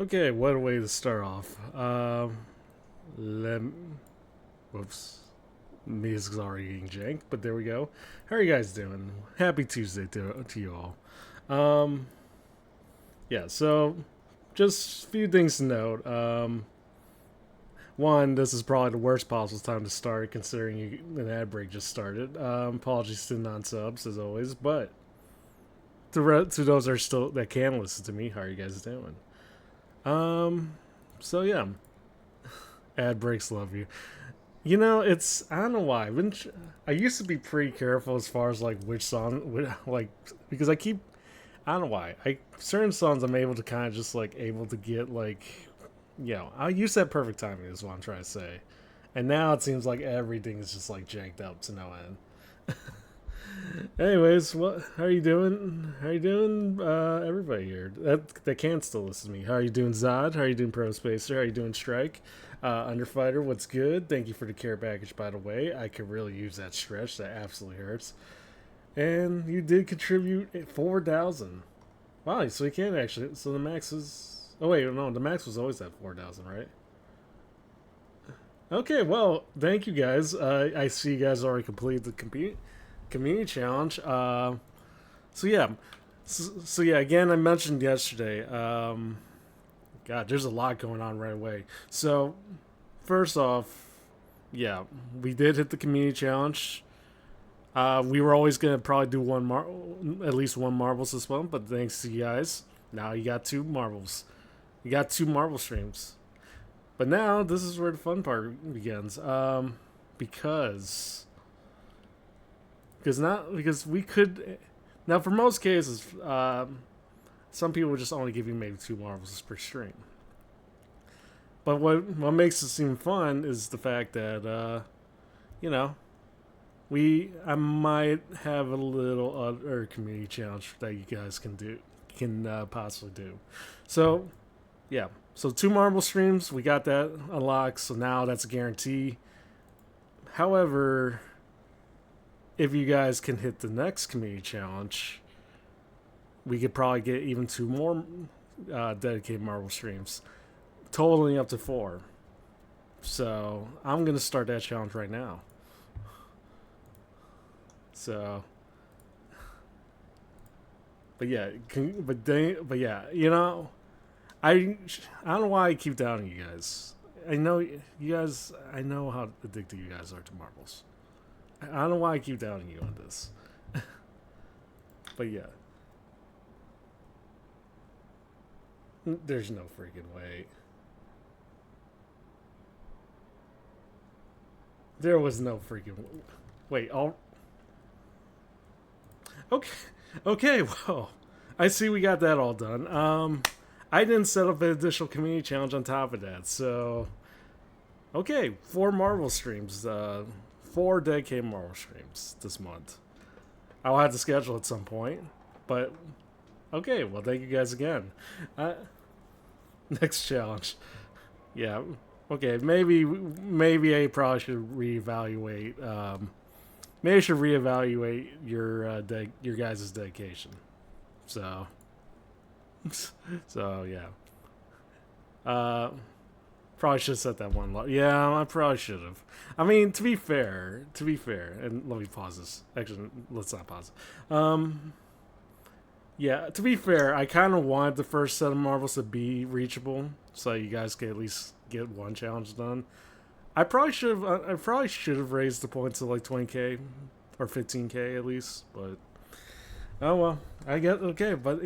Okay, what a way to start off. Let whoops, music's already getting jank, but there we go. How are you guys doing? Happy Tuesday to you all. Um, yeah, so just a few things to note. One, this is probably the worst possible time to start, considering an ad break just started. Apologies to non-subs as always, but to those that are still that can listen to me, how are you guys doing? Um, so yeah, ad breaks love you. You know, it's I don't know why. I used to be pretty careful as far as like which song, like because I don't know why. I certain songs I'm able to kind of just like able to get like, I used to have perfect timing is what I'm trying to say, and now it seems like everything is just like janked up to no end. Anyways, what? How are you doing? How are you doing, everybody here that can still listen to me? How are you doing, Zod? How are you doing, Pro Spacer? How are you doing, Strike? Underfighter, what's good? Thank you for the care package, by the way. I could really use that stretch. That absolutely hurts. And you did contribute 4,000. Wow, so you can actually. So the max is. Oh wait, no, the max was always at 4,000, right? Okay, well, thank you guys. I see you guys already completed the community challenge. So yeah, so yeah. Again, I mentioned yesterday. God, there's a lot going on right away. So first off, yeah, we did hit the community challenge. We were always gonna probably do at least one marbles this month, but thanks to you guys, now you got two marbles. You got two marble streams. But now this is where the fun part begins. Because because we could now for most cases, some people would just only give you maybe two marbles per stream. But what makes it seem fun is the fact that you know I might have a little other community challenge that you guys can possibly do. So yeah, so two marble streams, we got that unlocked. So now that's a guarantee. However, if you guys can hit the next community challenge, we could probably get even two more dedicated marble streams, totaling up to four. So I'm gonna start that challenge right now. So, but yeah, but yeah, I don't know why I keep doubting you guys. I know you guys. I know how addicted you guys are to marbles. I don't know why I keep doubting you on this. But yeah, there's no freaking way. There was no freaking. Wait, all okay, okay. Well, I see we got that all done. I didn't set up an additional community challenge on top of that, so okay, four Marvel streams, four dedicated Marvel streams this month. I'll have to schedule at some point, but okay. Well, thank you guys again. Uh, Next challenge, yeah. Okay, maybe I probably should reevaluate. Maybe I should reevaluate your guys' dedication. So so yeah. Uh, Probably should have set that one low. Yeah, I probably should have. I mean, to be fair, and let me pause this. Actually, let's not pause. Um, yeah, to be fair, I kind of wanted the first set of marbles to be reachable, so you guys could at least get one challenge done. I probably should have raised the points to like 20k or 15k at least, but oh well. I get okay, but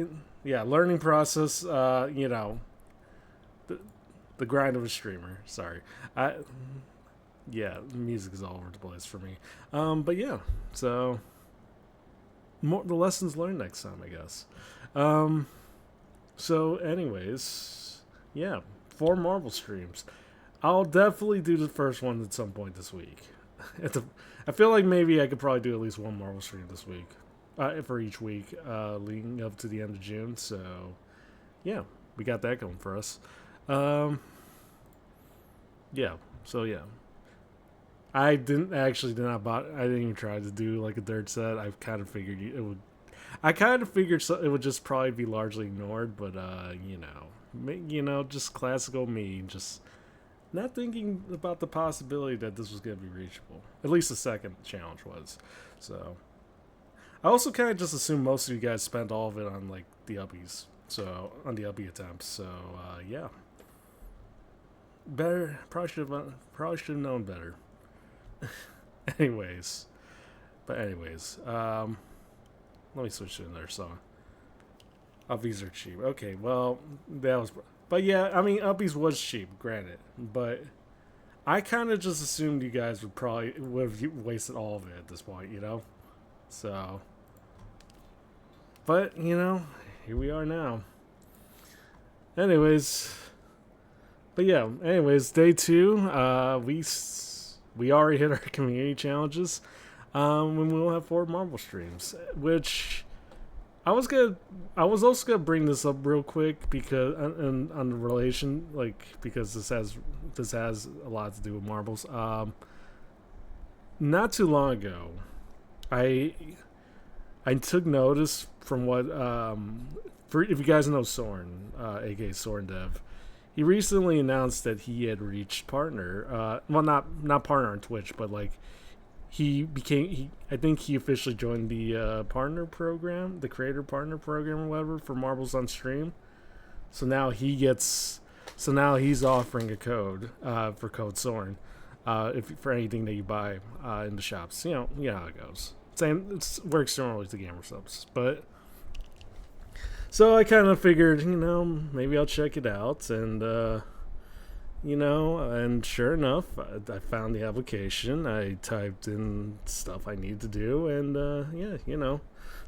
yeah, learning process. The, the grind of a streamer. Sorry, I yeah, music is all over the place for me. But yeah, so more the lessons learned next time, I guess. Um, so anyways, yeah, four Marvel streams. I'll definitely do the first one at some point this week. I feel like maybe I could probably do at least one Marvel stream this week, for each week, leading up to the end of June. So yeah, we got that going for us. Um, yeah. So yeah, I didn't even try to do like a third set. I kind of figured it would. I kind of figured it would just probably be largely ignored, but You know, just classical me, just not thinking about the possibility that this was going to be reachable. At least the second challenge was. So I also kind of just assumed most of you guys spent all of it on like the uppies, so on the uppie attempts. So yeah, better probably should have known better. anyways, let me switch to another song. Uppies are cheap. Okay, well that was, but yeah, I mean uppies was cheap, granted, but I kind of just assumed you guys would have wasted all of it at this point, you know. So, but you know, here we are now. Anyways, but yeah, anyways, day two. We already hit our community challenges. And we'll have 4 Marvel streams, which I was also gonna bring this up real quick because on the relation, like because this has a lot to do with marbles. Not too long ago, I took notice from what for if you guys know Soren, aka Soren Dev, he recently announced that he had reached partner. Well, not partner on Twitch, but like I think he officially joined the partner program, the creator partner program or whatever for Marbles on Stream. So now he's offering a code for code Soren if for anything that you buy in the shops. You know how it goes. It works similarly to gamer subs, but so I kind of figured, maybe I'll check it out, and and sure enough, I found the application. I typed in stuff I need to do, and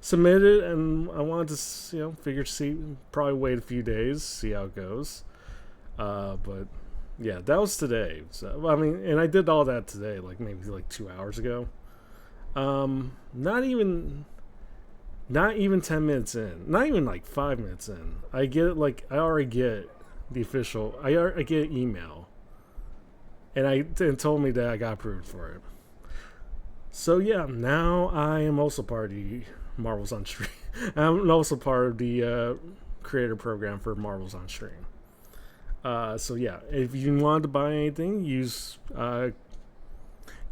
submit it. And I wanted to, probably wait a few days, see how it goes. But yeah, that was today. So I mean, and I did all that today, like maybe like 2 hours ago. Not even 10 minutes in, not even like 5 minutes in. I already get the official. I get an email, and it told me that I got approved for it. So yeah, now I am also part of the Marvels on Stream. I'm also part of the creator program for Marvels on Stream. So yeah, if you wanted to buy anything, use code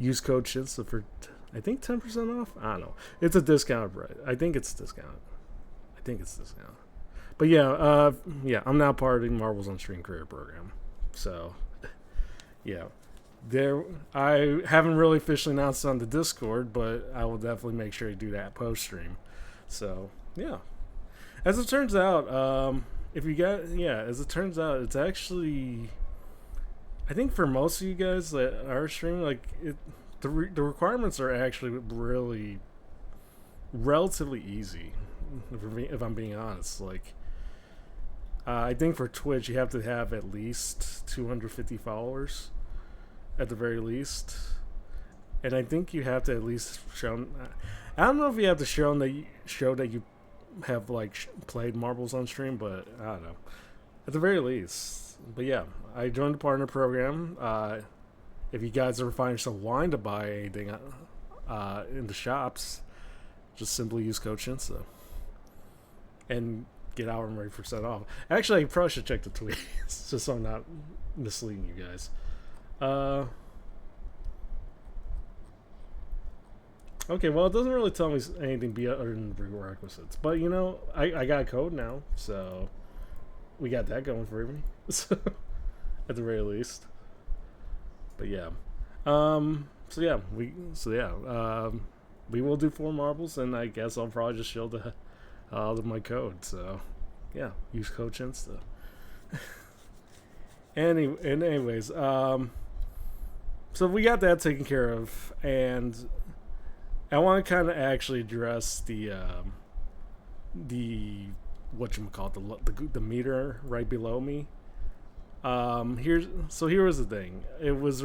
Shinsa for I think 10% off. I don't know. It's a discounted rate. I think it's discounted. But yeah, I'm now part of the Marvels on Stream career program. So, yeah. I haven't really officially announced on the Discord, but I will definitely make sure to do that post stream. So, yeah. As it turns out, it's actually, I think for most of you guys that are streaming, the requirements are actually really relatively easy. If I'm being honest, I think for Twitch you have to have at least 250 followers, at the very least, and I think you have to at least show. I don't know if you have to show that you have played Marbles on Stream, but I don't know. At the very least, but yeah, I joined the partner program. If you guys ever find yourself wanting to buy anything in the shops, just simply use code Shinsa and get our rate % off. Actually, I probably should check the tweets just so I'm not misleading you guys. Okay, well, it doesn't really tell me anything other than the prerequisites, but I got a code now, so we got that going for me. So, at the very least. But yeah, we will do 4 marbles, and I guess I'll probably just show my code. So yeah, use code Chinsta. Anyways, so we got that taken care of, and I want to kind of actually address the whatchamacallit, the meter right below me. Here was the thing. It was,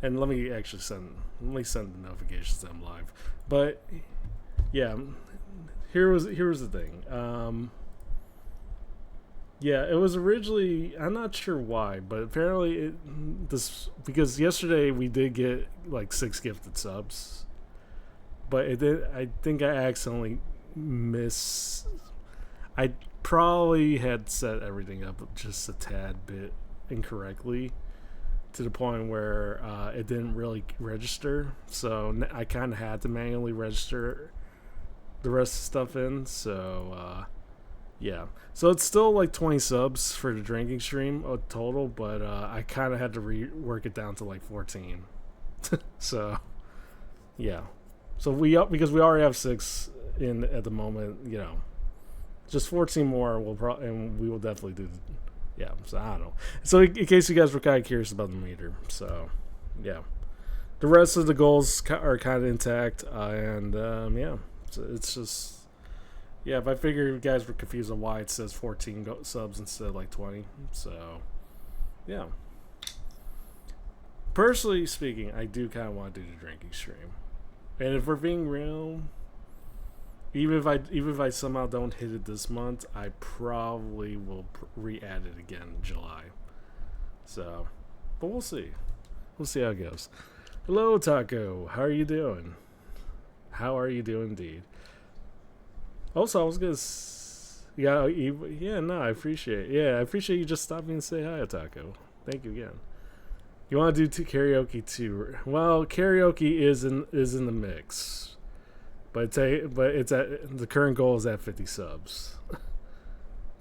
and let me send the notifications that I'm live. But yeah, here was the thing. Yeah, it was originally, I'm not sure why, but apparently because yesterday we did get 6 gifted subs, but I think I accidentally probably had set everything up just a tad bit incorrectly to the point where it didn't really register. So I kind of had to manually register the rest of the stuff in. So yeah, so it's still like 20 subs for the drinking stream total, but I kind of had to work it down to like 14. So yeah, so because we already have 6 in at the moment, just 14 more and we will definitely do. Yeah, so I don't know. So in case you guys were kind of curious about the meter, so yeah, the rest of the goals are kind of intact, and yeah, so it's just if I figure you guys were confused on why it says 14 subs instead of like 20, so yeah. Personally speaking, I do kind of want to do the drinking stream, and if we're being real, even if I somehow don't hit it this month, I probably will re-add it again in July. So, but we'll see. We'll see how it goes. Hello, Taco. How are you doing? How are you doing, indeed? Also, I was gonna. No, I appreciate. I appreciate you just stopping and say hi, Taco. Thank you again. You want to do karaoke too? Well, karaoke is in the mix. But it's at the current goal is at 50 subs.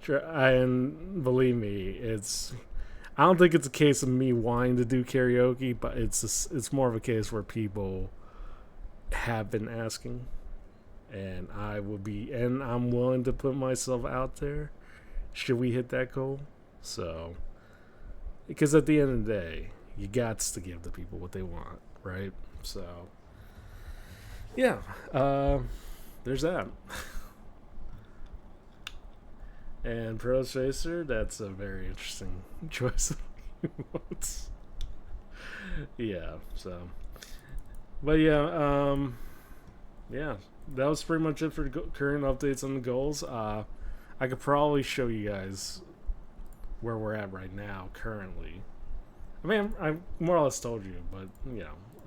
And believe me, I don't think it's a case of me wanting to do karaoke, but it's more of a case where people have been asking, and I'm willing to put myself out there. Should we hit that goal? So, because at the end of the day, you got to give the people what they want, right? So. Yeah, there's that. And Pro Tracer, that's a very interesting choice of emotes. Yeah, so. But yeah, that was pretty much it for the current updates on the goals. I could probably show you guys where we're at right now, currently. I mean, I more or less told you, but,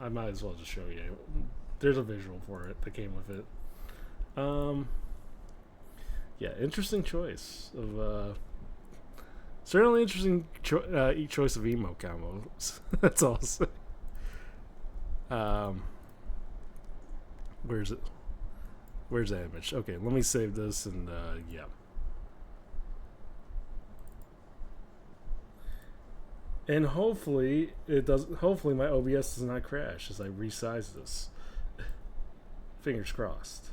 I might as well just show you. There's a visual for it that came with it. Interesting choice of certainly interesting choice of emo combos. That's all I'll say. Where's it? Where's that image? Okay, let me save this and yeah. And hopefully it does. Hopefully my OBS does not crash as I resize this. Fingers crossed.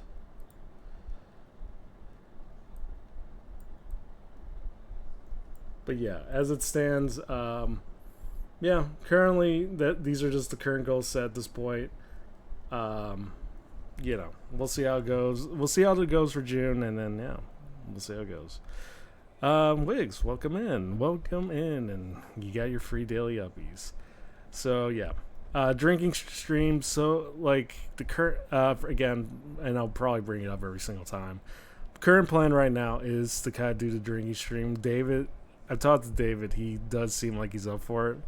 But yeah, as it stands, currently these are just the current goals set at this point. We'll see how it goes. We'll see how it goes for June, and then we'll see how it goes. Wiggs, welcome in, and you got your free daily uppies. So yeah. Drinking stream, so like the current again, and I'll probably bring it up every single time. Current plan right now is to kind of do the drinking stream. I've talked to David. He does seem like he's up for it,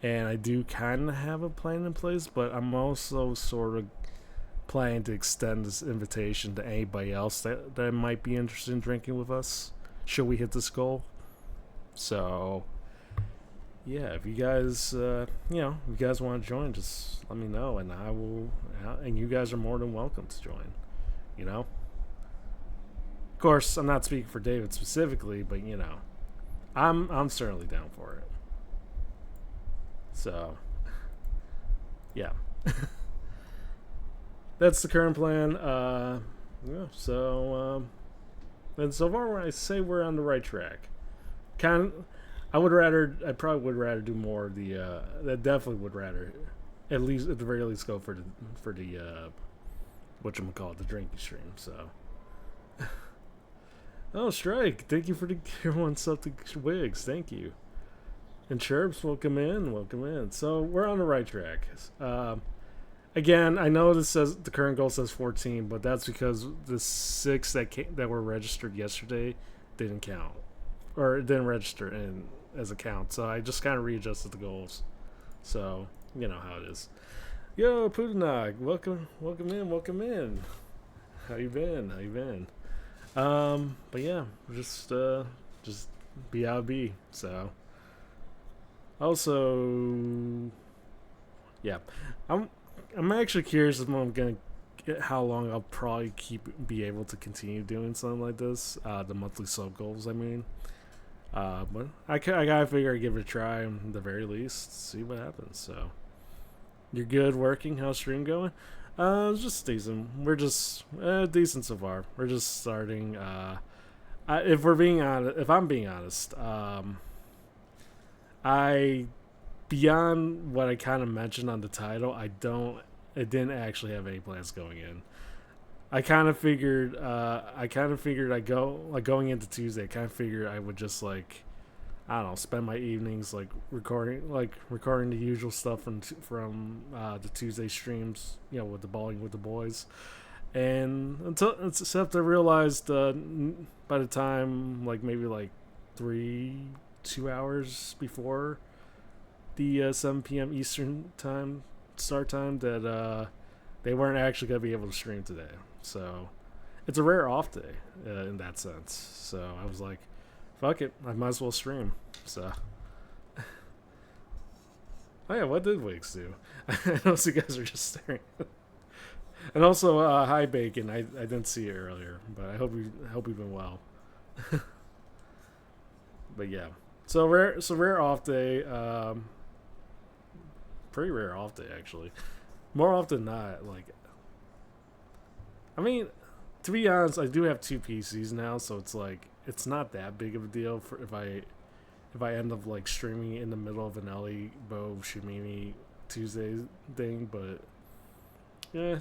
and I do kind of have a plan in place. But I'm also sort of planning to extend this invitation to anybody else that might be interested in drinking with us. Should we hit this goal? So. Yeah, if you guys, if you guys want to join, just let me know, and I will. And you guys are more than welcome to join. Of course, I'm not speaking for David specifically, but I'm certainly down for it. So, yeah, that's the current plan. And so far, I say we're on the right track. I probably would rather do more of the. That definitely would rather, at the very least, go for the whatchamacallit, the drinking stream. So, oh, Strike, thank you for the everyone sub to Wigs, thank you. And Chirps, welcome in. So we're on the right track. Again, I know this says the current goal says 14, but that's because the 6 that were registered yesterday didn't count, or it didn't register as a count. So I just kind of readjusted the goals. So you know how it is. Yo, Pudanog, welcome in. How you been? But yeah, just be how it be. So also, yeah, I'm I'm actually curious if I'm gonna get how long I'll probably be able to continue doing something like this. The monthly sub goals, I mean. But I gotta figure I'd give it a try at the very least, see what happens. So you're good working. How's stream going? It's just decent. We're just decent so far. We're just starting. If we're being honest, if I'm being honest, I beyond what I kind of mentioned on the title, I don't. It didn't actually have any plans going in. I kind of figured. I go like going into Tuesday. I kind of figured I would just like I don't know, spend my evenings recording the usual stuff from the Tuesday streams, with the bowling with the boys, and except I realized by the time like maybe like 2 hours before the 7 p.m. Eastern time start time that they weren't actually gonna be able to stream today. So it's a rare off day in that sense. So I was like, fuck it, I might as well stream. So, oh yeah, what did Wigs do? I know you guys are just staring. And also, hi Bacon. I didn't see you earlier, but I hope you've been well. But yeah, so rare off day. Pretty rare off day actually. More often than not, like I mean, to be honest, I do have two PCs now, so it's like it's not that big of a deal for if I end up like streaming in the middle of an Ellie Bo Shimimi Tuesday thing, but yeah,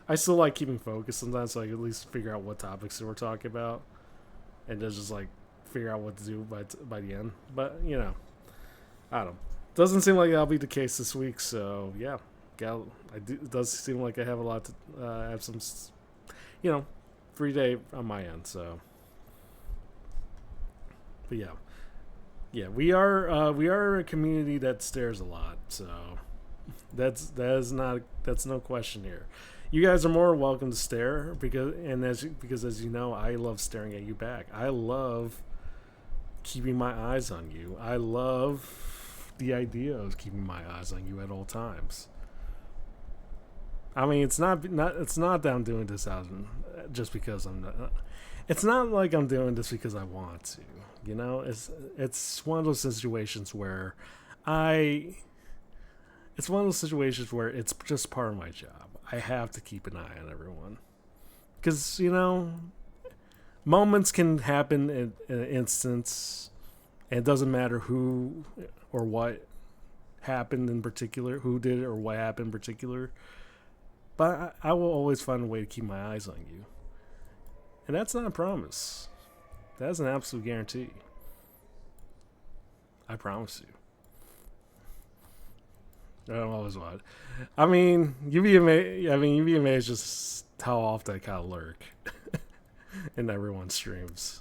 I still like keeping focused sometimes, so I can at least figure out what topics we're talking about, and just like figure out what to do by the end. But I don't know. Doesn't seem like that'll be the case this week, so yeah, it does seem like I have a lot to have some, you know, free day on my end. So, but yeah, we are a community that stares a lot. So that's no question here. You guys are more welcome to stare because as you know, I love staring at you back. I love keeping my eyes on you. I love the idea of keeping my eyes on you at all times. I mean, it's not that I'm doing this out just because I'm not. It's not like I'm doing this because I want to. It's one of those situations where I. It's one of those situations where it's just part of my job. I have to keep an eye on everyone because moments can happen in an instance, and it doesn't matter who or what happened in particular, who did it or what happened in particular. But I will always find a way to keep my eyes on you. And that's not a promise. That's an absolute guarantee. I promise you. I don't always want. I mean, you'd be amazed. You'd be amazed just how often I kind of lurk in everyone's streams.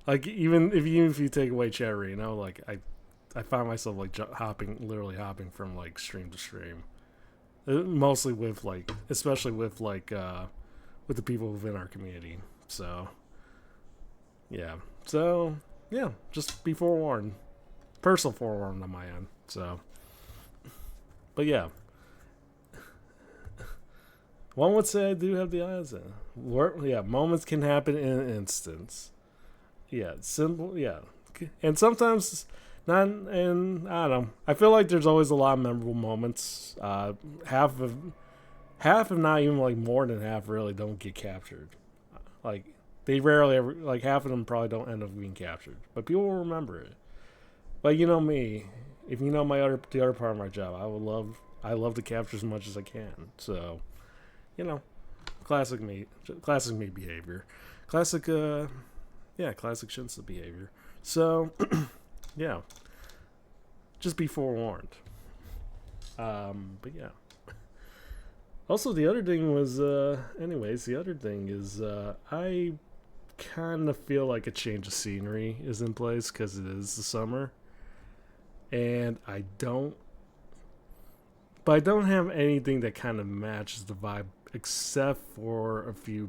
Like even if you take away chat, like I find myself like literally hopping from like stream to stream. Mostly with like, especially with like, with the people within our community. So, yeah. So, yeah. Just be forewarned. Personal forewarned on my end. So, but yeah. One would say I do have the eyes in. Yeah, moments can happen in an instance. Yeah, simple. Yeah, and sometimes not. And I don't know. I feel like there's always a lot of memorable moments. Half, if not even like more than half, really don't get captured. Like they rarely ever. Like half of them probably don't end up being captured, but people will remember it. But you know me. If you know the other part of my job, I love to capture as much as I can. So, classic me behavior. Classic classic Shinsa behavior. So, yeah, just be forewarned. But yeah. Also, the other thing was, I kind of feel like a change of scenery is in place because it is the summer, and I don't have anything that kind of matches the vibe except for a few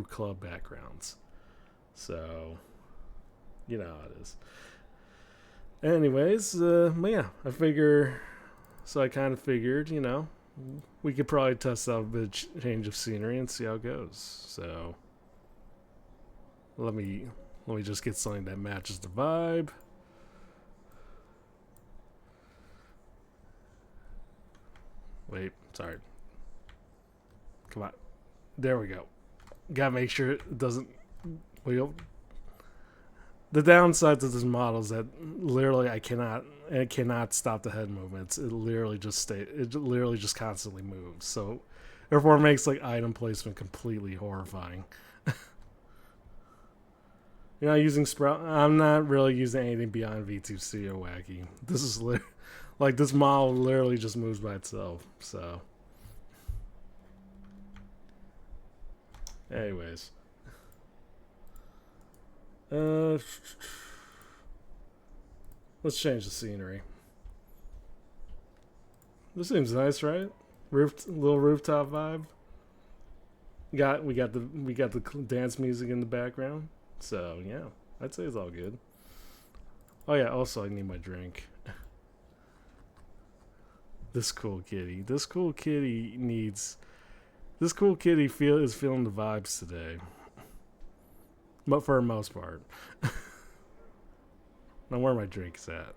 club backgrounds. So, you know how it is. Anyways, but yeah, I kind of figured, we could probably test out a bit of change of scenery and see how it goes. So, let me just get something that matches the vibe. Wait, sorry. Come on. There we go. Gotta make sure it doesn't. The downside to this model is that literally it cannot stop the head movements. It literally just constantly moves. So, therefore, it makes like item placement completely horrifying. You're not using Sprout. I'm not really using anything beyond V2 Studio Wacky. This is like this model literally just moves by itself. So, anyways, let's change the scenery. This seems nice, right? Little rooftop vibe. We got the dance music in the background. So yeah, I'd say it's all good. Oh yeah, also I need my drink. This cool kitty is feeling the vibes today. But for the most part. Now where my drink is at.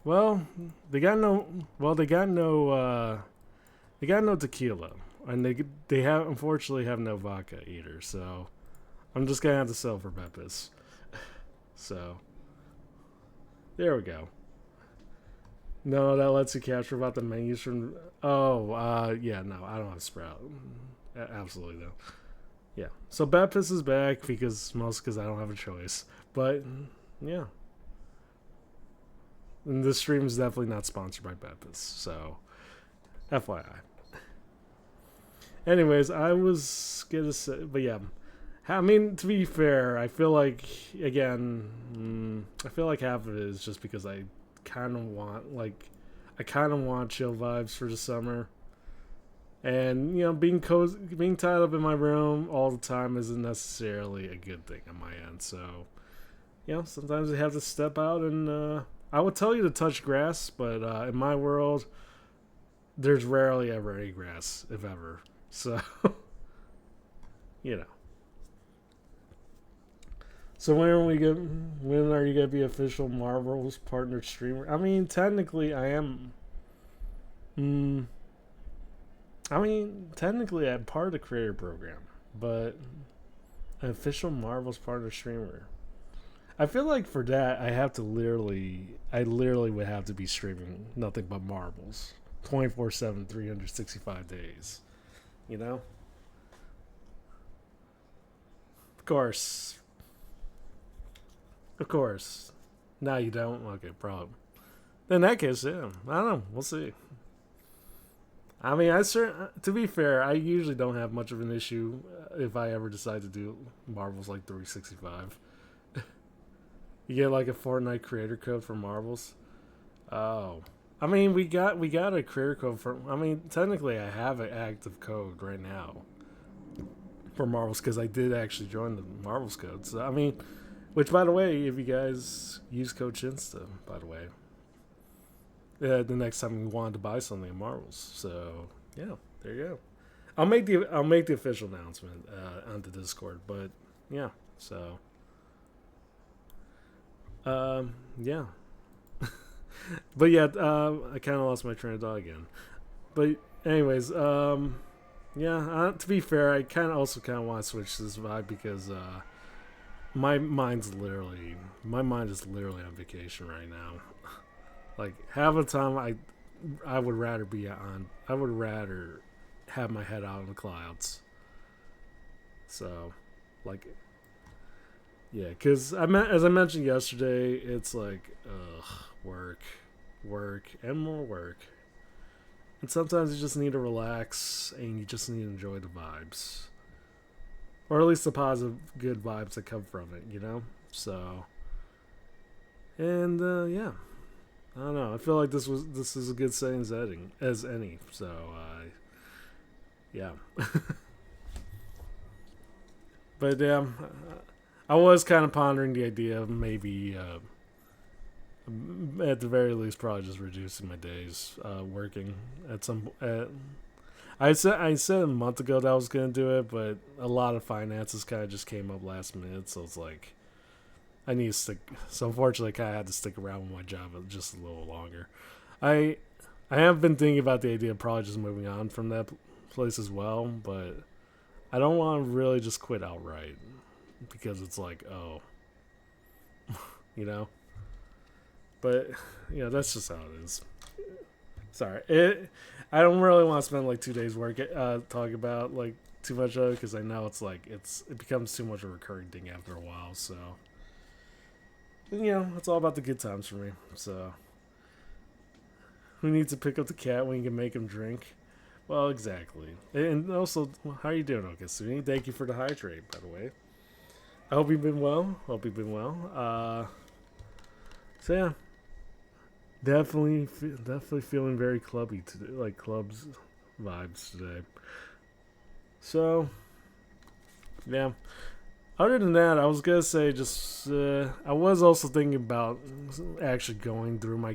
Well, they got no tequila. And they unfortunately have no vodka either, so I'm just gonna have to sell for Peppers. So there we go. No, that lets you capture about the menus from. Oh, yeah, no, I don't have Sprout. Absolutely no. Yeah, so Baptist is back because I don't have a choice. But yeah, and this stream is definitely not sponsored by Baptist, so FYI. Anyways, I was gonna say, but yeah, I mean, to be fair, I feel like half of it is just because I kind of want chill vibes for the summer, and being tied up in my room all the time isn't necessarily a good thing on my end. So, sometimes you have to step out, and I would tell you to touch grass, but in my world, there's rarely ever any grass, if ever. So, So when are you gonna be official Marvel's partner streamer? I mean, technically, I am. Technically, I'm part of the creator program, but an official Marvel's partner streamer. I feel like for that, I literally would have to be streaming nothing but Marvels, 24/7, 365 days. Of course. Of course. No, you don't? Okay, problem. In that case, yeah. I don't know. We'll see. I mean, to be fair, I usually don't have much of an issue if I ever decide to do Marvels like 365. You get like a Fortnite creator code for Marvels. Oh. I mean, we got a creator code for. I mean, technically, I have an active code right now for Marvels because I did actually join the Marvels code. So I mean, which by the way, if you guys use code Chinsta, by the way, the next time you wanted to buy something in Marvels. So yeah, there you go. I'll make the official announcement on the Discord. But yeah, so yeah. But yeah, I kind of lost my train of thought again. But anyways, yeah. To be fair, I also kind of want to switch to this vibe because my mind is literally on vacation right now. Like half the time, I would rather have my head out in the clouds. So, like, yeah, because as I mentioned yesterday, it's like, work, and more work. And sometimes you just need to relax, and you just need to enjoy the vibes. Or at least the positive, good vibes that come from it, So, and, yeah. I don't know. I feel like this is a good setting as any. So yeah. But yeah, I was kind of pondering the idea of maybe at the very least probably just reducing my days working at some. I said a month ago that I was gonna do it, but a lot of finances kind of just came up last minute, so it's like I need to stick. So unfortunately, I kind of had to stick around with my job just a little longer. I I have been thinking about the idea of probably just moving on from that place as well, but I don't want to really just quit outright because it's like, oh, you know. But that's just how it is. Sorry, I don't really want to spend like 2 days talking about like too much of it because I know it's like it becomes too much of a recurring thing after a while. So it's all about the good times for me. So who needs to pick up the cat when you can make him drink? Well, exactly. And also, how are you doing, Okasuni? Thank you for the hydrate, by the way. I hope you've been well. So yeah, definitely feeling very clubby today, like clubs vibes today. So yeah. Other than that, I was gonna say just I was also thinking about actually going through my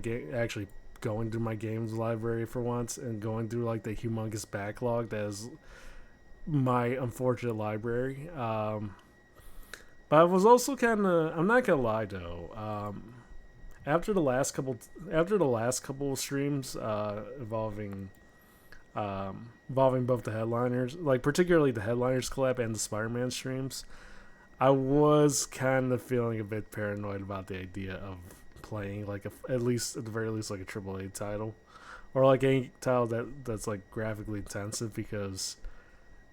games library for once and going through like the humongous backlog that is my unfortunate library. But I was also kind of I'm not gonna lie though. After the last couple of streams involving both the headliners, like particularly the headliners collab and the Spider-Man streams, I was kind of feeling a bit paranoid about the idea of playing like at least at the very least like a AAA title or like any title that's like graphically intensive because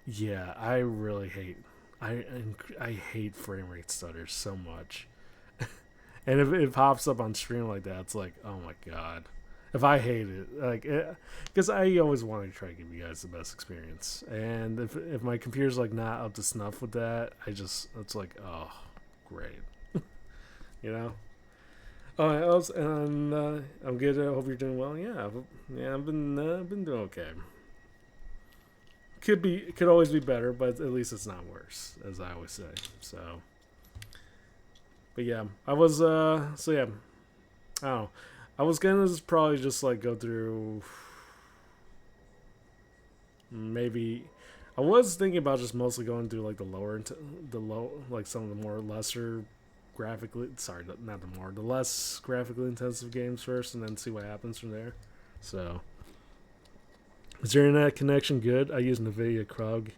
yeah, I really hate I hate frame rate stutters so much. And if it pops up on stream like that, it's like, oh my god. If I hate it, like, because I always want to try to give you guys the best experience, and if my computer's like not up to snuff with that, it's like, oh, great, you know. Oh, and I'm good. I hope you're doing well. Yeah, I've been doing okay. Could always be better, but at least it's not worse, as I always say. So, but yeah, I was so yeah, I don't know. I was gonna probably just like go through maybe. I was thinking about just mostly going through like like some of the more lesser graphically sorry not the less graphically intensive games first and then see what happens from there. So is your internet connection good? I use NVIDIA Krug.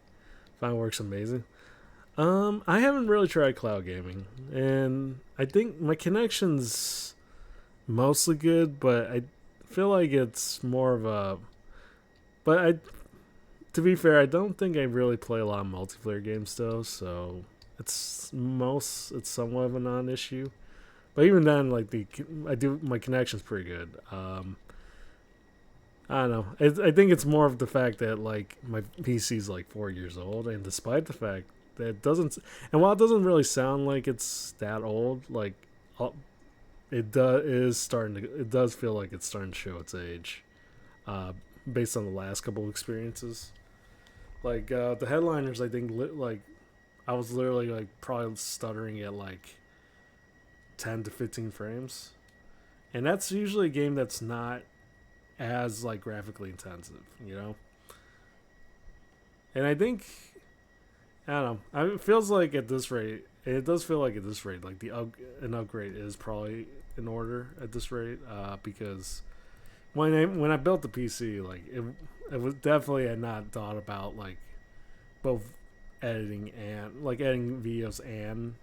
Find works amazing. I haven't really tried cloud gaming, and I think my connection's mostly good, but I feel like it's more of a. But to be fair, I don't think I really play a lot of multiplayer games though, so it's somewhat of a non-issue. But even then, like my connection's pretty good. I don't know. I think it's more of the fact that like my PC's like 4 years old, and despite the fact that it doesn't, and while it doesn't really sound like it's that old, like it does feel like it's starting to show its age, based on the last couple of experiences. Like the headliners, I think like I was literally like probably stuttering at like 10 to 15 frames, and that's usually a game that's not as like graphically intensive, you know. And I think I don't know. It feels like at this rate, it does feel like at this rate, like an upgrade is probably in order at this rate, because when I built the PC, like it was definitely had not thought about like both editing and like editing videos and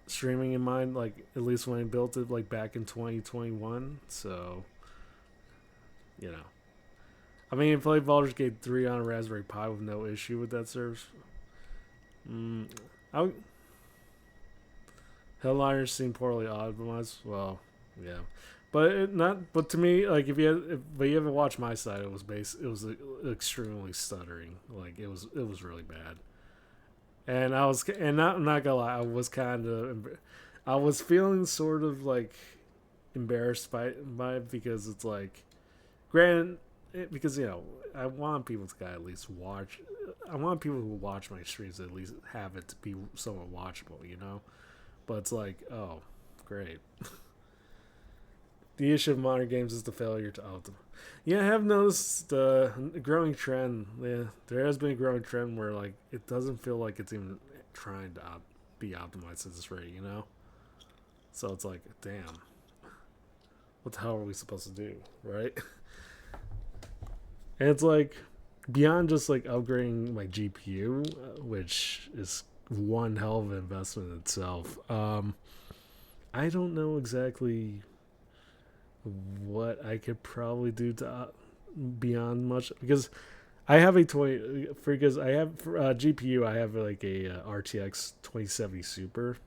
streaming in mind. Like at least when I built it, like back in 2021. So I mean, I played Baldur's Gate 3 on a Raspberry Pi with no issue with that service. I Hellliners seem poorly optimized. Well, yeah, but not. But to me, like but you haven't watched my side, it was extremely stuttering. Like it was really bad. And I'm not gonna lie, I was feeling sort of like embarrassed by it because it's like, granted, because I want people to at least watch. I want people who watch my streams to at least have it to be somewhat watchable. But it's like, oh, great. The issue of modern games is the failure to optimize. Yeah, I have noticed a growing trend. Yeah, there has been a growing trend where like it doesn't feel like it's even trying to be optimized at this rate. So it's like, damn, what the hell are we supposed to do, right? And it's like beyond just like upgrading my GPU, which is one hell of an investment in itself. I don't know exactly what I could probably do to beyond much because I have a 20 because I have for GPU. I have like a RTX 2070 Super,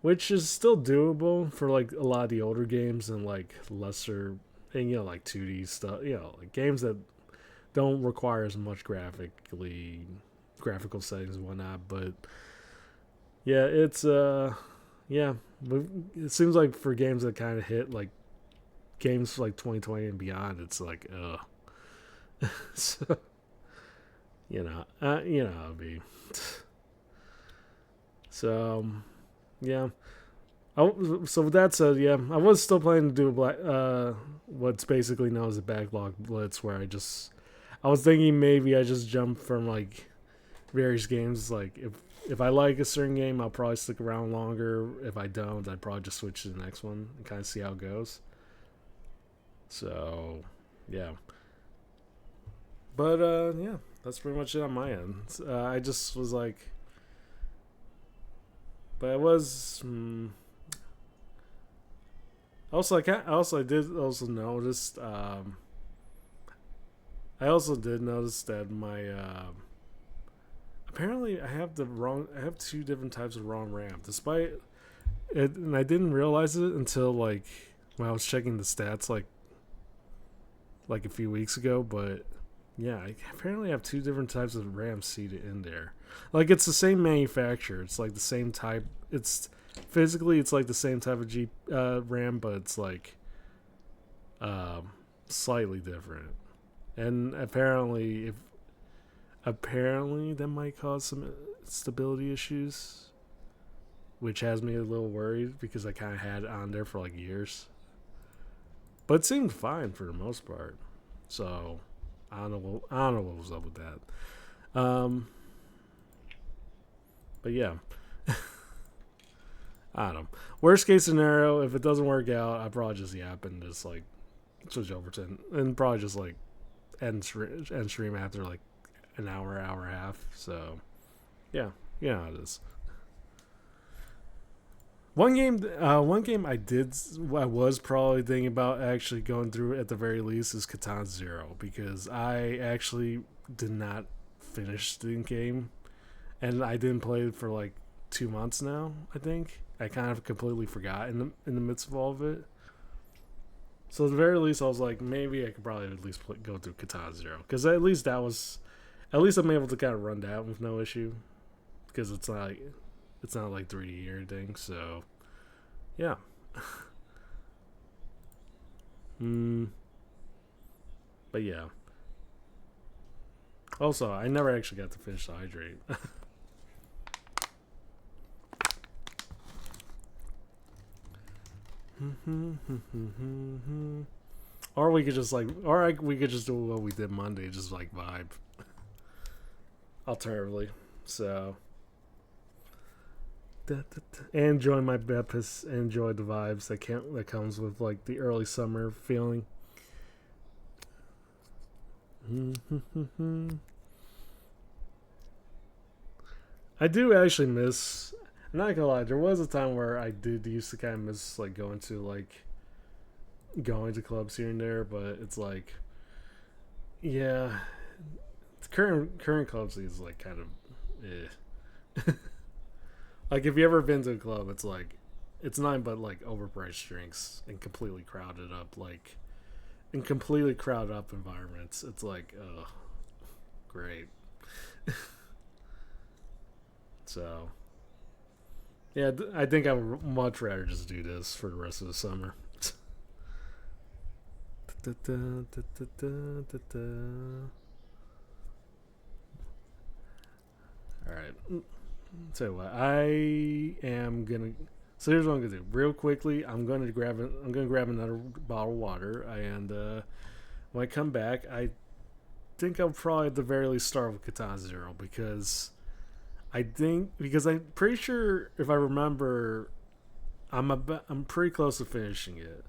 which is still doable for like a lot of the older games and like lesser and like 2D stuff. Like games that don't require as much graphical settings and whatnot. But yeah, it's yeah. It seems like for games that kind of hit like games like 2020 and beyond, it's like so it'll be so yeah. So with that said, yeah, I was still planning to do what's basically known as a backlog blitz, where I was thinking maybe I just jump from like various games. Like if I like a certain game, I'll probably stick around longer. If I don't, I'd probably just switch to the next one and kind of see how it goes. So yeah, but yeah, that's pretty much it on my end. I just was like, but I was. I did also notice. I also did notice that my apparently I have two different types of ROM RAM. Despite it, and I didn't realize it until like when I was checking the stats like a few weeks ago. But yeah, I apparently have two different types of RAM seated in there. Like it's the same manufacturer. It's like the same type. It's physically it's like the same type of RAM, but it's like slightly different. And apparently that might cause some stability issues, which has me a little worried because I kind of had it on there for like years. But it seemed fine for the most part. So I don't know what was up with that. But yeah. I don't know. Worst case scenario, if it doesn't work out, I probably just yap and just like switch over to and probably just like end stream after like an hour and a half. So yeah, how it is. One game I was probably thinking about actually going through at the very least is Catan Zero, because I actually did not finish the game, and I didn't play it for like 2 months now. I think I kind of completely forgot in the midst of all of it. So at the very least, I was like, maybe I could probably at least go through Catan Zero, because at least I'm able to kind of run that with no issue, because it's not like 3D or anything. So yeah. But yeah. Also, I never actually got to finish the hydrate. Or we could just do what we did Monday, just like vibe. Alternatively, so enjoy my Bepis, enjoy the vibes that comes with like the early summer feeling. I do actually miss. I'm not gonna lie. There was a time where I did used to kind of miss like going to clubs here and there, but it's like, yeah, the current clubs is like kind of, like if you ever been to a club, it's like, it's nothing but like overpriced drinks and completely crowded up, like in completely crowded up environments. It's like, oh, great. So. Yeah, I think I would much rather just do this for the rest of the summer. All right. So I am gonna. So here's what I'm gonna do. Real quickly, I'm gonna grab. I'm gonna grab another bottle of water, and when I come back, I think I'll probably at the very least start with Katana Zero because I'm pretty sure if I remember, I'm pretty close to finishing it,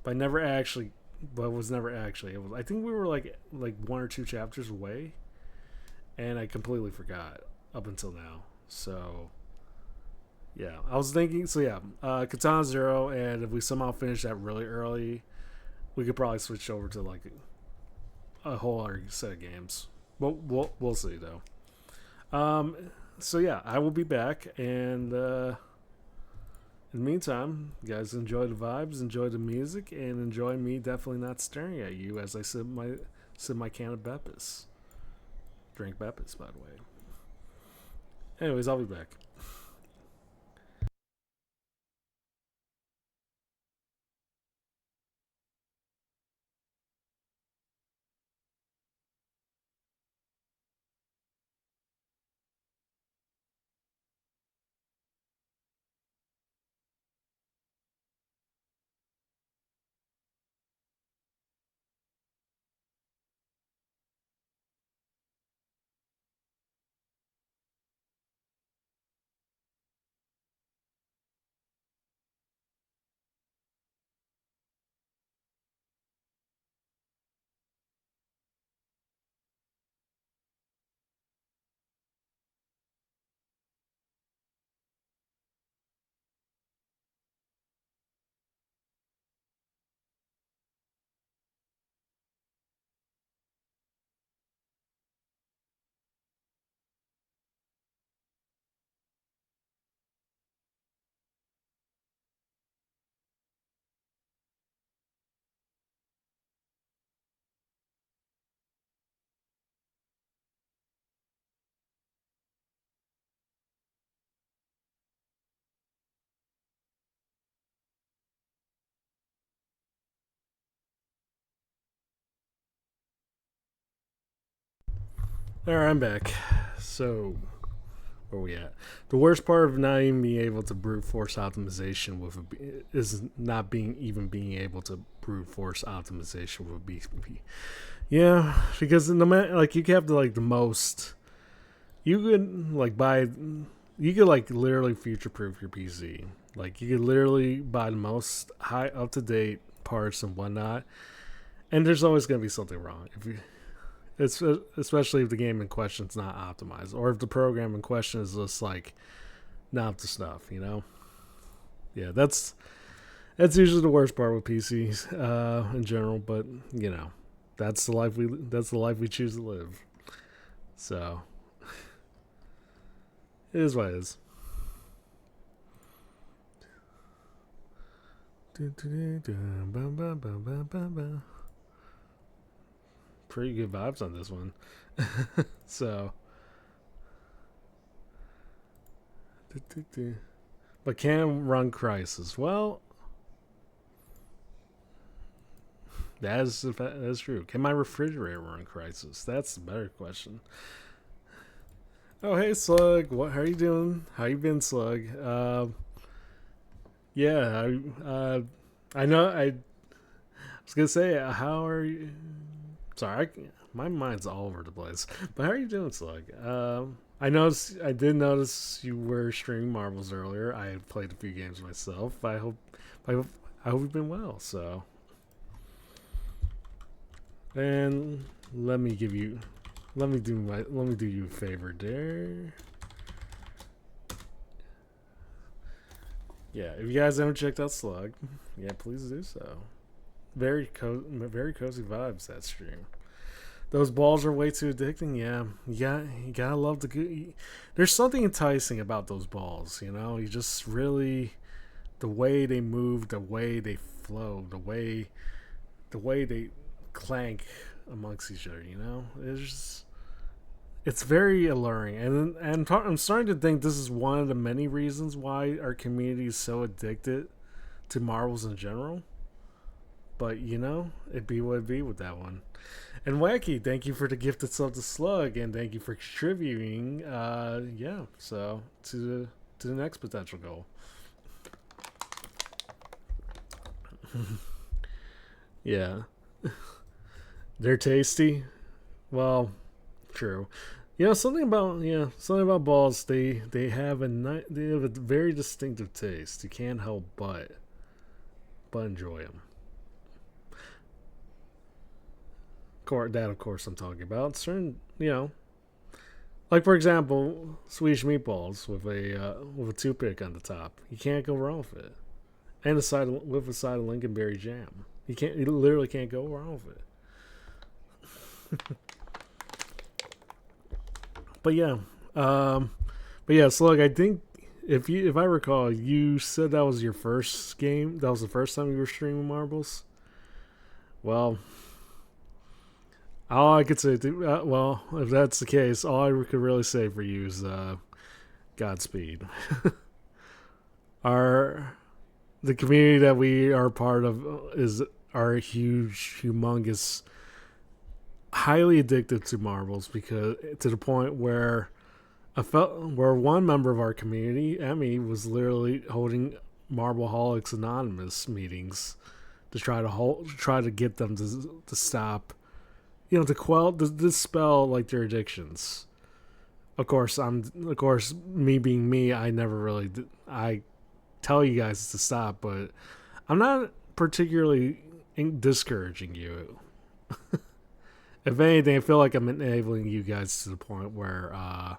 but I never actually. But was never actually able. I think we were like one or two chapters away, and I completely forgot up until now. So yeah, I was thinking. So yeah, Katana Zero, and if we somehow finish that really early, we could probably switch over to like a whole other set of games. We'll see though. So yeah, I will be back, and in the meantime, you guys enjoy the vibes, enjoy the music, and enjoy me definitely not staring at you as I sip my can of Beppis. Drink Beppis, by the way. Anyways, I'll be back. Alright, I'm back. So, where we at? The worst part of not even being able to brute force optimization is not being able to brute force optimization with BCP. Yeah, because no matter like you have to like the most, you could like buy, you could like literally future proof your PC. Like you could literally buy the most high up to date parts and whatnot, and there's always gonna be something wrong if you. It's especially if the game in question is not optimized, or if the program in question is just like not up to snuff. Yeah, that's usually the worst part with PCs in general. But that's the life we choose to live. So it is what it is. Pretty good vibes on this one. So, but can run Crisis? Well, that's true. Can my refrigerator run Crisis? That's the better question. Oh, hey Slug, what? How are you doing? How you been, Slug? Yeah, I know. I was gonna say, how are you? Sorry, my mind's all over the place. But how are you doing, Slug? I did notice you were streaming Marbles earlier. I played a few games myself. I hope, I hope you've been well. So, and let me do you a favor there. Yeah, if you guys haven't checked out Slug, yeah, please do so. Very cozy vibes that stream. Those balls are way too addicting. Yeah, you gotta love the good. There's something enticing about those balls. You just really the way they move, the way they flow, the way they clank amongst each other. It's very alluring, and I'm starting to think this is one of the many reasons why our community is so addicted to marbles in general. But you know, it be what it be with that one. And Wacky, thank you for the gifted sub to Slug, and thank you for contributing. Yeah, so to the next potential goal. Yeah, they're tasty. Well, true. You know something about balls. They have they have a very distinctive taste. You can't help but enjoy them. That of course I'm talking about. Certain like for example, Swedish meatballs with a toothpick on the top. You can't go wrong with it. And with a side of Lincolnberry jam. You literally can't go wrong with it. But yeah, um, but yeah, Slug. I think if I recall, you said that was your first game. That was the first time you were streaming marbles. Well, all I could say, well, if that's the case, all I could really say for you is Godspeed. Our the community that we are part of is our huge, humongous, highly addicted to marbles because to the point where where one member of our community, Emmy, was literally holding Marbleholics Anonymous meetings to try to get them to stop, to dispel like their addictions. Of course, me being me, I never really I tell you guys to stop, but I'm not particularly discouraging you. If anything, I feel like I'm enabling you guys to the point where I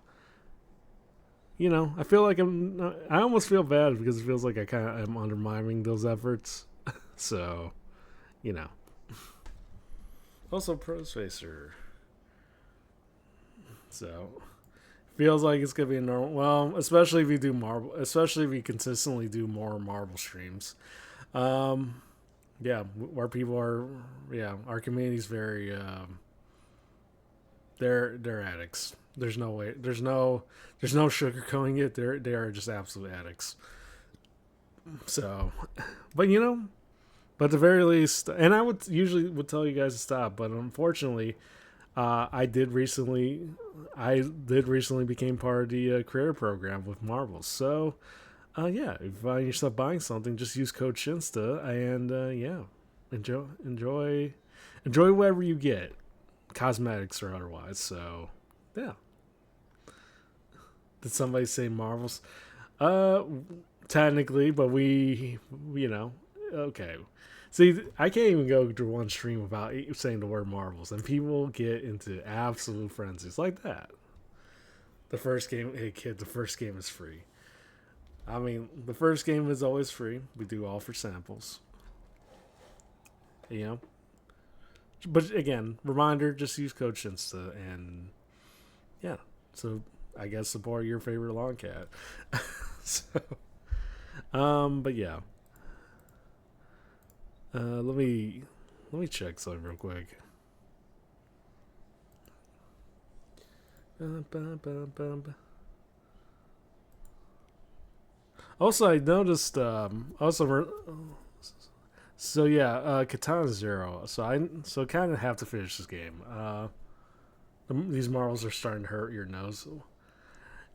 feel like I almost feel bad because it feels like I kind of am undermining those efforts. So, you know. Also, Prospacer. So, feels like it's gonna be a normal. Well, especially if you do marble, especially if you consistently do more marble streams. Um, yeah, where people are. Yeah, our community's very. They're addicts. There's no way. There's no sugarcoating it. They are just absolute addicts. So, but but at the very least, and I would usually would tell you guys to stop, but unfortunately, I did recently became part of the creator program with Marvel. So, yeah, if you find yourself buying something, just use code Shinsta, and yeah, enjoy whatever you get, cosmetics or otherwise. So, yeah. Did somebody say Marvels? Uh, technically, but okay. See, I can't even go through one stream without saying the word Marvels, and people get into absolute frenzies like that. The first game, hey kid, the first game is free. I mean, the first game is always free. We do offer samples. You know? But again, reminder, just use code Shinsta, and yeah. So, I guess support your favorite lawn cat. So, but yeah. Let me check something real quick. Also, I noticed. So yeah, Katana Zero. So kind of have to finish this game. These marbles are starting to hurt your nose.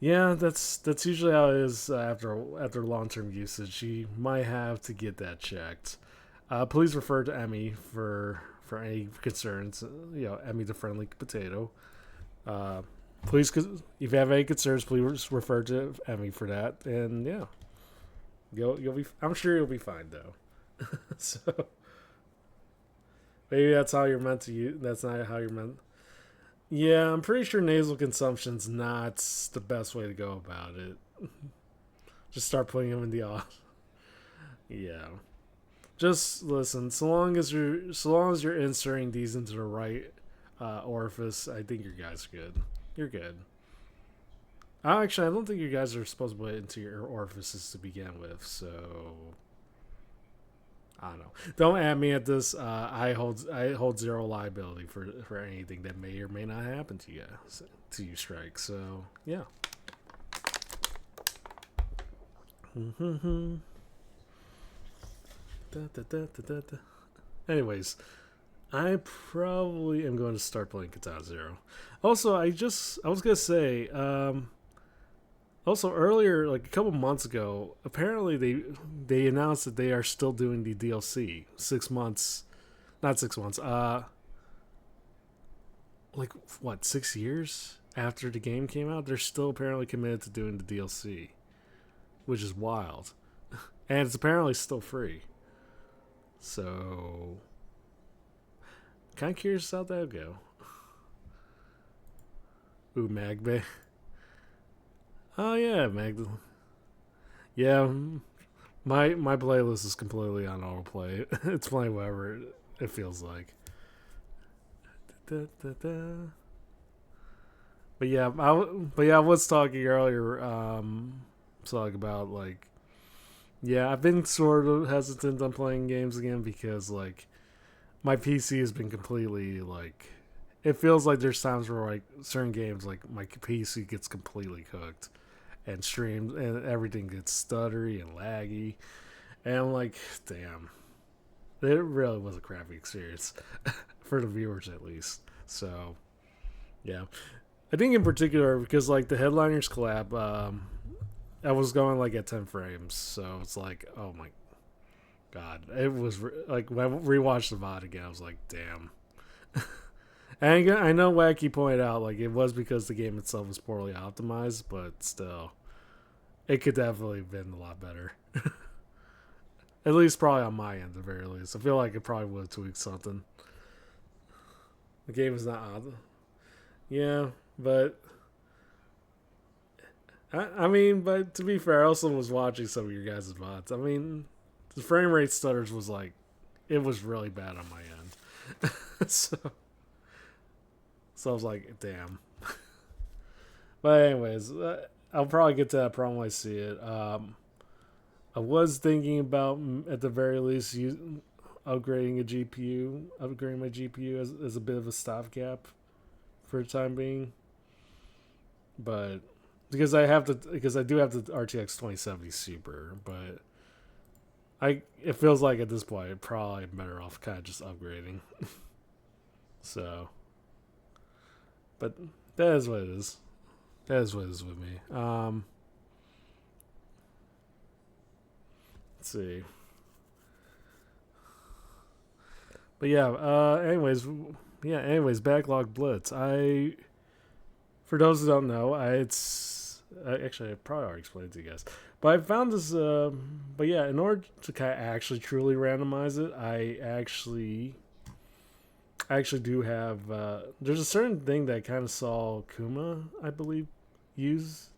Yeah, that's usually how it is after long term usage. You might have to get that checked. Please refer to Emmy for any concerns. Emmy the friendly potato. Please, if you have any concerns, please refer to Emmy for that. And yeah, you'll be. I'm sure you'll be fine though. So maybe that's how you're meant to use. That's not how you're meant. Yeah, I'm pretty sure nasal consumption's not the best way to go about it. Just start putting them in the off. Yeah. Just listen. So long as you're inserting these into the right orifice, I think your guys are good. You're good. Actually, I don't think you guys are supposed to put it into your orifices to begin with. So I don't know. Don't add me at this. I hold zero liability for anything that may or may not happen to you, Strike. So yeah. Da, da, da, da, da, da. Anyways, I probably am going to start playing Katana Zero. Also, I was gonna say, also earlier, like a couple months ago, apparently they announced that they are still doing the DLC 6 months, not 6 months, like what 6 years after the game came out, they're still apparently committed to doing the DLC, which is wild, and it's apparently still free. So, kind of curious how that'll go. Ooh, Magbay. Oh yeah, Mag. Yeah, my playlist is completely on autoplay. It's playing whatever it feels like. Da, da, da. But yeah, I was talking earlier. Talking about like, yeah, I've been sort of hesitant on playing games again because like my PC has been completely like. It feels like there's times where like certain games like my PC gets completely cooked and streams and everything gets stuttery and laggy, and I'm like, damn, it really was a crappy experience for the viewers at least. So yeah, I think in particular because like the Headliners collab, I was going like at 10 frames, so it's like, oh my god, it was like when I rewatched the VOD again, I was like, damn. And I know Wacky pointed out like it was because the game itself was poorly optimized, but still, it could definitely have been a lot better. At least probably on my end, at the very least. I feel like it probably would have tweaked something. The game is not odd. Yeah, but I mean, but to be fair, I also was watching some of your guys' VODs. I mean, the frame rate stutters was like, it was really bad on my end. So I was like, damn. But anyways, I'll probably get to that problem when I see it. I was thinking about at the very least upgrading a GPU, upgrading my GPU as a bit of a stopgap for the time being. But because I do have the RTX 2070 Super, but it feels like at this point probably I'm better off kind of just upgrading. So, but that is what it is. That is what it is with me. Let's see. But yeah, anyways, Backlog Blitz. For those who don't know, actually I probably already explained it to you guys. But I found this but yeah, in order to kind of actually truly randomize it, I actually do have there's a certain thing that I kind of saw Kuma, I believe, use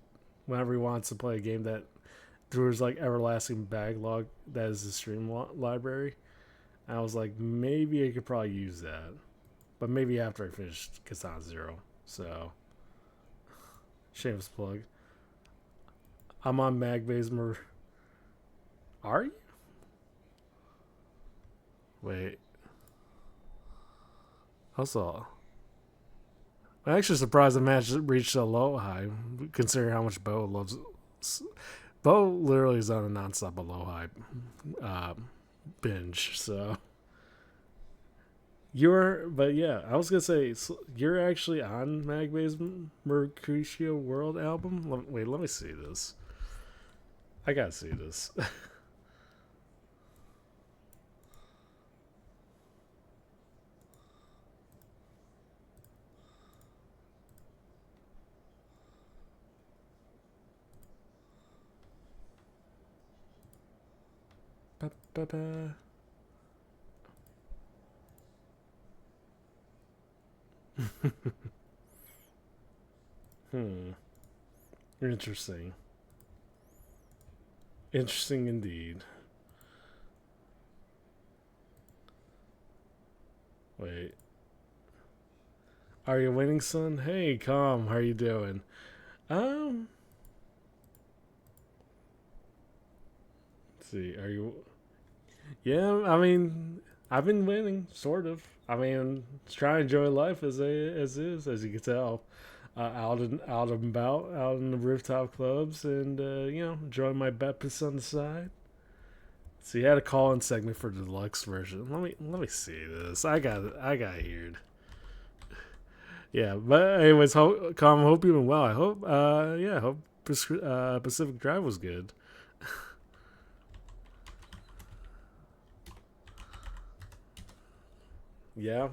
whenever he wants to play a game that through his like everlasting backlog that is his stream library. And I was like, maybe I could probably use that, but maybe after I finished Katana Zero. So, shameless plug. I'm on Magbay's Are you? Wait. Also, I'm actually surprised the match reached a low high, considering how much Bo loves. Bo literally is on a nonstop low high binge. So but yeah, I was gonna say you're actually on Magbay's Mercutio World album. Wait, let me see this. I gotta see this. Ba-ba-ba. Interesting. Interesting indeed. Wait. Are you winning, son? Hey, Calm, how you doing? Um, let's see. Are you? Yeah, I mean, I've been winning, sort of. I mean, just trying to enjoy life as is, as you can tell. Out and about, out in the rooftop clubs, and enjoying my Beppis on the side. So you had a call-in segment for the deluxe version. Let me see this. I got here. Yeah, but anyways, hope you've been well. I hope yeah, hope Pacific Drive was good. Yeah,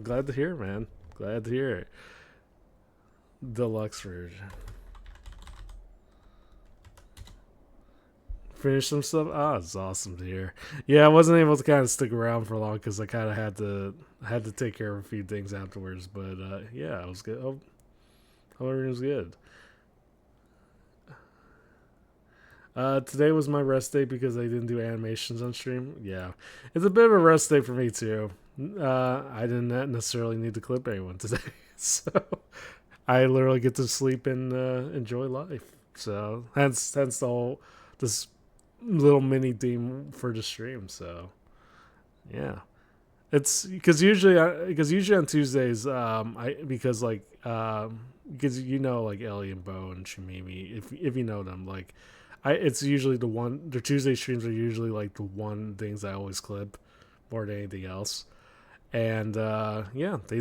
glad to hear, man. Glad to hear it. Deluxe version. Finish some stuff. Ah, it's awesome to hear. Yeah, I wasn't able to kind of stick around for long because I kind of had to take care of a few things afterwards. But yeah, it was good. Hope everything was good. Today was my rest day because I didn't do animations on stream. Yeah, it's a bit of a rest day for me too. I didn't necessarily need to clip anyone today, so I literally get to sleep and enjoy life. So hence the whole this little mini theme for the stream. So yeah, it's because usually on Tuesdays, I because like because like Ellie and Bo and Shamimi, if you know them, like it's usually the Tuesday streams are usually like the one things I always clip more than anything else. And yeah, they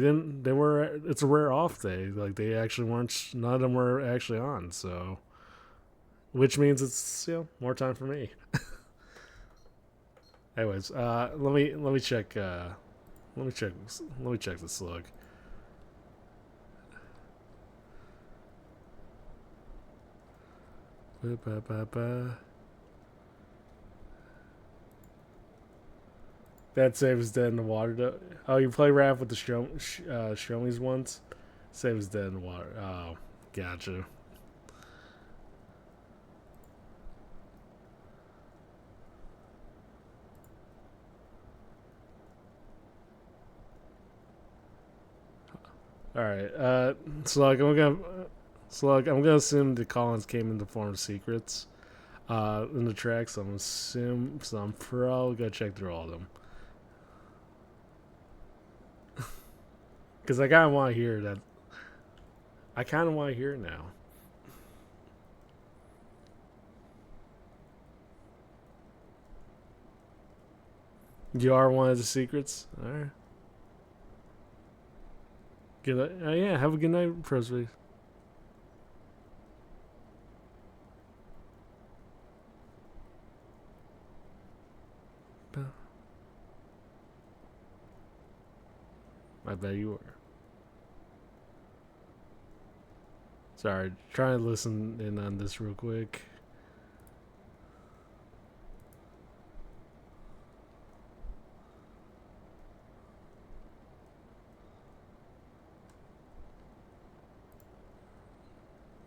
were it's a rare off day. Like they actually weren't none of them were actually on, so which means it's more time for me. Anyways, let me check let me check this look. Ba-ba-ba-ba. That save is dead in the water. Oh, you play Raft with the Shromies once? Save is dead in the water. Oh, gotcha. All right. I'm gonna assume the Collins came in the form of secrets in the track. So I'm probably gonna check through all of them because I kind of want to hear that. I kind of want to hear it now. You are one of the secrets. All right. Good night. Yeah. Have a good night, Presby. I bet you were. Sorry, trying to listen in on this real quick.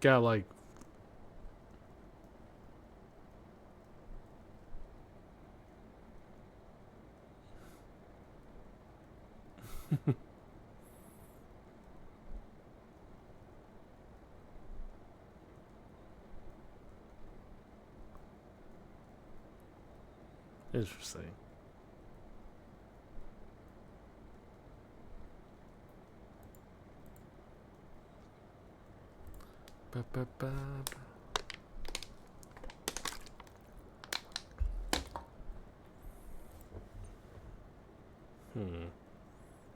Got like interesting. Ba-ba-ba.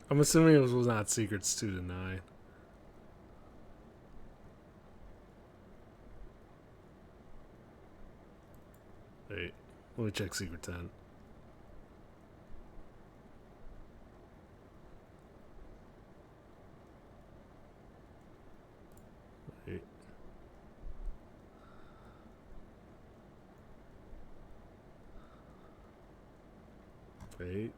I'm assuming it was not Secrets 2 to 9. Wait, let me check Secret 10. Wait. Wait.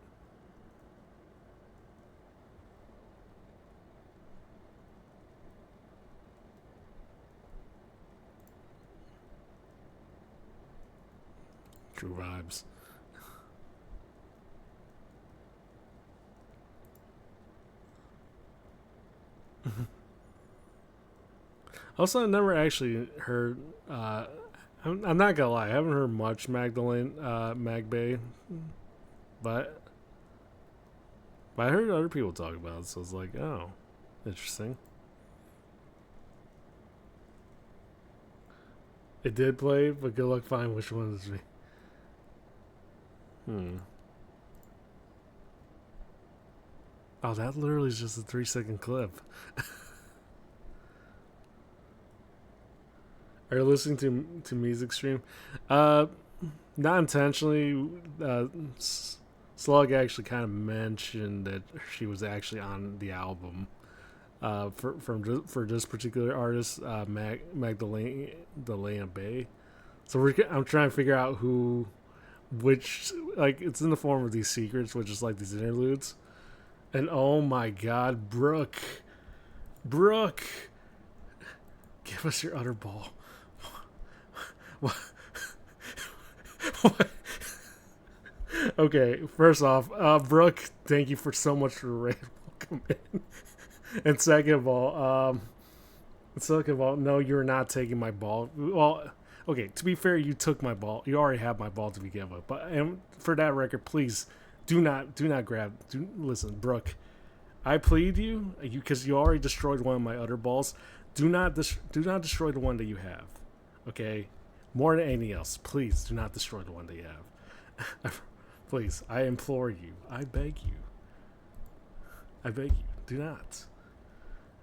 True vibes. Also, I never actually heard. I'm not gonna lie, I haven't heard much Magdalene, Magbay, but I heard other people talk about it, so it's like, oh, interesting. It did play, but good luck finding which one is me. Hmm. Oh, that literally is just a 3 second clip. Are you listening to music stream? Uh, Not intentionally. Slug actually kind of mentioned that she was actually on the album. For this particular artist, Magdalena Bay. So I'm trying to figure out which, like, it's in the form of these secrets, which is like these interludes. And oh my God, Brooke, give us your utter ball. What? What? Okay, first off, Brooke, thank you for so much for the raid. Welcome in. And second of all, no, you're not taking my ball. Well, okay, to be fair, you took my ball. You already have my ball to begin with. But for that record, please do not grab. Listen, Brooke, I plead you, because you already destroyed one of my other balls. Do not destroy the one that you have. Okay, more than anything else, please do not destroy the one that you have. Please, I implore you. I beg you. I beg you. Do not.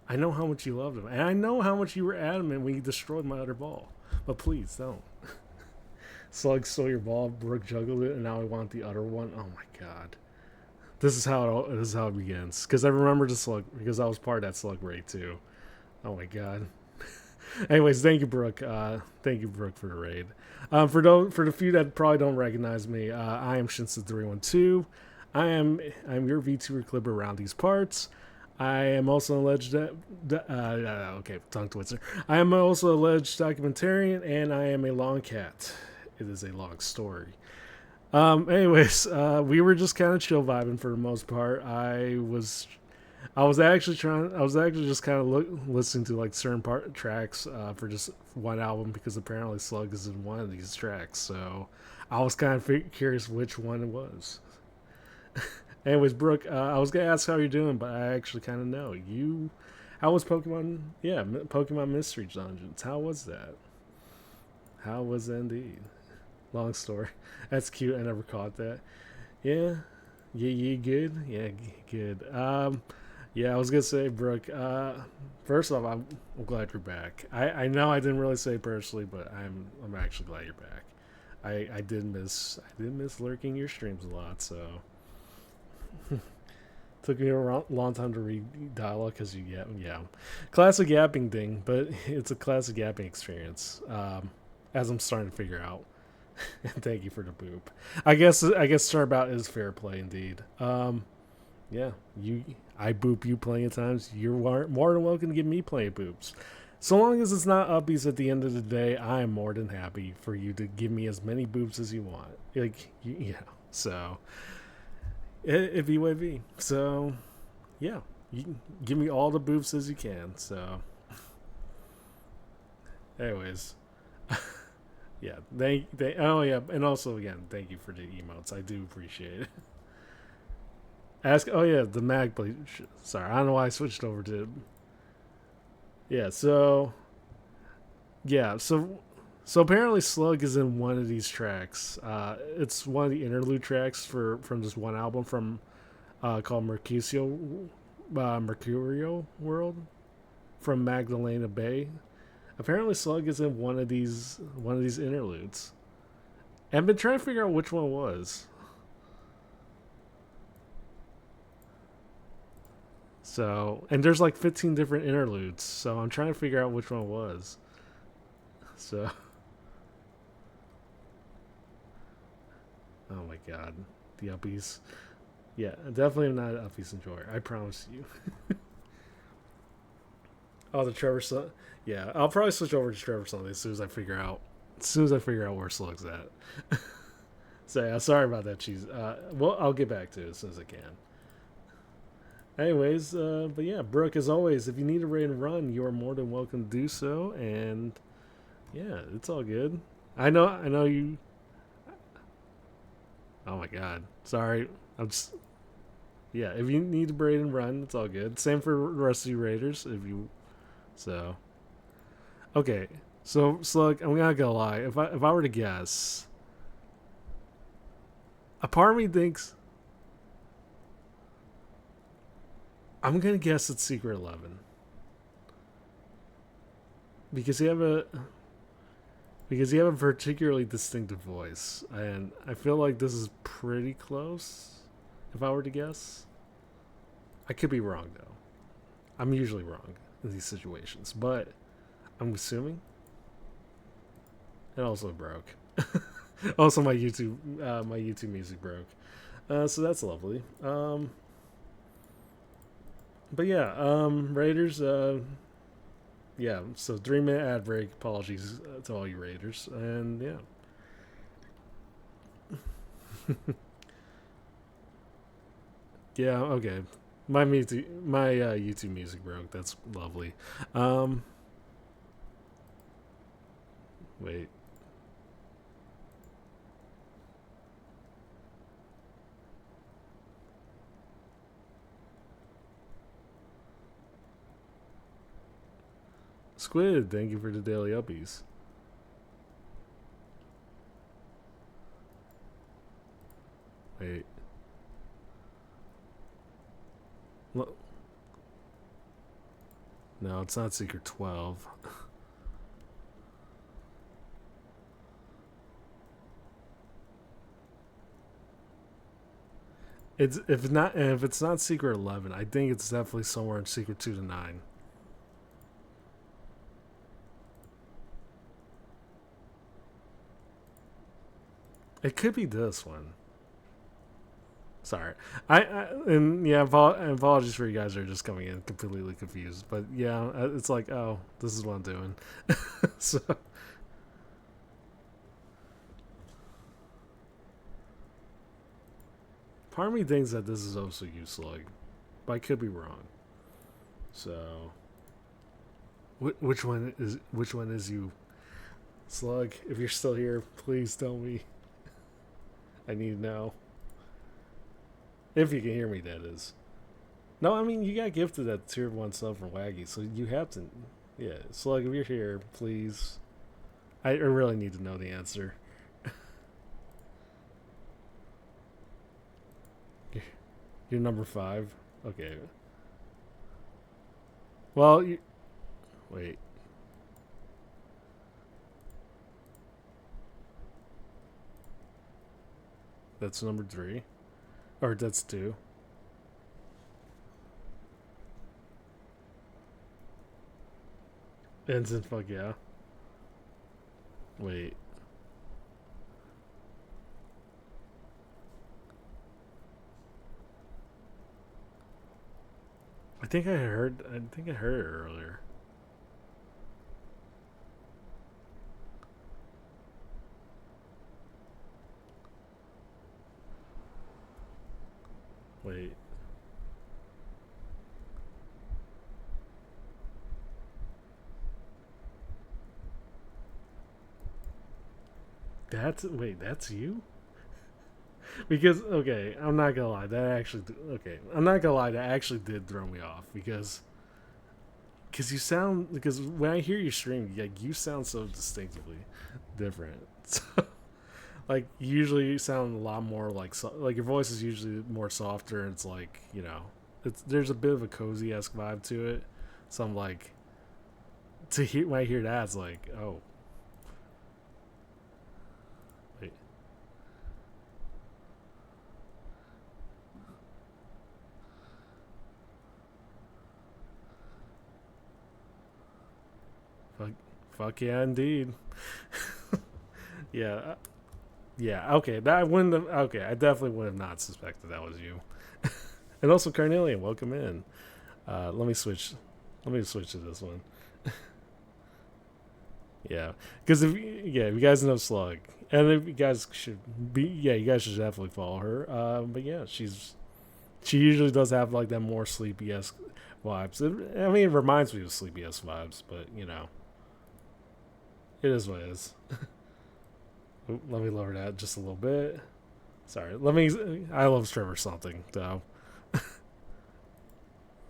I know how much you loved him, and I know how much you were adamant when you destroyed my other ball. But please don't. Slug stole your ball, Brooke juggled it, and now I want the other one. Oh my God. This is how it begins. Because I remember the slug, because I was part of that slug raid too. Oh my God. Anyways, thank you, Brooke. Thank you, Brooke, for the raid. For the few that probably don't recognize me, I am Shinsu312. I'm your VTuber clipper around these parts. I am also an alleged okay, tongue twister. I am also alleged documentarian, and I am a long cat. It is a long story. Anyways, we were just kind of chill vibing for the most part. I was actually just kind of listening to like certain tracks for just one album, because apparently Slug is in one of these tracks. So I was kind of curious which one it was. Anyways, Brooke, I was gonna ask how you're doing, but I actually kind of know you. How was Pokemon? Yeah, Pokemon Mystery Dungeons. How was that? How was it indeed? Long story. That's cute. I never caught that. Yeah, yeah, good. Yeah, good. Yeah, I was gonna say, Brooke. First off, I'm glad you're back. I know I didn't really say personally, but I'm actually glad you're back. I did miss lurking your streams a lot, so took me a long time to read dialogue because yeah, classic yapping thing, but it's a classic yapping experience. As I'm starting to figure out. And thank you for the boop. I guess Starbout is fair play indeed. Yeah, I boop you plenty of times. You're more than welcome to give me plenty of boops. So long as it's not uppies at the end of the day, I am more than happy for you to give me as many boops as you want. So it BYV. So yeah, you can give me all the boops as you can. So, anyways. Yeah, oh yeah, and also again, thank you for the emotes. I do appreciate it. Oh yeah, the mag play. Sorry, I don't know why I switched over to. Yeah, yeah, so apparently Slug is in one of these tracks. It's one of the interlude tracks from this one album called Mercurio World from Magdalena Bay. Apparently, Slug is in one of these interludes. And I've been trying to figure out which one it was. So, and there's like 15 different interludes, so I'm trying to figure out which one it was. So, oh my God, the Uppies. Yeah, definitely not an Uppies enjoyer. I promise you. Oh, the Trevor Son. Yeah, I'll probably switch over to Trevor Sunday as soon as I figure out where Slug's at. So yeah, sorry about that, cheese. Well, I'll get back to it as soon as I can. Anyways, but yeah, Brooke, as always, if you need a raid and run, you are more than welcome to do so. And yeah, it's all good. I know you. Oh my God, sorry. I'm just. Yeah, if you need to raid and run, it's all good. Same for the rest of you raiders. So, okay. So Slug, I'm not gonna lie. If I were to guess, A part of me thinks I'm gonna guess it's Secret 11 because you have a particularly distinctive voice, and I feel like this is pretty close. If I were to guess, I could be wrong though. I'm usually wrong in these situations, but I'm assuming. It also broke. Also, my YouTube music broke. So that's lovely. But yeah, Raiders. Yeah. So 3 minute ad break. Apologies to all you Raiders, and yeah. Yeah. Okay. My YouTube music broke. That's lovely. Um, Wait. Squid, thank you for the daily uppies. Wait. No, it's not Secret 12. It's if it's not Secret 11, I think it's definitely somewhere in Secret 2 to 9. It could be this one. Sorry, and yeah, apologies for you guys who are just coming in completely confused. But yeah, it's like, oh, this is what I'm doing. So part of me thinks that this is also you, Slug, but I could be wrong. So which one is you, Slug? If you're still here, please tell me. I need to know. If you can hear me, that is. No, I mean, you got gifted that tier 1 sub from Waggy, so you have to. Yeah, Slug, if you're here, please. I really need to know the answer. You're number 5? Okay. Well, wait. That's number 3? Or that's 2? Ensign, fuck yeah. Wait. I think I heard it earlier. Wait. That's you? Because okay, I'm not gonna lie, I'm not gonna lie, that actually did throw me off because you sound because when I hear you stream, like you sound so distinctively different. So, like usually you sound a lot more like your voice is usually more softer. And it's like there's a bit of a cozy esque vibe to it. So I'm like to hear when I hear that, it's like oh wait, fuck, fuck yeah, indeed. Yeah, yeah. Okay, that I wouldn't have. Okay, I definitely would have not suspected that was you. And also Carnelian, welcome in. Let me switch. Let me switch to this one. Yeah, because if you guys know Slug, and if you guys should be, yeah, you guys should definitely follow her. But yeah, she usually does have like that more sleepy esque vibes. I mean, it reminds me of sleepy esque vibes, but it is what it is. Let me lower that just a little bit. Sorry, let me. I love Trevor something though.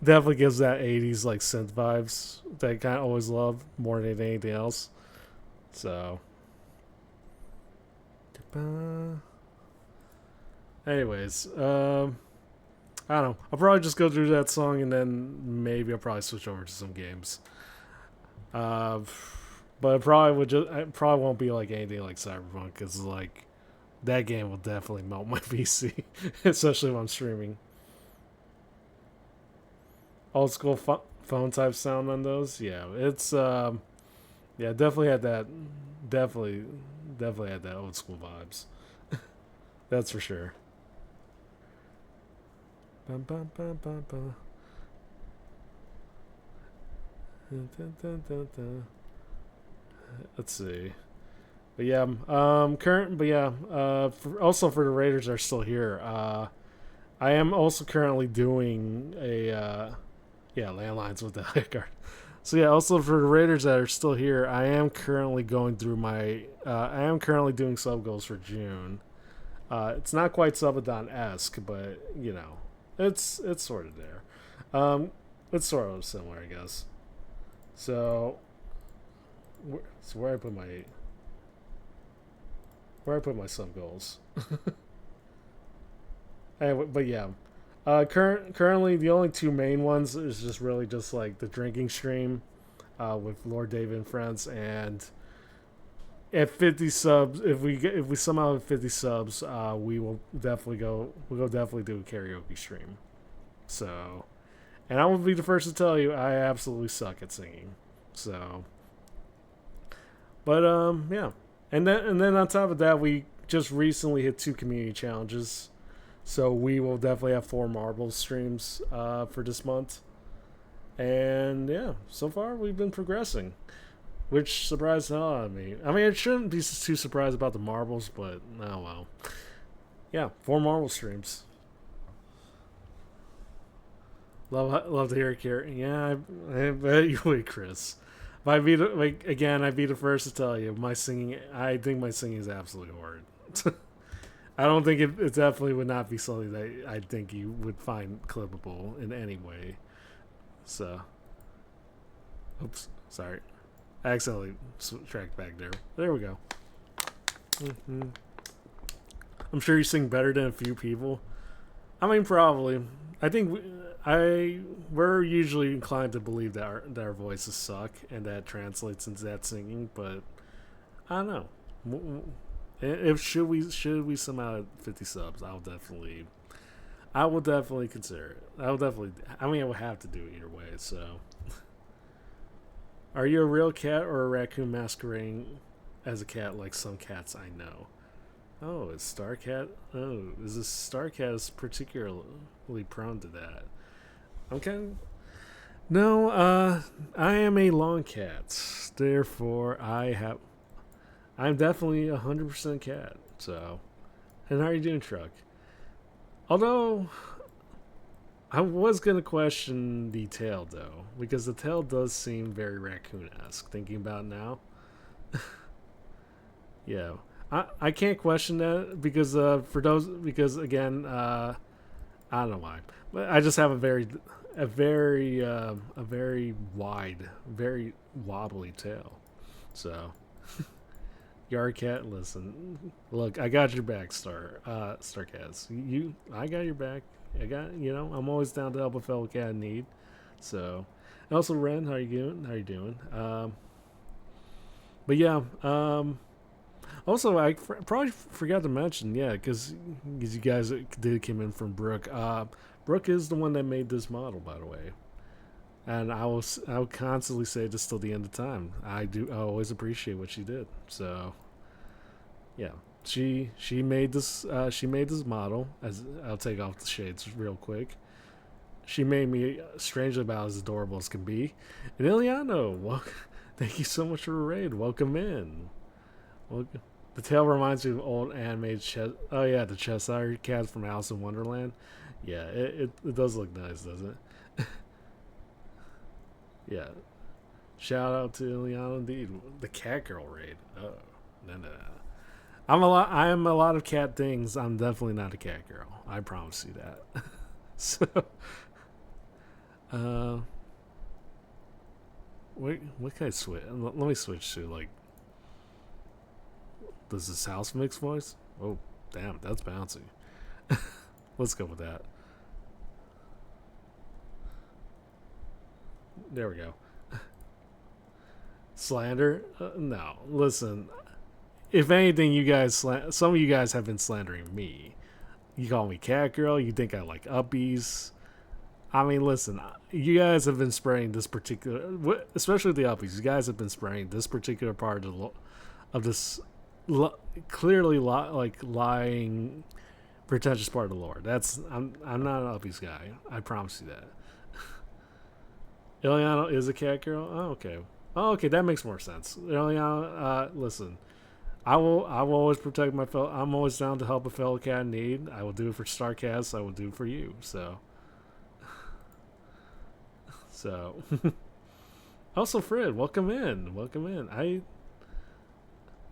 Definitely gives that '80s like synth vibes that I kind of always love more than anything else. So, Anyways, I don't know. I'll probably just go through that song and then maybe I'll probably switch over to some games. Uh, but it probably won't be like anything like Cyberpunk because like that game will definitely melt my PC, especially when I'm streaming. Old school phone type sound on those, yeah, it's yeah, definitely had that, definitely, definitely had that old school vibes. That's for sure. Bum, bum, bum, bum, bum. Dun, dun, dun, dun, dun. Let's see. But yeah, current. But yeah, also for the Raiders are still here. I am also currently doing a yeah, landlines with the high card. So yeah, also for the Raiders that are still here, I am currently going through my. I am currently doing sub goals for June. It's not quite Subathon esque, but you know, it's sort of there. Um, it's sort of similar, I guess. So, so where I put my sub goals. Anyway, but yeah, currently the only two main ones is just really just like the drinking stream, with Lord David and friends, and at 50 subs, if we somehow have 50 subs, we will definitely go. We'll definitely do a karaoke stream. So, and I will be the first to tell you, I absolutely suck at singing. So, but yeah, and then on top of that, we just recently hit two community challenges. So we will definitely have four marbles streams for this month. And yeah, so far we've been progressing, which surprised the hell out of me. I mean, I shouldn't be too surprised about the marbles, but oh well. Yeah, four marble streams. Love to hear it, Carrie. Yeah, I bet you would, Chris. But I'd be the first to tell you, my singing. I think my singing is absolutely horrid. I don't think it definitely would not be something that I think you would find clippable in any way. So, oops, sorry, I accidentally tracked back there. There we go. Mm-hmm. I'm sure you sing better than a few people. I mean, probably. I think we're usually inclined to believe that our voices suck and that translates into that singing, but I don't know. If should we somehow have 50 subs, I will definitely consider it. I will definitely. I mean, I would have to do it either way. So, are you a real cat or a raccoon masquerading as a cat like some cats I know? Oh, is Starcat? Oh, is this Starcat is particularly prone to that? I'm kind of. No, I am a long cat. Therefore, I'm definitely 100% cat. So, and how are you doing, Truck? Although I was gonna question the tail though, because the tail does seem very raccoon-esque. Thinking about it now, yeah, I can't question that because I don't know why, but I just have a very wide, very wobbly tail. So Yard Cat, listen, look, I got your back, Starcats. I got your back. I'm always down to help a fellow cat in need. So, and also Ren, how you doing? How you doing? But yeah, also probably forgot to mention, yeah, because you guys did come in from Brooke. Brooke is the one that made this model, by the way. And I will constantly say this till the end of time. I always appreciate what she did. So yeah, she made this model. As I'll take off the shades real quick. She made me strangely about as adorable as can be. And Iliano, thank you so much for the raid. Welcome in. Welcome. The tail reminds me of old animated chess. Oh yeah, the Cheshire cat from Alice in Wonderland. Yeah, it does look nice, doesn't it? Yeah. Shout out to Iliana indeed. The cat girl raid. Oh, no. I am a lot of cat things. I'm definitely not a cat girl. I promise you that. So, uh, what can I switch? Let me switch to like. Does this house mix voice? Oh, damn, that's bouncy. Let's go with that. There we go. Slander? No. Listen, if anything, some of you guys have been slandering me. You call me cat girl. You think I like uppies. I mean, listen, you guys have been spraying this particular, especially the uppies. You guys have been spraying this particular part of this clearly like lying, pretentious part of the lore. I'm not an uppies guy. I promise you that. Ileana is a cat girl. Oh, okay. Oh, okay. That makes more sense. Ileana, listen. I will always protect my fellow. I'm always down to help a fellow cat in need. I will do it for Starcast. I will do it for you. So, also Fred, welcome in. Welcome in.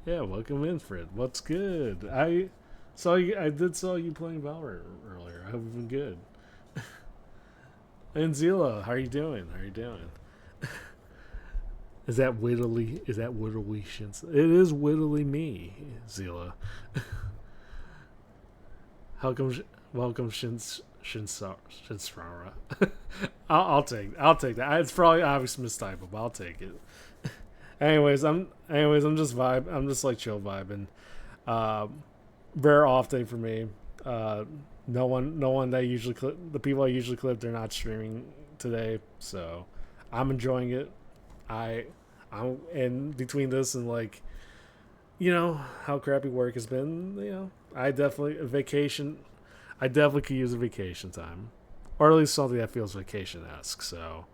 Yeah, welcome in, Fred. What's good? I did saw you playing Valorant earlier. I hope you've been good. And Zila, how are you doing? How are you doing? Is that wittily? Is that wittily? It is wittily me, Zila. Welcome, Shinsara. I'll take that. It's probably obvious mistype, but I'll take it. I'm just vibe. I'm just like chill vibing. Very often for me. No one that the people I usually clip, they're not streaming today, so I'm enjoying it. I'm and between this and like, how crappy work has been. I definitely could use a vacation time, or at least something that feels vacation-esque. So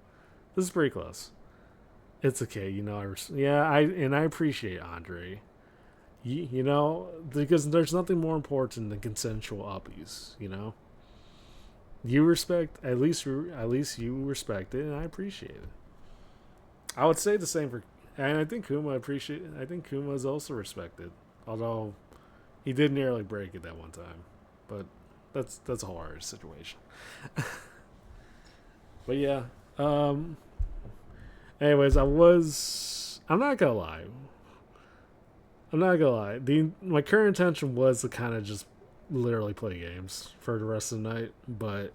this is pretty close. It's okay, I appreciate Andre. Because there's nothing more important than consensual uppies. You respect at least you respect it, and I appreciate it. I would say the same for, and I think Kuma is also respected, although he did nearly break it that one time, but that's a whole other situation. But yeah, anyways, I'm not gonna lie. My current intention was to kind of just literally play games for the rest of the night, but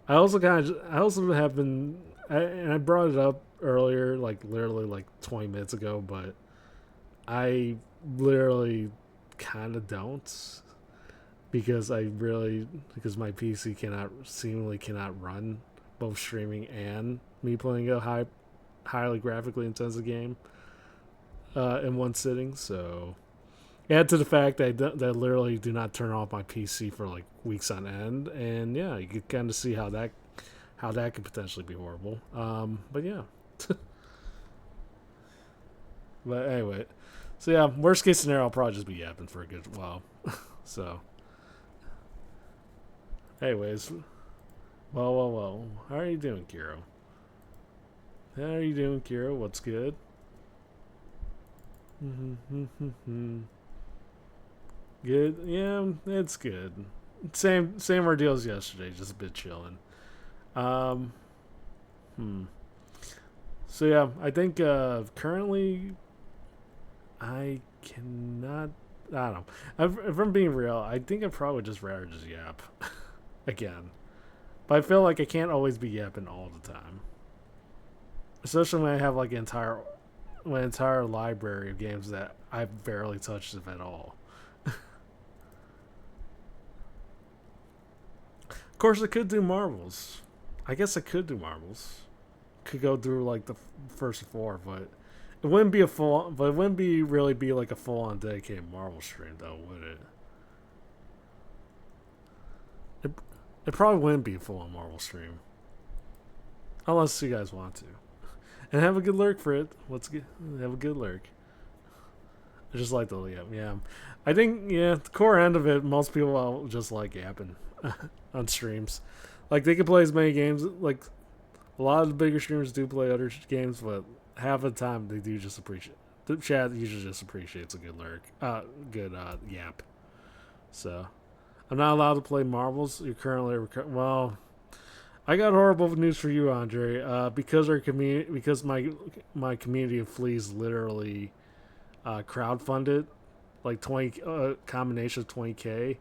I also have been, and I brought it up earlier, like literally like 20 minutes ago, but I literally kind of don't, because my PC seemingly cannot run both streaming and me playing a highly graphically intensive game in one sitting. So add to the fact that I literally do not turn off my PC for like weeks on end, and yeah, you can kind of see how that could potentially be horrible. But yeah. But anyway, so yeah, worst case scenario, I'll probably just be yapping for a good while. So, anyways, well, how are you doing, Kiro? What's good? Good, yeah, it's good. Same ordeal as yesterday, just a bit chilling. Um, So yeah, I think currently I cannot. I don't know. If I'm being real, I think I'd probably just rather just yap again. But I feel like I can't always be yapping all the time, especially when I have like my entire library of games that I've barely touched, if at all. Of course, I could do Marvels. I guess I could do Marvels. Could go through like the first four, but it wouldn't be really be like a full on dedicated Marvel stream, though, would it? It probably wouldn't be a full on Marvel stream, unless you guys want to. And have a good lurk for it. Have a good lurk. I just like the yeah. I think the core end of it, most people will just like yapping on streams. Like they can play as many games. Like a lot of the bigger streamers do play other games, but half of the time they do just appreciate. The chat usually just appreciates a good lurk, good yap. So I'm not allowed to play Marvels. You're currently well. I got horrible news for you, Andre. Because my community of fleas literally crowdfunded like 20 combination of 20K,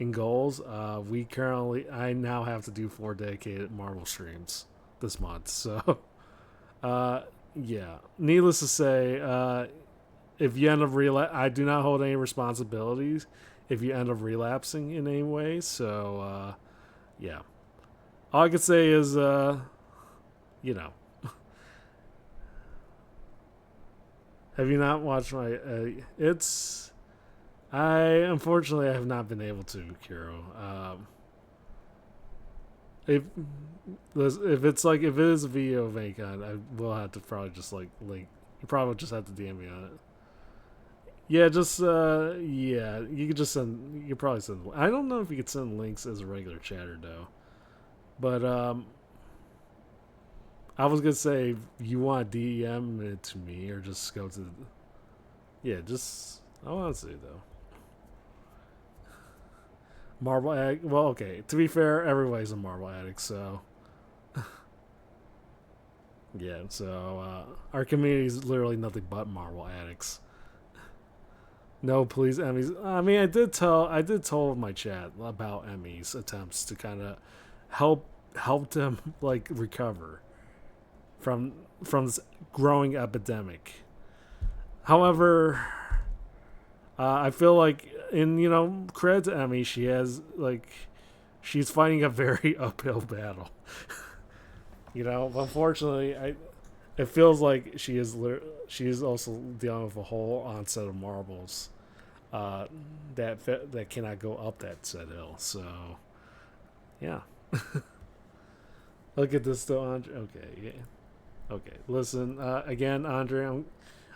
in goals. I now have to do 4 dedicated Marvel streams this month. So, uh, yeah. Needless to say, if you end up I do not hold any responsibilities if you end up relapsing in any way. So, yeah. All I could say is, you know, have you not watched my? It's. I unfortunately I have not been able to, Kiro. If if it is a video of any kind, I will have to probably just like link. You probably just have to DM me on it. Yeah, just yeah. You could just send. You could probably send. I don't know if you could send links as a regular chatter though. But I was gonna say you want DM it to me or just go to. Yeah, just I want to see though. Marble addict. Well, okay. To be fair, everybody's a marble addict, so yeah. So our community is literally nothing but marble addicts. No, please, Emmys. I mean, I did tell my chat about Emmy's attempts to kind of help them like recover from this growing epidemic. However, I feel like in credit to Emmy, she's fighting a very uphill battle. Unfortunately, it feels like she is also dealing with a whole onset of marbles that cannot go up that said hill. So, yeah. Look at this though, Andre. Okay, yeah. Okay, listen. Again, Andre,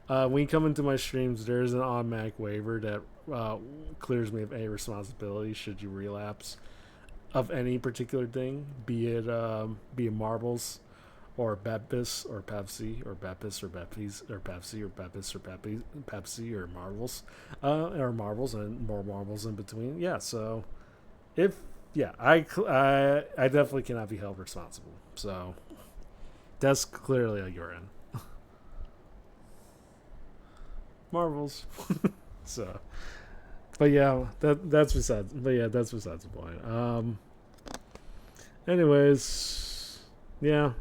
when you come into my streams, there is an automatic waiver that clears me of any responsibility should you relapse of any particular thing, be it marbles or Bepis or Pepsi or Bepis or Bepis or Pepsi or Bepis or Pepsi or marbles and more marbles in between. Yeah, so if yeah, I definitely cannot be held responsible. So that's clearly a your end. Marvels. So, but yeah, that's besides. But yeah, that's besides the point. Anyways, yeah.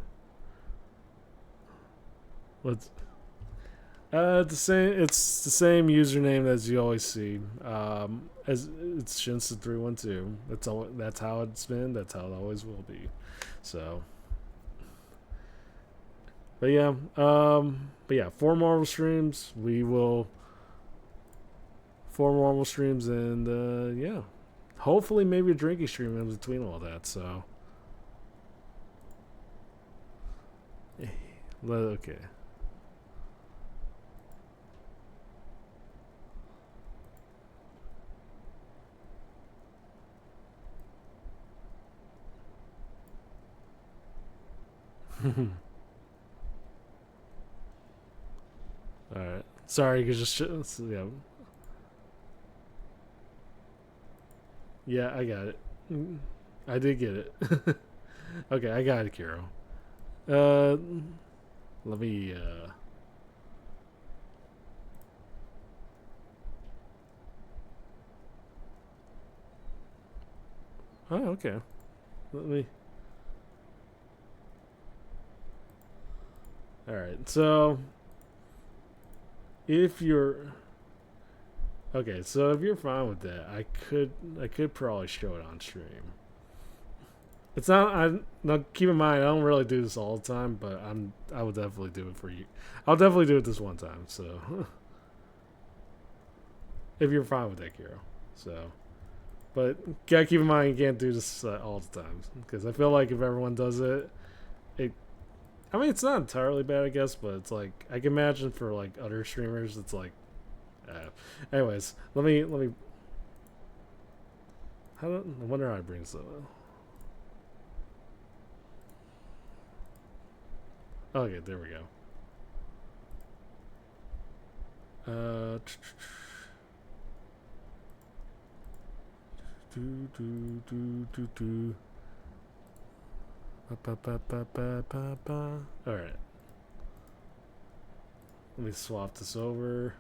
What's the same? It's the same username as you always see. As it's Shinsu312. That's all. That's how it's been. That's how it always will be. So, but yeah. But yeah, 4 Marvel streams. We will 4 Marvel streams and yeah, hopefully maybe a drinking stream in between all that. So, okay. All right. Sorry, cause just yeah. Yeah, I got it. I did get it. Okay, I got it, Kiro. Uh, let me. Oh, okay. Let me. All right. So, if you're okay, so if you're fine with that, I could probably show it on stream. It's not. I now keep in mind I don't really do this all the time, but I will definitely do it for you. I'll definitely do it this one time. So if you're fine with that, Kiro. So, but gotta keep in mind you can't do this all the time because I feel like if everyone does it, it. I mean, it's not entirely bad, I guess, but it's like I can imagine for like other streamers, it's like. Anyways, let me. I wonder how I bring this up. Okay, there we go. All right. Let me swap this over.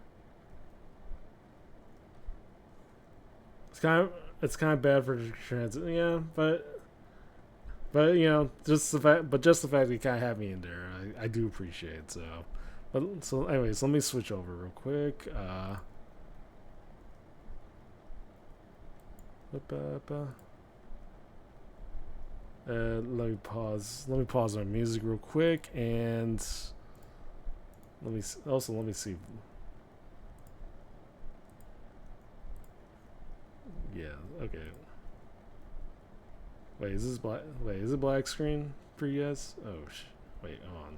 it's kind of bad for the transit. Yeah, but you know, just the fact that you kind of have me in there, I do appreciate. So, but so anyways, let me switch over real quick. Let me pause. Let me pause my music real quick, and let me see. Yeah. Okay. Wait, is this black? Wait, is it black screen for you guys? Oh, wait, hold on.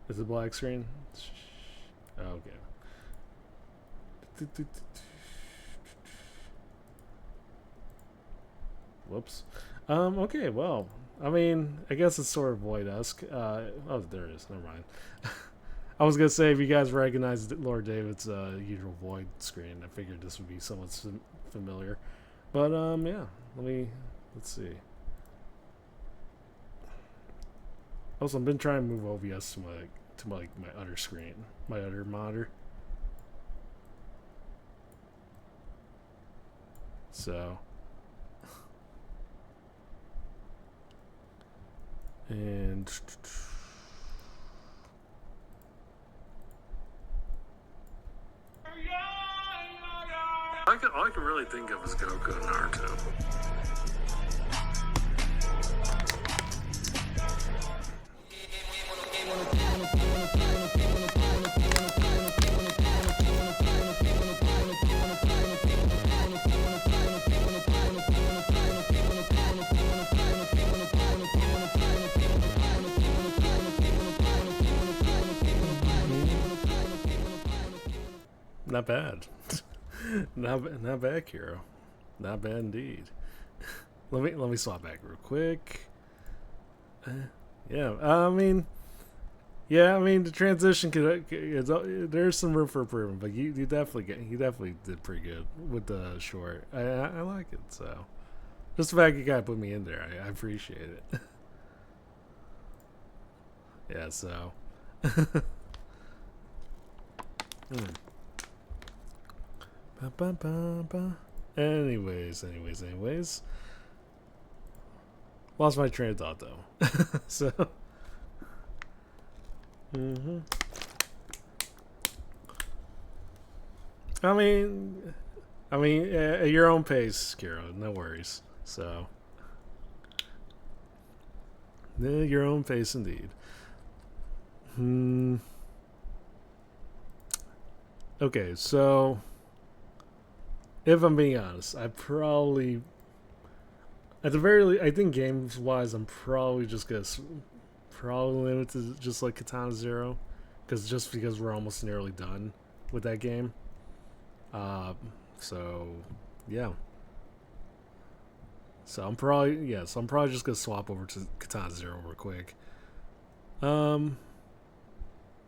Is it black screen? Oh, okay. Whoops. Okay, well, I mean, I guess it's sort of Void-esque. Oh, there it is. Never mind. I was gonna say if you guys recognize Lord David's usual Void screen, I figured this would be somewhat familiar. But yeah, let's see. Also, I've been trying to move OBS to my other screen, my other monitor. So, and all I can really think of is Goku and Naruto. Not bad. not bad, Kiro. Not bad indeed. let me swap back real quick. Yeah, I mean, the transition there's some room for improvement, but you definitely did pretty good with the short. I like it. So just the fact you gotta put me in there, I appreciate it. Yeah. So. Anyways. Lost my train of thought though. So. I mean, at your own pace, Kiro. No worries. So. Your own pace, indeed. Okay, so if I'm being honest, I probably, at the very least, I think games wise, I'm probably just gonna probably limit to just like Katana Zero, because we're almost nearly done with that game. So yeah. So I'm probably just gonna swap over to Katana Zero real quick.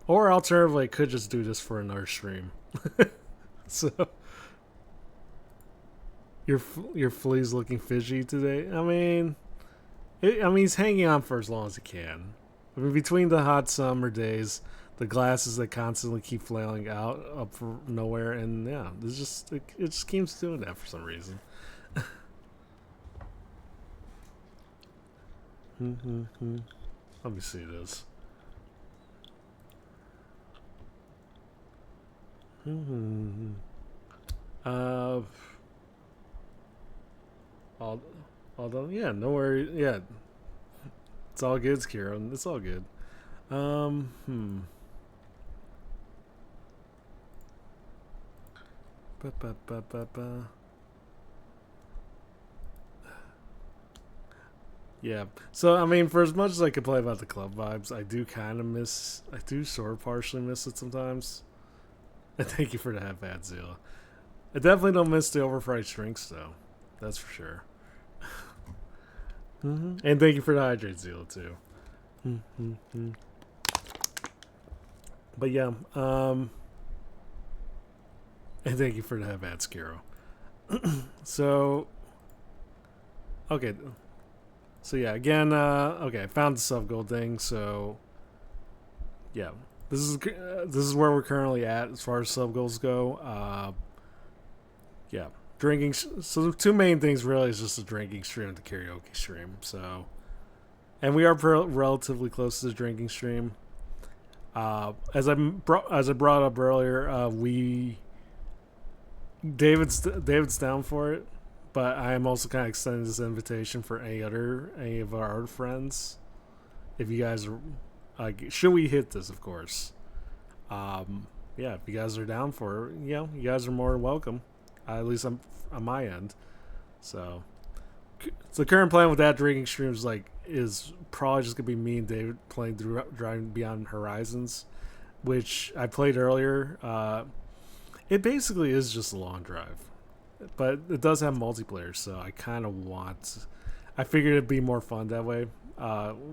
Or alternatively, I could just do this for another stream. So your flea's looking fishy today. I mean, he's hanging on for as long as he can. I mean, between the hot summer days, the glasses that constantly keep flailing out up for nowhere, and yeah, it just keeps doing that for some reason. Let me see this. Although, yeah, no worries. Yeah, it's all good, Kira. It's all good. Yeah. So I mean, for as much as I could play about the club vibes, I do sort of partially miss it sometimes. And thank you for the half-bad Zilla. I definitely don't miss the overpriced drinks though. That's for sure. And thank you for the hydrate Zilla too. But yeah, and thank you for the half-bad Skiro. So, okay. So yeah, again, okay, I found the sub gold thing, so yeah. this is where we're currently at as far as sub goals go. Yeah, drinking. So the two main things really is just the drinking stream and the karaoke stream. So, and we are relatively close to the drinking stream. As I brought up earlier, David's down for it, but I am also kind of extending this invitation for any of our other friends. If you guys are, should we hit this? Of course. Yeah, if you guys are down for it, you guys are more than welcome. At least on my end. So the current plan with that drinking stream is probably just gonna be me and David playing through Driving Beyond Horizons, which I played earlier. It basically is just a long drive, but it does have multiplayer, so I kind of want. I figured it'd be more fun that way.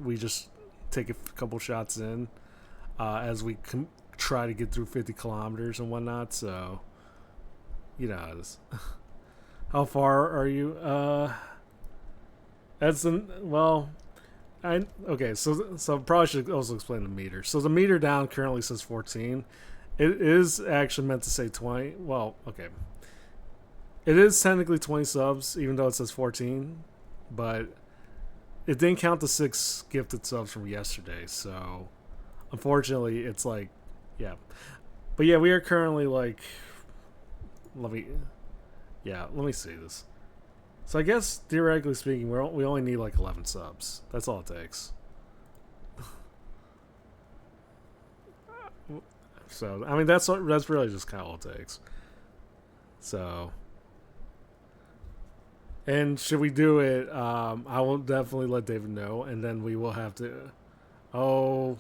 We just take a couple shots in as we try to get through 50 kilometers and whatnot. So, you know, how far are you? Okay. So probably should also explain the meter. So the meter down currently says 14. It is actually meant to say 20. Well, okay. It is technically 20 subs, even though it says 14, but it didn't count the 6 gifted subs from yesterday. So, unfortunately, it's like, yeah. But yeah, we are currently like, let me see this. So I guess theoretically speaking, we only need like 11 subs. That's all it takes. So I mean that's really just kind of all it takes. So, and should we do it? I will definitely let David know, and then we will have to. Oh.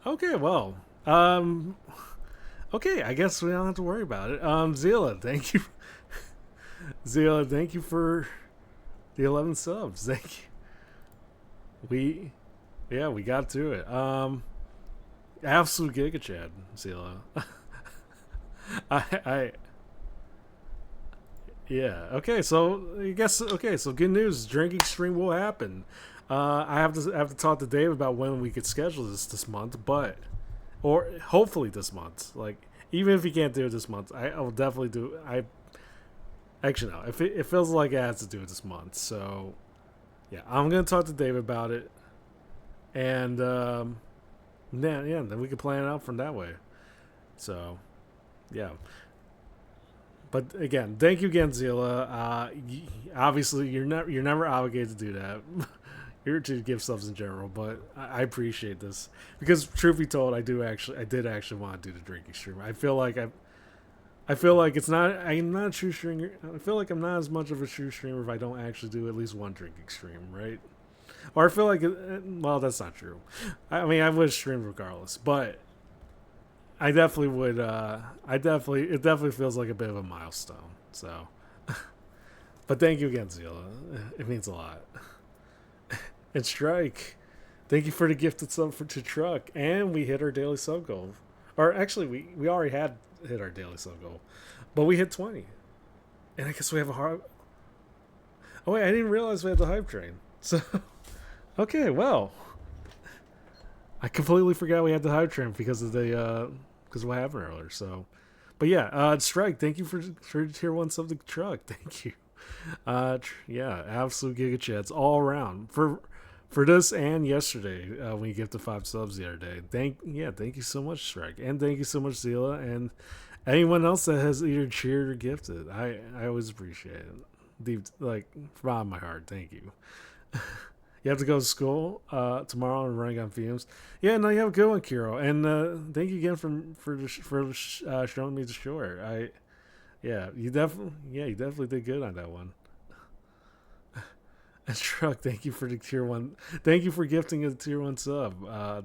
Okay. Well. Okay. I guess we don't have to worry about it. Zila, thank you. Zila, thank you for the 11 subs. Thank you. We got to it. Absolute Giga Chad, Zila. I yeah. Okay, so I guess so good news. Drinking stream will happen. I have to talk to Dave about when we could schedule this month, or hopefully this month. Like even if he can't do it this month, I will definitely do. I actually no. If it feels like I have to do it this month, so yeah, I'm gonna talk to Dave about it, and then we can plan it out from that way. So yeah. But again, thank you again, Zila. Obviously, you're never obligated to do that. You're to give subs in general, but I appreciate this because, truth be told, I did actually want to do the drinking stream. I feel like it's not. I'm not a true streamer. I feel like I'm not as much of a true streamer if I don't actually do at least one drinking stream, right? Or I feel like, well, that's not true. I mean, I would stream regardless, but I definitely would. It definitely feels like a bit of a milestone. So, but thank you again, Zila. It means a lot. And Strike, thank you for the gifted sub to Truck, and we hit our daily sub goal. Or actually, we already had hit our daily sub goal, but we hit 20, and I guess we have a hard. Oh wait, I didn't realize we had the hype train. So, okay, well. I completely forgot we had the hype train because of what happened earlier. So, but yeah, Strike, thank you for tier 1 sub the Truck. Thank you. Yeah, absolute Giga Chats all around for this and yesterday when you gifted 5 subs the other day. Thank you so much, Strike, and thank you so much, Zila, and anyone else that has either cheered or gifted. I always appreciate it. Deep, like from my heart, thank you. You have to go to school tomorrow and running on fumes. Yeah, no, you have a good one, Kiro. And thank you again for showing me the short. You definitely did good on that one. And Truck, thank you for the tier 1. Thank you for gifting a tier 1 sub I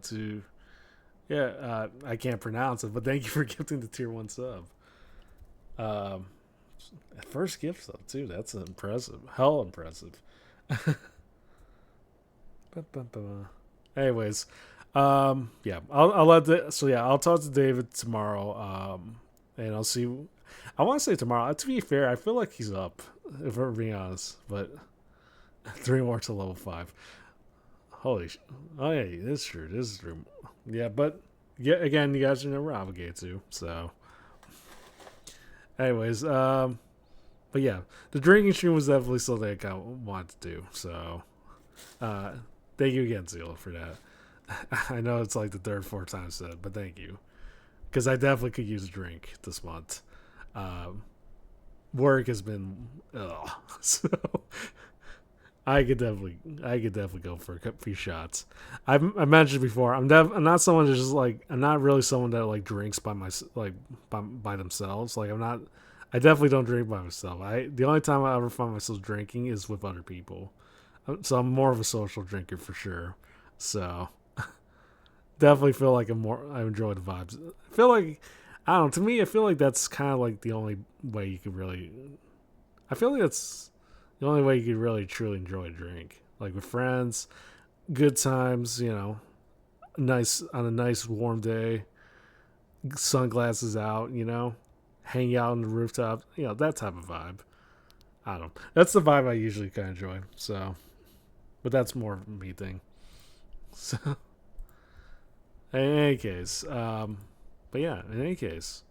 can't pronounce it, but thank you for gifting the tier 1 sub. First gift sub too. That's impressive. Hell impressive. Anyways, yeah, I'll talk to David tomorrow, and I'll see. I want to say tomorrow. To be fair, I feel like he's up, if we're being honest. But 3 more to level 5. Holy oh yeah, this is true. This is true. Yeah, but yeah, again, you guys are never obligated to. So, anyways, but yeah, the drinking stream was definitely something I kind of wanted to do. So, uh, thank you again, Zila, for that. I know it's like the third, fourth time said, but thank you because I definitely could use a drink this month. Um, Work has been ugh, so I could definitely go for a few shots. I mentioned before, I'm not someone that's just like, I'm not really someone that like drinks by my like by themselves. Like I'm not, I definitely don't drink by myself. The only time I ever find myself drinking is with other people. So I'm more of a social drinker for sure. So definitely feel like I enjoy the vibes. I feel like, I don't know. To me, I feel like that's kind of like the only way you could really. I feel like that's the only way you could really truly enjoy a drink, like with friends, good times. Nice on a nice warm day, sunglasses out. Hang out on the rooftop. That type of vibe. I don't know. That's the vibe I usually kind of enjoy. So, but that's more of a me thing. So, in any case, but yeah, in any case,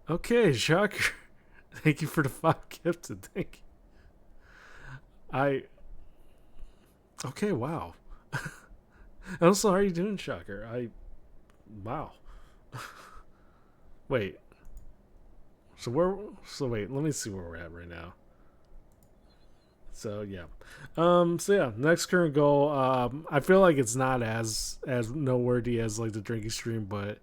okay, Shocker. Thank you for the 5 gifted. Thank you. Okay, wow. Also, how are you doing, Shocker? Wow. Wait. Wait, let me see where we're at right now. So yeah. Next current goal. I feel like it's not as noteworthy as like the drinking stream, but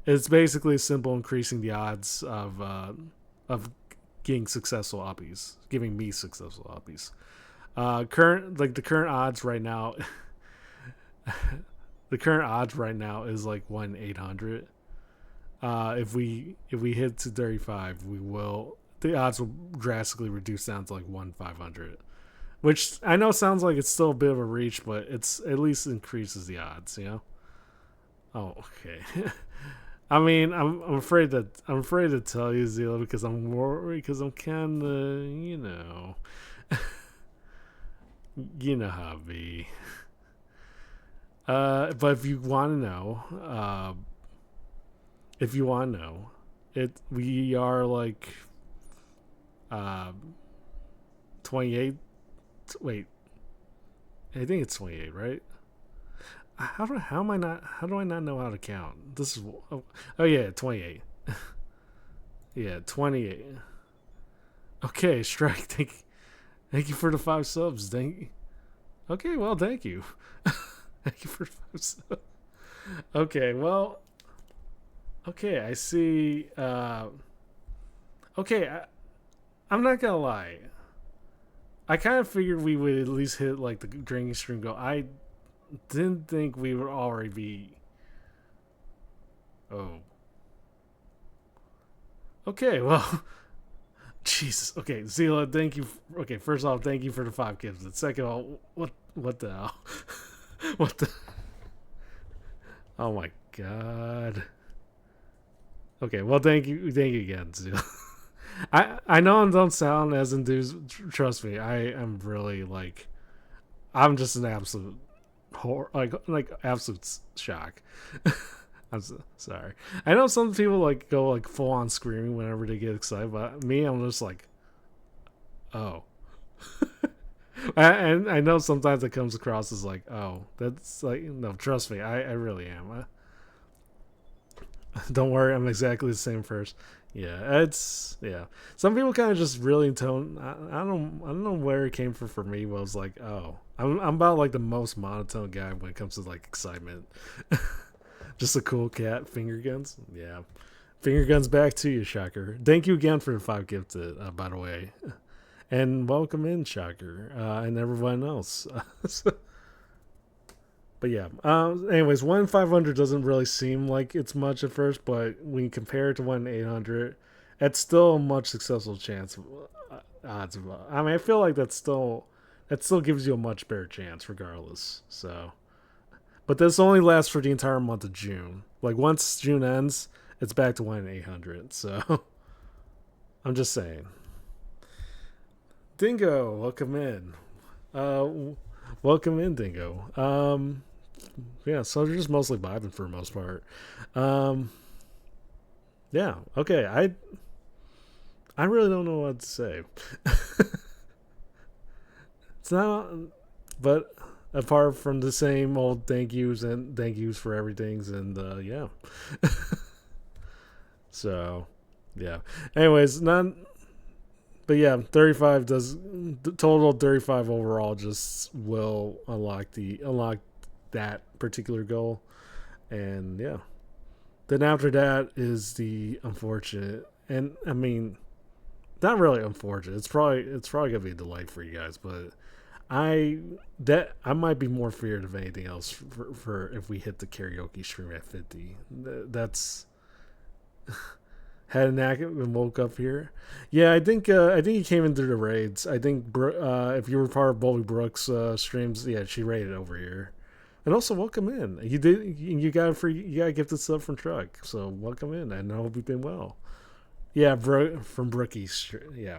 it's basically simple increasing the odds of getting successful uppies, giving me successful uppies. The current odds right now, the current odds right now is like 1/800. If we hit to 35, the odds will drastically reduce down to like 1/500, which I know sounds like it's still a bit of a reach, but it's at least increases the odds. Oh, okay. I mean, I'm afraid to tell you, Zila, because I'm worried because I'm kind of you know how it be. But if you want to know, we are like, 28. Wait, I think it's 28, right? How do I not know how to count? This is oh yeah, 28. Yeah, 28. Okay, Strike. Thank you for the 5 subs. Okay, well, thank you. Thank you for the 5 subs. Okay, well, okay, I see. Okay, I'm not gonna lie. I kind of figured we would at least hit like the drinking stream goal. I didn't think we would already be. Oh. Okay, well, Jesus. Okay, Zila, thank you. Okay, first off, thank you for the 5 gifts. And second of all, what the hell? What the? Oh my god. Okay, well, thank you again, Zila. I know I don't sound as enthused. Trust me, I am really like, I'm just an absolute like absolute shock. I'm sorry. I know some people like go like full on screaming whenever they get excited, but me, I'm just like, oh. And I know sometimes it comes across as like, oh, that's like, no, trust me, I really am. Don't worry, I'm exactly the same first. Yeah. Some people kind of just really tone. I don't know where it came from for me. But I was like, oh, I'm about like the most monotone guy when it comes to like excitement. Just a cool cat. Finger guns. Yeah, finger guns back to you, Shocker. Thank you again for the 5 gifted, by the way, and welcome in, Shocker, and everyone else. But yeah. Anyways, 1/500 doesn't really seem like it's much at first, but when you compare it to 1/800, it's still a much successful chance of odds of. I mean, I feel like that still gives you a much better chance, regardless. So, but this only lasts for the entire month of June. Like once June ends, it's back to 1/800. So, I'm just saying. Dingo, welcome in. Welcome in, Dingo. Yeah, so they're just mostly vibing for the most part. Um, yeah, okay. I really don't know what to say. It's not, but apart from the same old thank yous for everything's and yeah. So, yeah. Anyways, not but yeah, 35 does the total 35 overall just will unlock that particular goal. And yeah. Then after that is the unfortunate, and I mean, not really unfortunate. It's probably gonna be a delight for you guys, but I I might be more feared of anything else for if we hit the karaoke stream at 50. That's had a knack and woke up here. Yeah, I think he came in through the raids. I think if you were part of Bowley Brooks streams, yeah, she raided over here. And also welcome in. You got you got a gifted sub from Truck, so welcome in. And I hope you've been well. Yeah, from Brookie's. Yeah,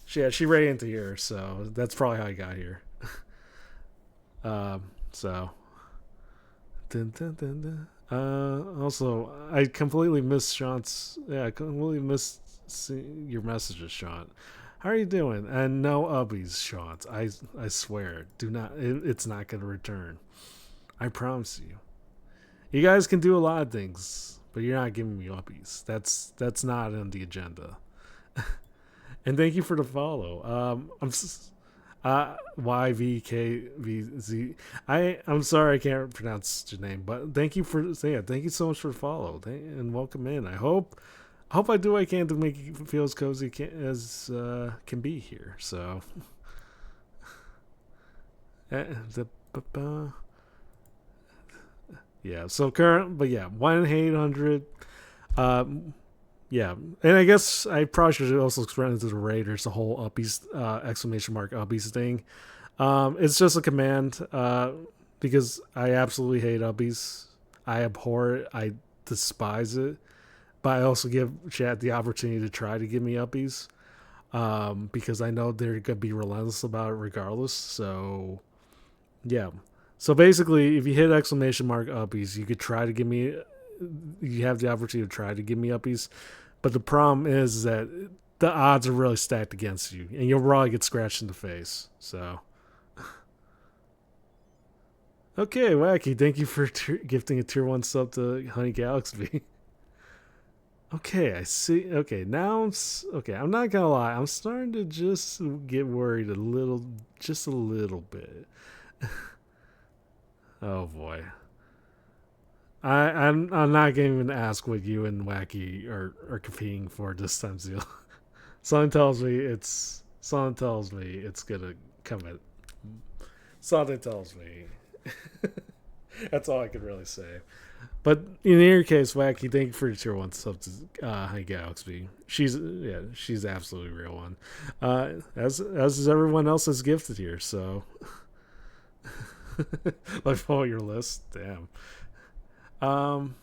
she raided into here, so that's probably how I got here. So dun, dun, dun, dun. Also, I completely missed Sean's. Yeah, I completely missed your messages, Sean. How are you doing? And no Uppies, Sean. I swear, do not. It's not going to return. I promise you. You guys can do a lot of things, but you're not giving me Uppies. That's not on the agenda. And thank you for the follow. YVKVZ. I'm sorry I can't pronounce your name, but thank you thank you so much for the follow and welcome in. I hope I do what I can to make you feel as cozy as can be here. So, yeah. So current, but yeah, 1-800. Yeah, and I guess I probably should also explain to the raiders the whole uppies exclamation mark uppies thing. It's just a command because I absolutely hate uppies. I abhor it. I despise it. But I also give chat the opportunity to try to give me uppies because I know they're gonna be relentless about it regardless. So yeah. So basically, if you hit exclamation mark uppies, you could try to give me. You have the opportunity to try to give me uppies, but the problem is that the odds are really stacked against you, and you'll probably get scratched in the face. So, okay, Wacky, thank you for gifting a tier 1 sub to Honey Galaxy. Okay, I see. Okay, now okay. I'm not gonna lie. I'm starting to just get worried just a little bit. Oh boy. I'm not going to even ask what you and Wacky are competing for this time, Zeal. Something tells me it's gonna come at. Something tells me. That's all I can really say. But in your case, Wacky, thank you for your tier 1 sub to Honey Galaxy. She's absolutely a real one. As is everyone else that's gifted here. So, like follow your list. Damn. Um,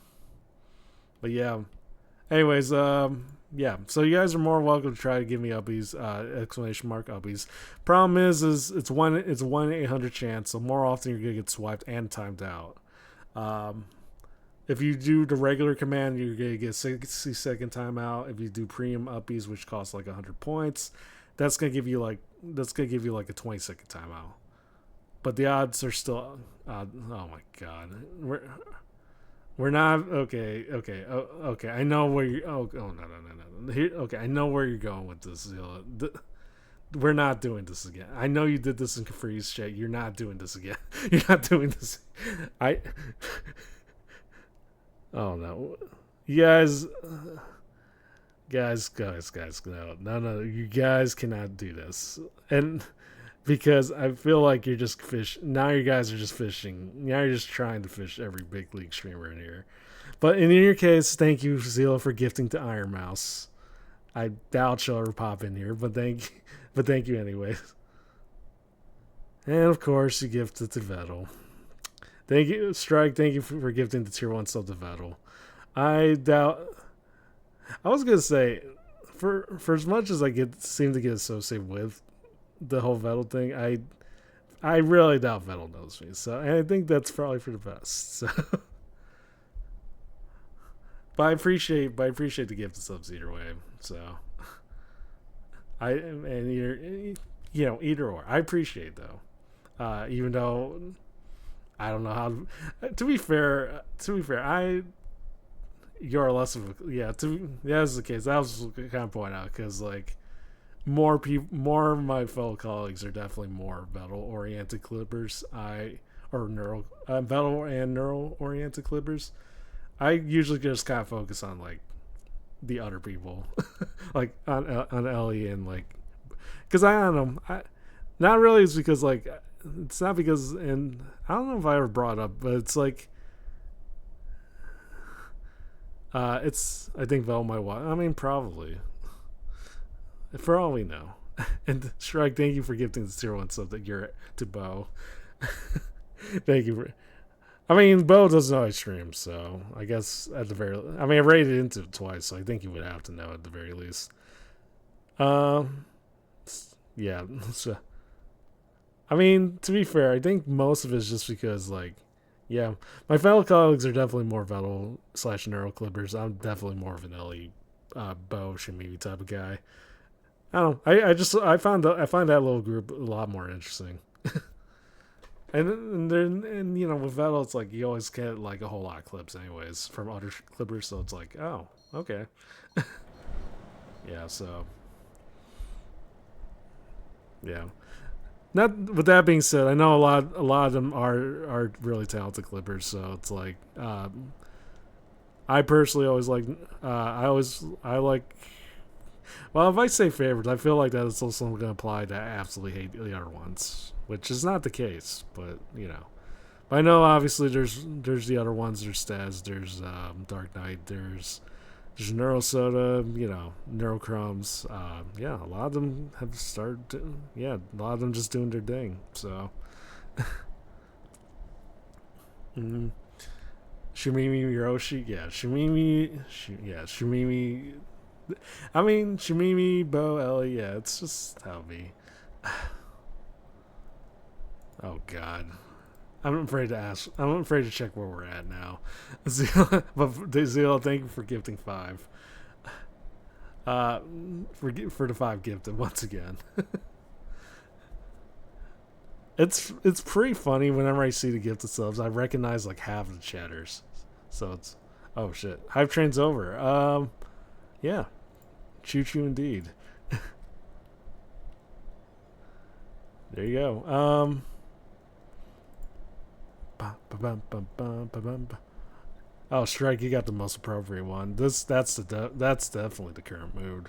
but yeah. Anyways, yeah. So you guys are more welcome to try to give me uppies. Exclamation mark uppies. Problem is it's 1-800 chance. So more often you're gonna get swiped and timed out. If you do the regular command, you're gonna get 60-second timeout. If you do premium uppies, which costs like 100 points, that's gonna give you like a 20-second timeout. But the odds are still. Oh my god. We're not okay. Okay. I know where you. Oh no. Here, okay, I know where you're going with this. We're not doing this again. I know you did this in Capri's chat. You're not doing this again. You're not doing this. I. Oh no, you guys. Guys, no. You guys cannot do this, and because I feel like you're just fish. Now you guys are just fishing. Now you're just trying to fish every big league streamer in here. But in your case, thank you, Zila, for gifting to Iron Mouse. I doubt she'll ever pop in here, but thank you anyways. And of course, you gifted to Vettel. Thank you, Strike. Thank you for gifting the tier 1 sub to Vettel. I doubt. I was gonna say, for as much as I seem to get associated with the whole Vettel thing, I really doubt Vettel knows me, so and I think that's probably for the best. So, but I appreciate the gift of subs either way. So I and either or. I appreciate though, even though I don't know how. To be fair, you're less of a yeah. That's the case. That was kind of point out because like more of my fellow colleagues are definitely more Vettel oriented clippers. Vettel and neural oriented clippers. I usually just kind of focus on like the other people, like on Ellie and like, because I don't know, not really. It's because like it's not because, and I don't know if I ever brought it up, but it's like it's I think Vel might watch. I mean, probably for all we know. And Shrek, thank you for gifting the 0-1 sub that you're to Bo. Thank you for. I mean, Bo doesn't know I stream, so I guess at the very. I mean, I rated into it twice, so I think you would have to know at the very least. Yeah. So, I mean, to be fair, I think most of it's just because, like, yeah, my fellow colleagues are definitely more Vettel / Neuro Clippers. I'm definitely more of an Ellie, Bo Shimimi type of guy. I don't know. I find that little group a lot more interesting. And you know, with Vettel, it's like you always get like a whole lot of clips anyways from other clippers, so it's like, oh, okay. Yeah, so yeah. Not with that being said, I know a lot of them are really talented clippers, so it's like I personally always like I like, well, if I say favorites, I feel like that is also going to apply to absolutely hate the other ones, which is not the case, but you know. But I know obviously there's the other ones. There's Staz, there's Dark Knight, there's Neurosoda, you know, Neurocrumbs. Yeah, a lot of them have started. Yeah, a lot of them just doing their thing. So, mm, Shimimi Hiroshi, yeah, Shimimi. I mean, Shimimi, Bo, Ellie, yeah, it's just how it be. Oh God, I'm afraid to ask. I'm afraid to check where we're at now. Zero, thank you for gifting 5. For the 5 gifted once again. It's pretty funny whenever I see the gifted subs. I recognize like half the chatters, so it's oh shit. Hype train's over. Yeah, choo choo indeed. There you go. Oh, Strike, you got the most appropriate one. That's definitely the current mood.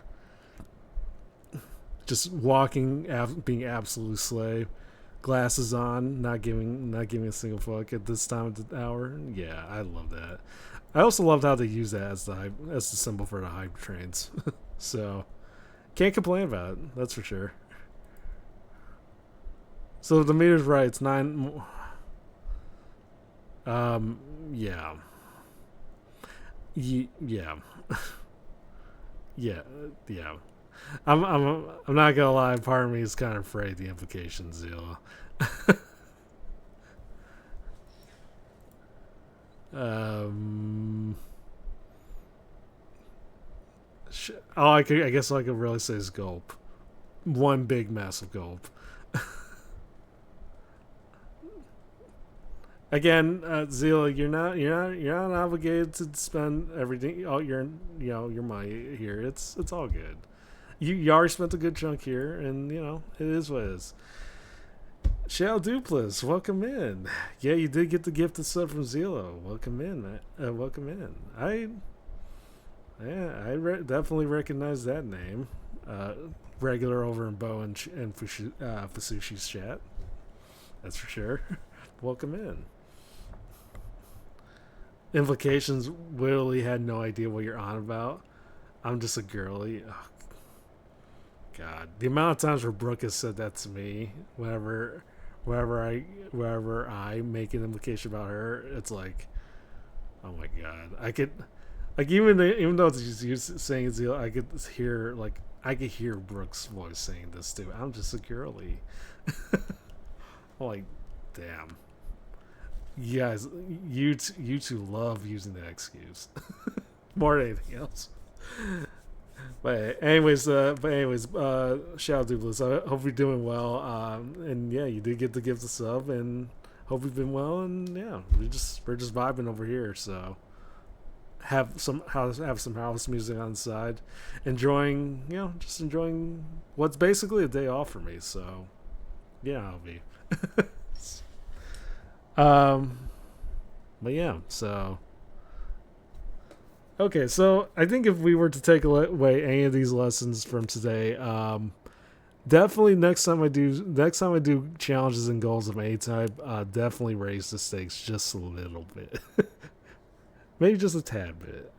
Just walking, being absolute slave, glasses on, not giving a single fuck at this time of the hour. Yeah, I love that. I also loved how they use that as the symbol for the hype trains. So can't complain about it. That's for sure. So the meter's right. It's 9. Yeah. Yeah. Yeah. I'm not gonna lie. Part of me is kind of afraid the implications, Zilla. um. I guess all I could really say is gulp. One big massive gulp. Again, Zila, you're not obligated to spend everything, all your money here. It's all good. You already spent a good chunk here, and you know it is what it is. Shell Duplis, welcome in. Yeah, you did get the gifted sub from Zilo. Welcome in, man. Welcome in. Definitely recognize that name. Regular over in Bo and Fusushi's chat. That's for sure. Welcome in. Implications literally had no idea what you're on about. I'm just a girly. Oh, God, the amount of times where Brooke has said that to me, whenever I make an implication about her, it's like, oh my God, I could, like even though it's saying it's, I could hear Brooke's voice saying this too. I'm just a girly. I'm like, damn. You guys, you two love using that excuse more than anything else. But anyways, shout out to Bliss. I hope you're doing well. And yeah, you did get to give the sub, and hope you've been well. And yeah, we're just vibing over here. So have some house music on the side, enjoying just enjoying what's basically a day off for me. So yeah, I'll be. um, but yeah, so. Okay, so I think if we were to take away any of these lessons from today, definitely next time I do challenges and goals of any type, definitely raise the stakes just a little bit, maybe just a tad bit.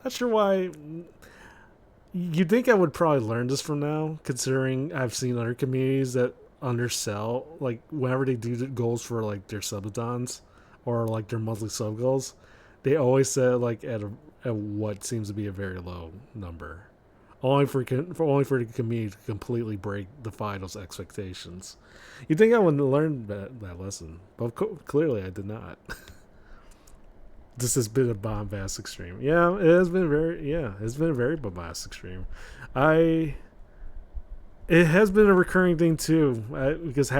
Not sure why. You'd think I would probably learn this from now, considering I've seen other communities that undersell like whenever they do the goals for like their subathons or like their monthly sub goals, they always set like at what seems to be a very low number, only for the community to completely defy those expectations. You think I would learn that lesson, but clearly I did not. This has been a bombastic stream. Yeah, it has been very. Yeah, it's been a very bombastic stream. I. It has been a recurring thing too, because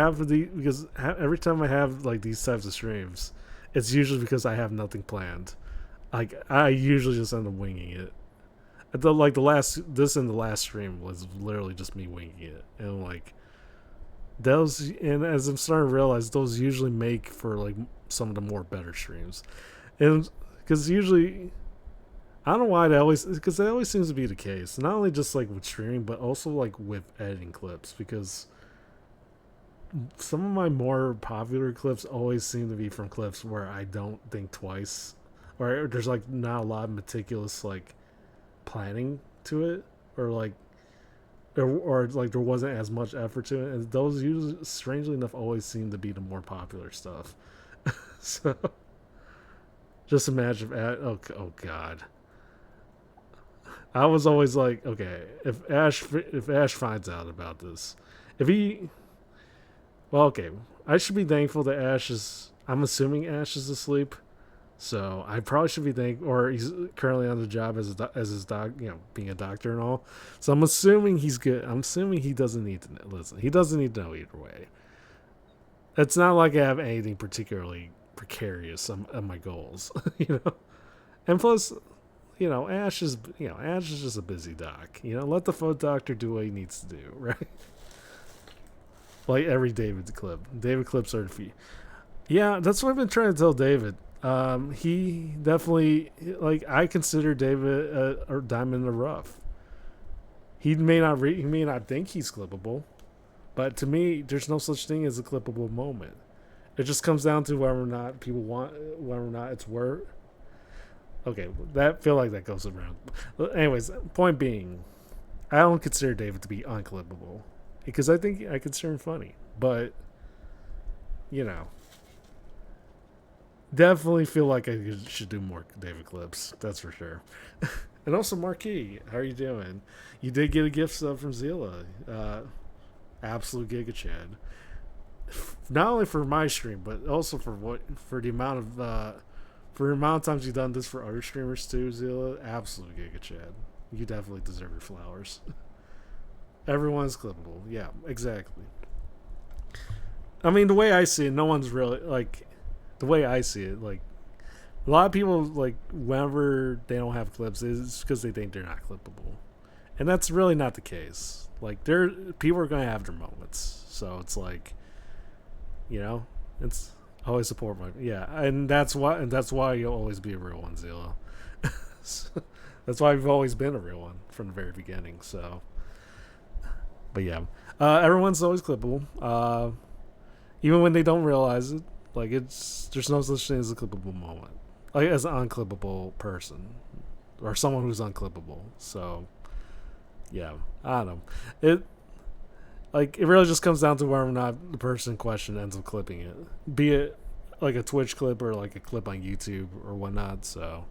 every time I have like these types of streams, it's usually because I have nothing planned. Like I usually just end up winging it. The last stream was literally just me winging it, and like those. And as I'm starting to realize, those usually make for like some of the more better streams. And because usually, I don't know why because that always seems to be the case. Not only just like with streaming, but also like with editing clips. Because some of my more popular clips always seem to be from clips where I don't think twice, or there's like not a lot of meticulous like planning to it, or like, or like there wasn't as much effort to it. And those usually, strangely enough, always seem to be the more popular stuff. So. Just imagine oh god. I was always like, okay, if Ash finds out about this, okay, I should be thankful that I'm assuming Ash is asleep, so I probably should be thankful, or he's currently on the job as his doc, being a doctor and all. So I'm assuming he's good. I'm assuming he doesn't need to listen. He doesn't need to know either way. It's not like I have anything particularly precarious on my goals, and plus, Ash is just a busy doc. Let the phone doctor do what he needs to do, right? Like every David clips are defeat. Yeah, that's what I've been trying to tell David. He definitely, like, I consider David a diamond in the rough. He may not think he's clippable, but to me, there's no such thing as a clippable moment. It just comes down to whether or not it's worth. Okay, feel like that goes around. Anyways, point being, I don't consider David to be unclippable because I think I consider him funny, but definitely feel like I should do more David clips. That's for sure. And also, Marquis, how are you doing? You did get a gift sub from Zila, absolute Giga Chad. Not only for my stream, but also for the amount of times you've done this for other streamers too, Zilla. Absolute Giga Chad. You definitely deserve your flowers. Everyone's clippable. Yeah, exactly. I mean, the way I see it, no one's really like. The way I see it, like a lot of people, like whenever they don't have clips, it's because they think they're not clippable, and that's really not the case. Like people are going to have their moments, so it's like. It's always support and that's why you'll always be a real one, Zilla. That's why you've always been a real one from the very beginning. So, but yeah, everyone's always clippable, even when they don't realize it. Like there's no such thing as a clippable moment, like as an unclippable person or someone who's unclippable. So, yeah, I don't know it. Like, it really just comes down to whether or not the person in question ends up clipping it. Be it, like, a Twitch clip or, like, a clip on YouTube or whatnot, so.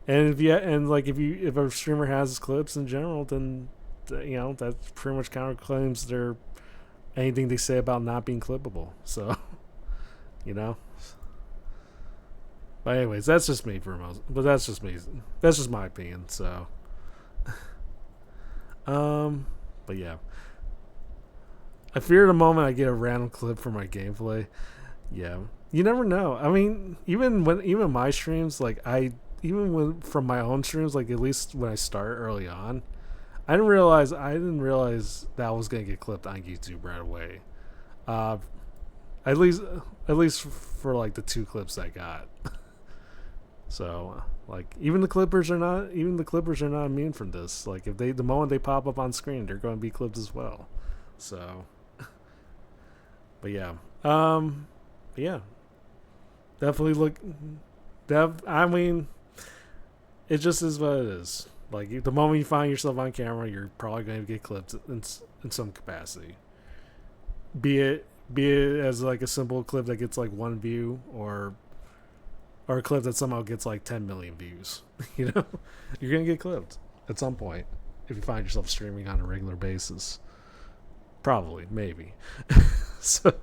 And if a streamer has clips in general, then that pretty much counterclaims their anything they say about not being clippable. So, you know. But anyways, that's just me for most. But that's just me. That's just my opinion. So, but yeah, I fear the moment I get a random clip for my gameplay. Yeah, you never know. I mean, even my streams, like from my own streams, like at least when I start early on, I didn't realize that I was gonna get clipped on YouTube right away. Uh, at least for like the 2 clips I got. So like even the Clippers are not immune from this. Like if the moment they pop up on screen, they're going to be clipped as well. So, but yeah, yeah, definitely look. I mean, it just is what it is. Like the moment you find yourself on camera, you're probably going to get clipped in some capacity. Be it as like a simple clip that gets like 1 view, or a clip that somehow gets like 10 million views. You're gonna get clipped at some point if you find yourself streaming on a regular basis. Probably, maybe. So,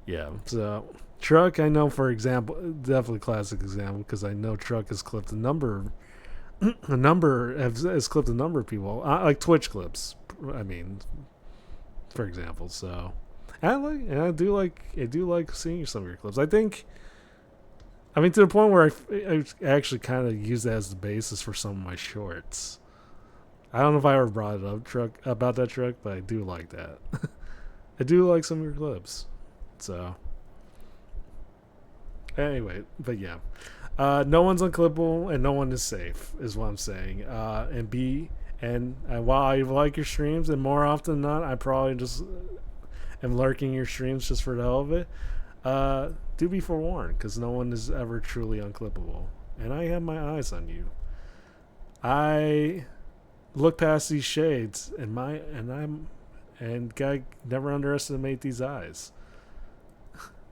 yeah. So, Truck, I know, for example, definitely classic example, because I know Truck has clipped has clipped a number of people, like Twitch clips. I mean, for example. So, I do like seeing some of your clips. I mean, to the point where I actually kind of use that as the basis for some of my shorts. I don't know if I ever brought it up about that truck, but I do like that. I do like some of your clips. So, anyway, but yeah, no one's unclippable and no one is safe, is what I'm saying. And while I like your streams, and more often than not, I probably just am lurking your streams just for the hell of it. Do be forewarned, because no one is ever truly unclippable, and I have my eyes on you. I look past these shades, and God, never underestimate these eyes.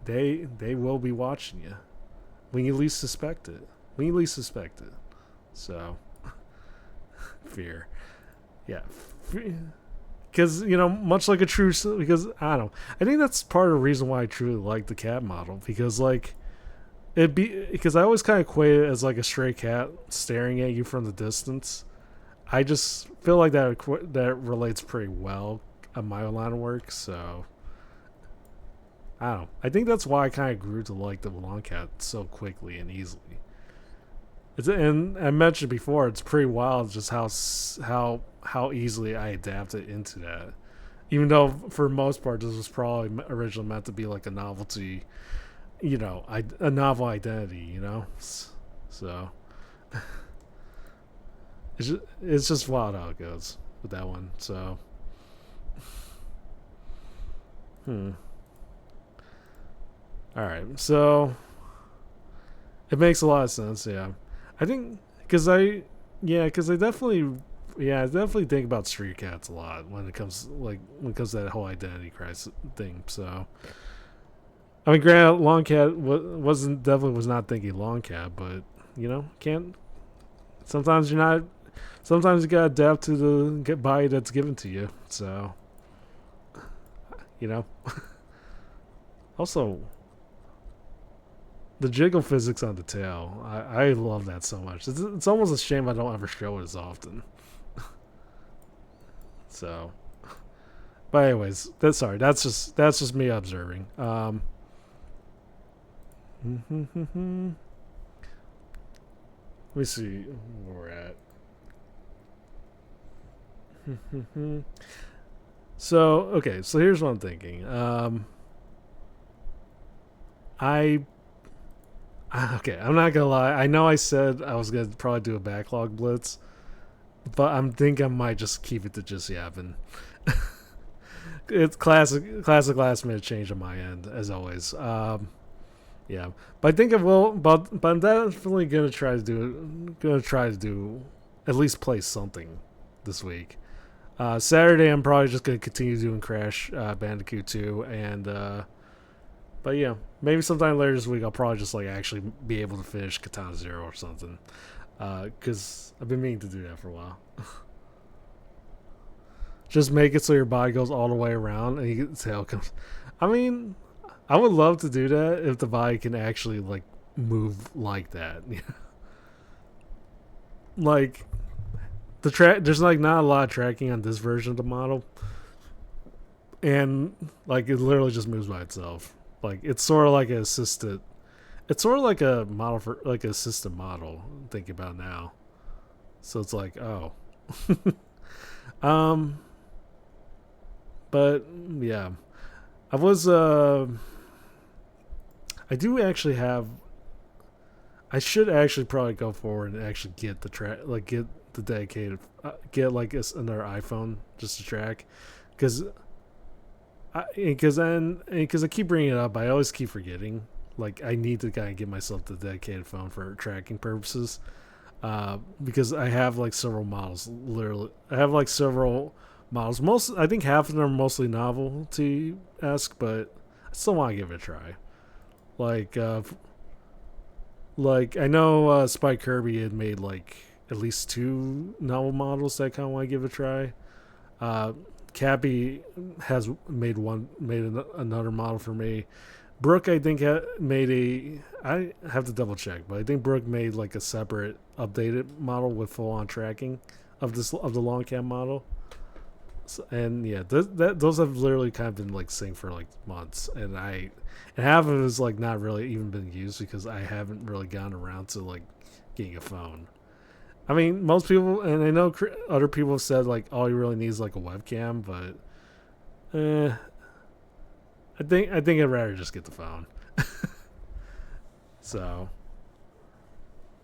They will be watching you when you least suspect it. So, fear, yeah. Because, much like because I don't know, I think that's part of the reason why I truly like the cat model, because like because I always kind of equate it as like a stray cat staring at you from the distance. I just feel like that relates pretty well on my line of work. So I don't know. I think that's why I kind of grew to like the lawn cat so quickly and easily. And I mentioned before, it's pretty wild just how easily I adapted into that. Even though for most part this was probably originally meant to be like a novelty, a novel identity, So it's just wild how it goes with that one. So, all right. So it makes a lot of sense. Yeah. I think I definitely think about street cats a lot when it comes to that whole identity crisis thing. So, I mean, granted, long cat was not thinking long cat, but can't. Sometimes you gotta adapt to the body that's given to you. So, also, the jiggle physics on the tail, I love that so much. It's almost a shame I don't ever show it as often. So, but anyways, that's just me observing. Let me see where we're at. So here's what I'm thinking. I'm not gonna lie. I know I said I was gonna probably do a backlog blitz, but I think I might just keep it to just yapping. It's classic last minute change on my end, as always. Yeah, but I think I will. But I'm definitely gonna try to do at least play something this week. Saturday, I'm probably just gonna continue doing Crash Bandicoot 2, and but yeah, maybe sometime later this week I'll probably just like actually be able to finish Katana Zero or something. Because I've been meaning to do that for a while. Just make it so your body goes all the way around and your tail comes. I mean, I would love to do that if the body can actually like move like that. Like the track, there's like not a lot of tracking on this version of the model, and like it literally just moves by itself. Like it's sort of like an assisted. It's sort of like a model for like an assisted model. I'm thinking about it now, so it's like oh, um, but yeah, I was I do actually have. I should actually probably go forward and actually get the track, like get the dedicated, get like another iPhone just to track, because because I keep bringing it up, I always keep forgetting. Like I need to kind of get myself the dedicated phone for tracking purposes, because I have like several models. Literally, I have like several models. Most, I think half of them are mostly novelty esque, but I still want to give it a try. Like, I know Spike Kirby had made like at least two novel models that I kind of want to give a try. Uh, Cappy has made another model for me. Brooke, I think, made a. I have to double check, but I think Brooke made like a separate updated model with full on tracking of the long cam model. So, and yeah, those have literally kind of been like synced for like months, and half of it is like not really even been used because I haven't really gotten around to like getting a phone. I mean, most people, and I know other people have said like all you really need is like a webcam, but I think I'd rather just get the phone. So,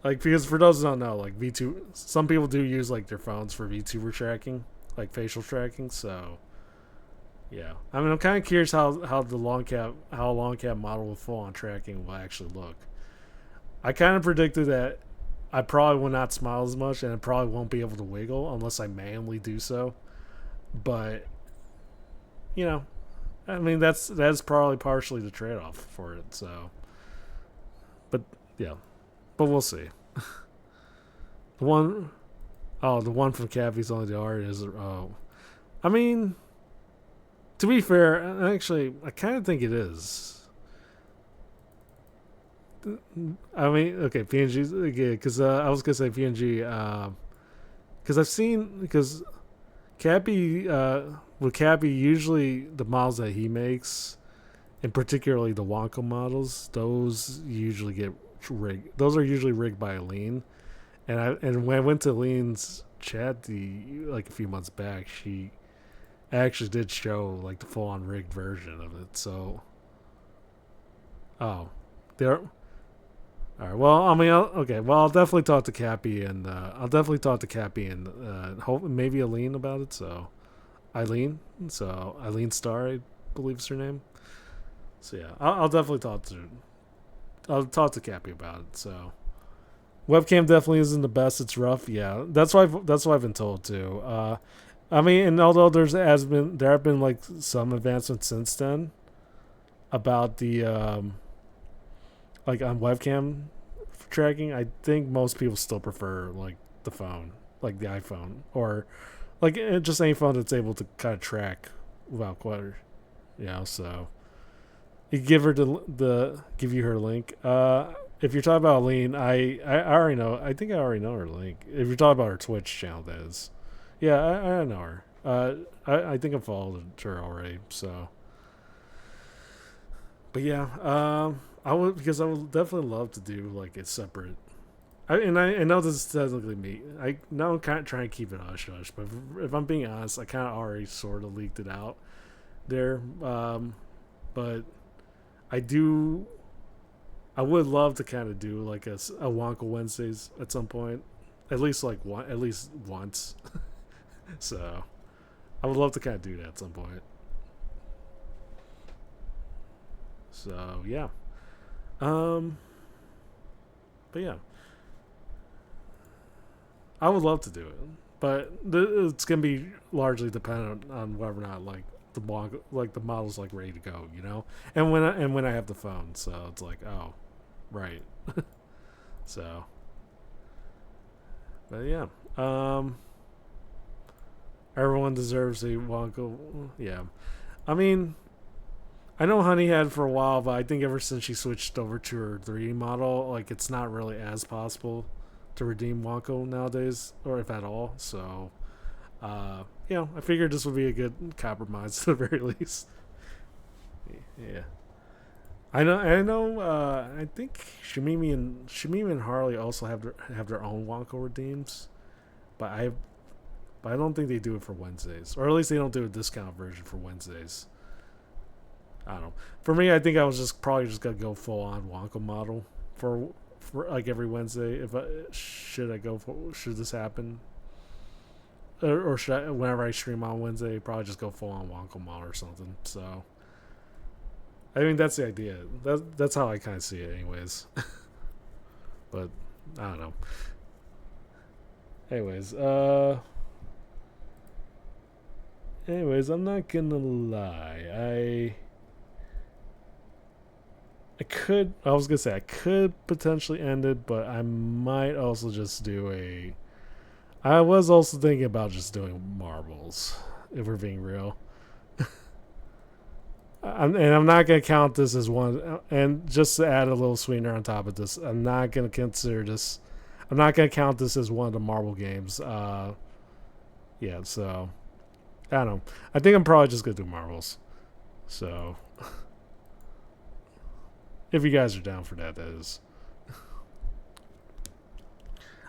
like, because for those who don't know, like V2, some people do use like their phones for VTuber tracking, like facial tracking. So, yeah, I mean, I'm kind of curious how the long cap model with full on tracking will actually look. I kind of predicted that I probably will not smile as much, and I probably won't be able to wiggle unless I manually do so. But you know, I mean, that's probably partially the trade off for it. So, but yeah, but we'll see. The one, oh, the one from Cappy's only the art is oh, I mean, to be fair, actually, I kind of think it is. I mean, okay, PNG's okay, because I was gonna say PNG, because I've seen because Cappy, with Cappy, usually the models that he makes, and particularly the Wonka models, those usually get rigged. Those are usually rigged by Aline, and when I went to Aline's chat like a few months back, she actually did show like the full on rigged version of it. So, oh, there. All right. Well, I mean, okay. Well, I'll definitely talk to Cappy, and maybe Aline about it. So, Eileen. So Eileen Starr, I believe is her name. So yeah, I'll definitely talk to Cappy about it. So webcam definitely isn't the best. It's rough. Yeah, that's what I've been told too. I mean, and although there have been like some advancements since then about the like on webcam tracking, I think most people still prefer like the phone, like the iPhone, or like just any phone that's able to kind of track without clutter. So you give her give you her link. If you're talking about Aline, I already know. I think I already know her link. If you're talking about her Twitch channel, that is. Yeah, I know her. I think I followed her already. So, but yeah, I would definitely love to do like a separate. I know this is technically me. I know I'm kind of trying to keep it hush hush, but if I'm being honest, I kind of already sort of leaked it out there. But I do. I would love to kind of do like a Wonka Wednesdays at some point, at least once. So I would love to kind of do that at some point. So yeah, um, but yeah, I would love to do it, but it's gonna be largely dependent on whether or not like the model's like ready to go, and when I have the phone. So it's like, oh, right. So But yeah, um, everyone deserves a Wonka. Yeah, I mean, I know Honey had for a while, but I think ever since she switched over to her 3D model, like it's not really as possible to redeem Wonko nowadays, or if at all. So, I figured this would be a good compromise at the very least. Yeah, I know. I know. I think Shamimi and Harley also have their own Wonko redeems, but I don't think they do it for Wednesdays, or at least they don't do a discount version for Wednesdays. I don't know. For me, I think I was just probably just gonna go full on Wonka model for like every Wednesday. If I should I go for should this happen, or should I whenever I stream on Wednesday, probably just go full on Wonka model or something. So I mean that's the idea. That's how I kind of see it, anyways. But I don't know. Anyways, I'm not gonna lie. I was gonna say I could potentially end it, but I might also just do a. I was also thinking about just doing marbles, if we're being real. And I'm not gonna count this as one. And just to add a little sweetener on top of this, I'm not gonna consider this. I'm not gonna count this as one of the marble games. Yeah. So I don't know. I think I'm probably just gonna do marbles. So if you guys are down for that, that is.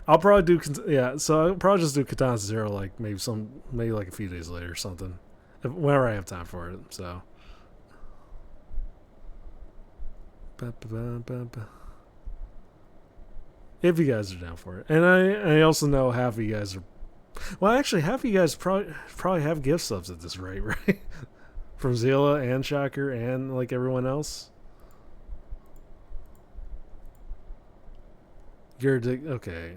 I'll probably do So I'll probably just do Katana Zero like maybe like a few days later or something, whenever I have time for it. So. If you guys are down for it, and I also know half of you guys are. Well, actually, half of you guys probably have gift subs at this rate, right? From Zila and Shocker and like everyone else. Okay.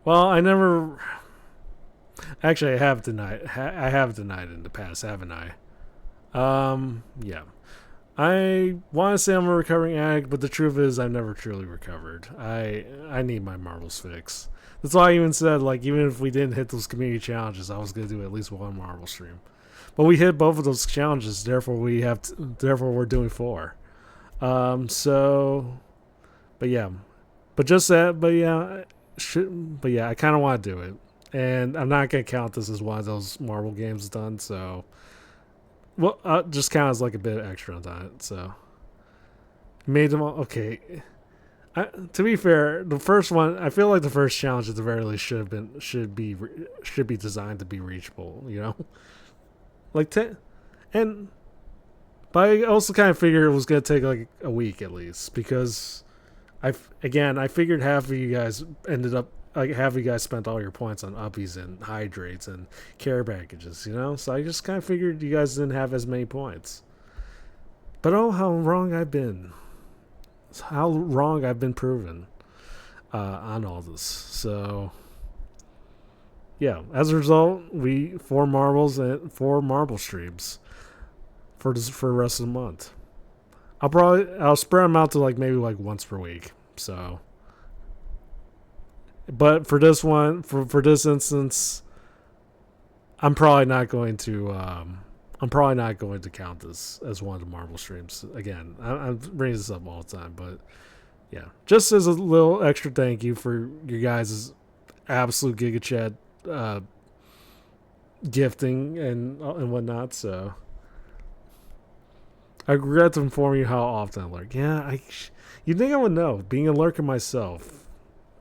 Well, I never. Actually, I have denied. I have denied in the past, haven't I? Yeah. I want to say I'm a recovering addict, but the truth is I've never truly recovered. I need my marbles fix. That's why I even said like even if we didn't hit those community challenges, I was gonna do at least one marble stream. But we hit both of those challenges, therefore therefore we're doing four. So, but yeah, but just that, but yeah, I kind of want to do it, and I'm not gonna count this as one of those marble games done. So, well, just count as like a bit extra on that. So, made them all okay. To be fair, the first one, I feel like the first challenge at the very least should be designed to be reachable. You know, like 10, and but I also kind of figured it was gonna take like a week at least because I figured half of you guys ended up like half of you guys spent all your points on uppies and hydrates and care packages, you know. So I just kind of figured you guys didn't have as many points. But oh, how wrong I've been! How wrong I've been proven on all this. So yeah, as a result, we 4 marble streams for the rest of the month. I'll spread them out to like maybe like once per week. So, but for this one, for this instance, I'm probably not going to count this as one of the marble streams again. I'm bringing this up all the time, but yeah, just as a little extra thank you for your guys' absolute Giga Chat gifting and whatnot. So I regret to inform you how often I lurk. Yeah, you'd think I would know, being a lurker myself,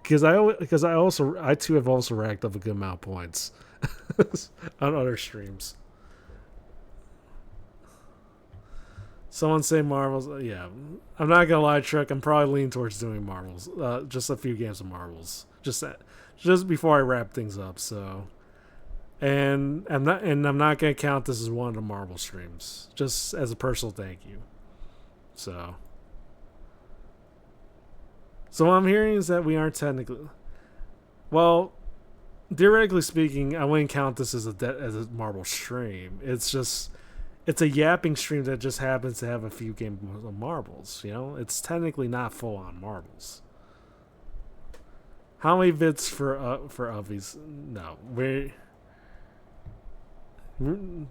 because I too have also racked up a good amount of points on other streams. Someone say marbles. Yeah, I'm not gonna lie, Truck. I'm probably leaning towards doing marbles. Just a few games of marbles. Just before I wrap things up. So, and I'm not gonna count this as one of the marble streams. Just as a personal thank you. So what I'm hearing is that we aren't technically. Well, theoretically speaking, I wouldn't count this as a marble stream. It's a yapping stream that just happens to have a few games of marbles. You know, it's technically not full on marbles. How many bits for Uppies? No,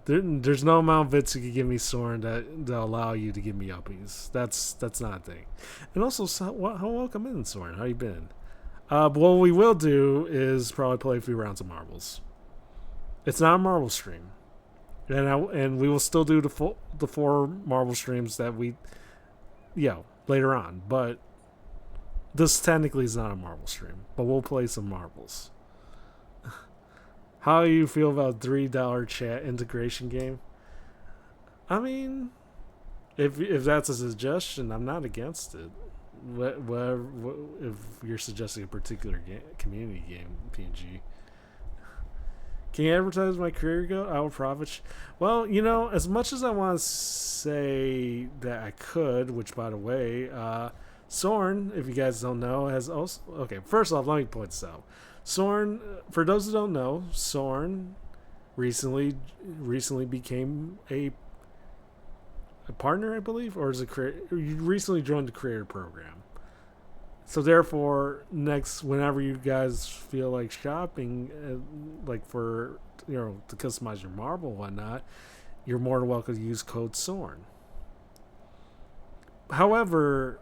there's no amount of bits you can give me, Soren, that allow you to give me Uppies. That's not a thing. And also, welcome in, Soren. How you been? But what we will do is probably play a few rounds of marbles. It's not a marble stream, and we will still do the 4 marble streams that we, later on. But this technically is not a marble stream, but we'll play some marbles. How do you feel about $3 chat integration game? I mean, if that's a suggestion, I'm not against it. If you're suggesting a particular community game, PNG. Can you advertise my career go? I will profit. Well, as much as I want to say that I could, which by the way, Soren, if you guys don't know, has also. Okay, first off, let me point this out. Soren, for those who don't know, Soren recently became a partner, I believe, or is it you recently joined the creator program. So therefore, whenever you guys feel like shopping, like for to customize your marble and whatnot, you're more than welcome to use code Soren. However,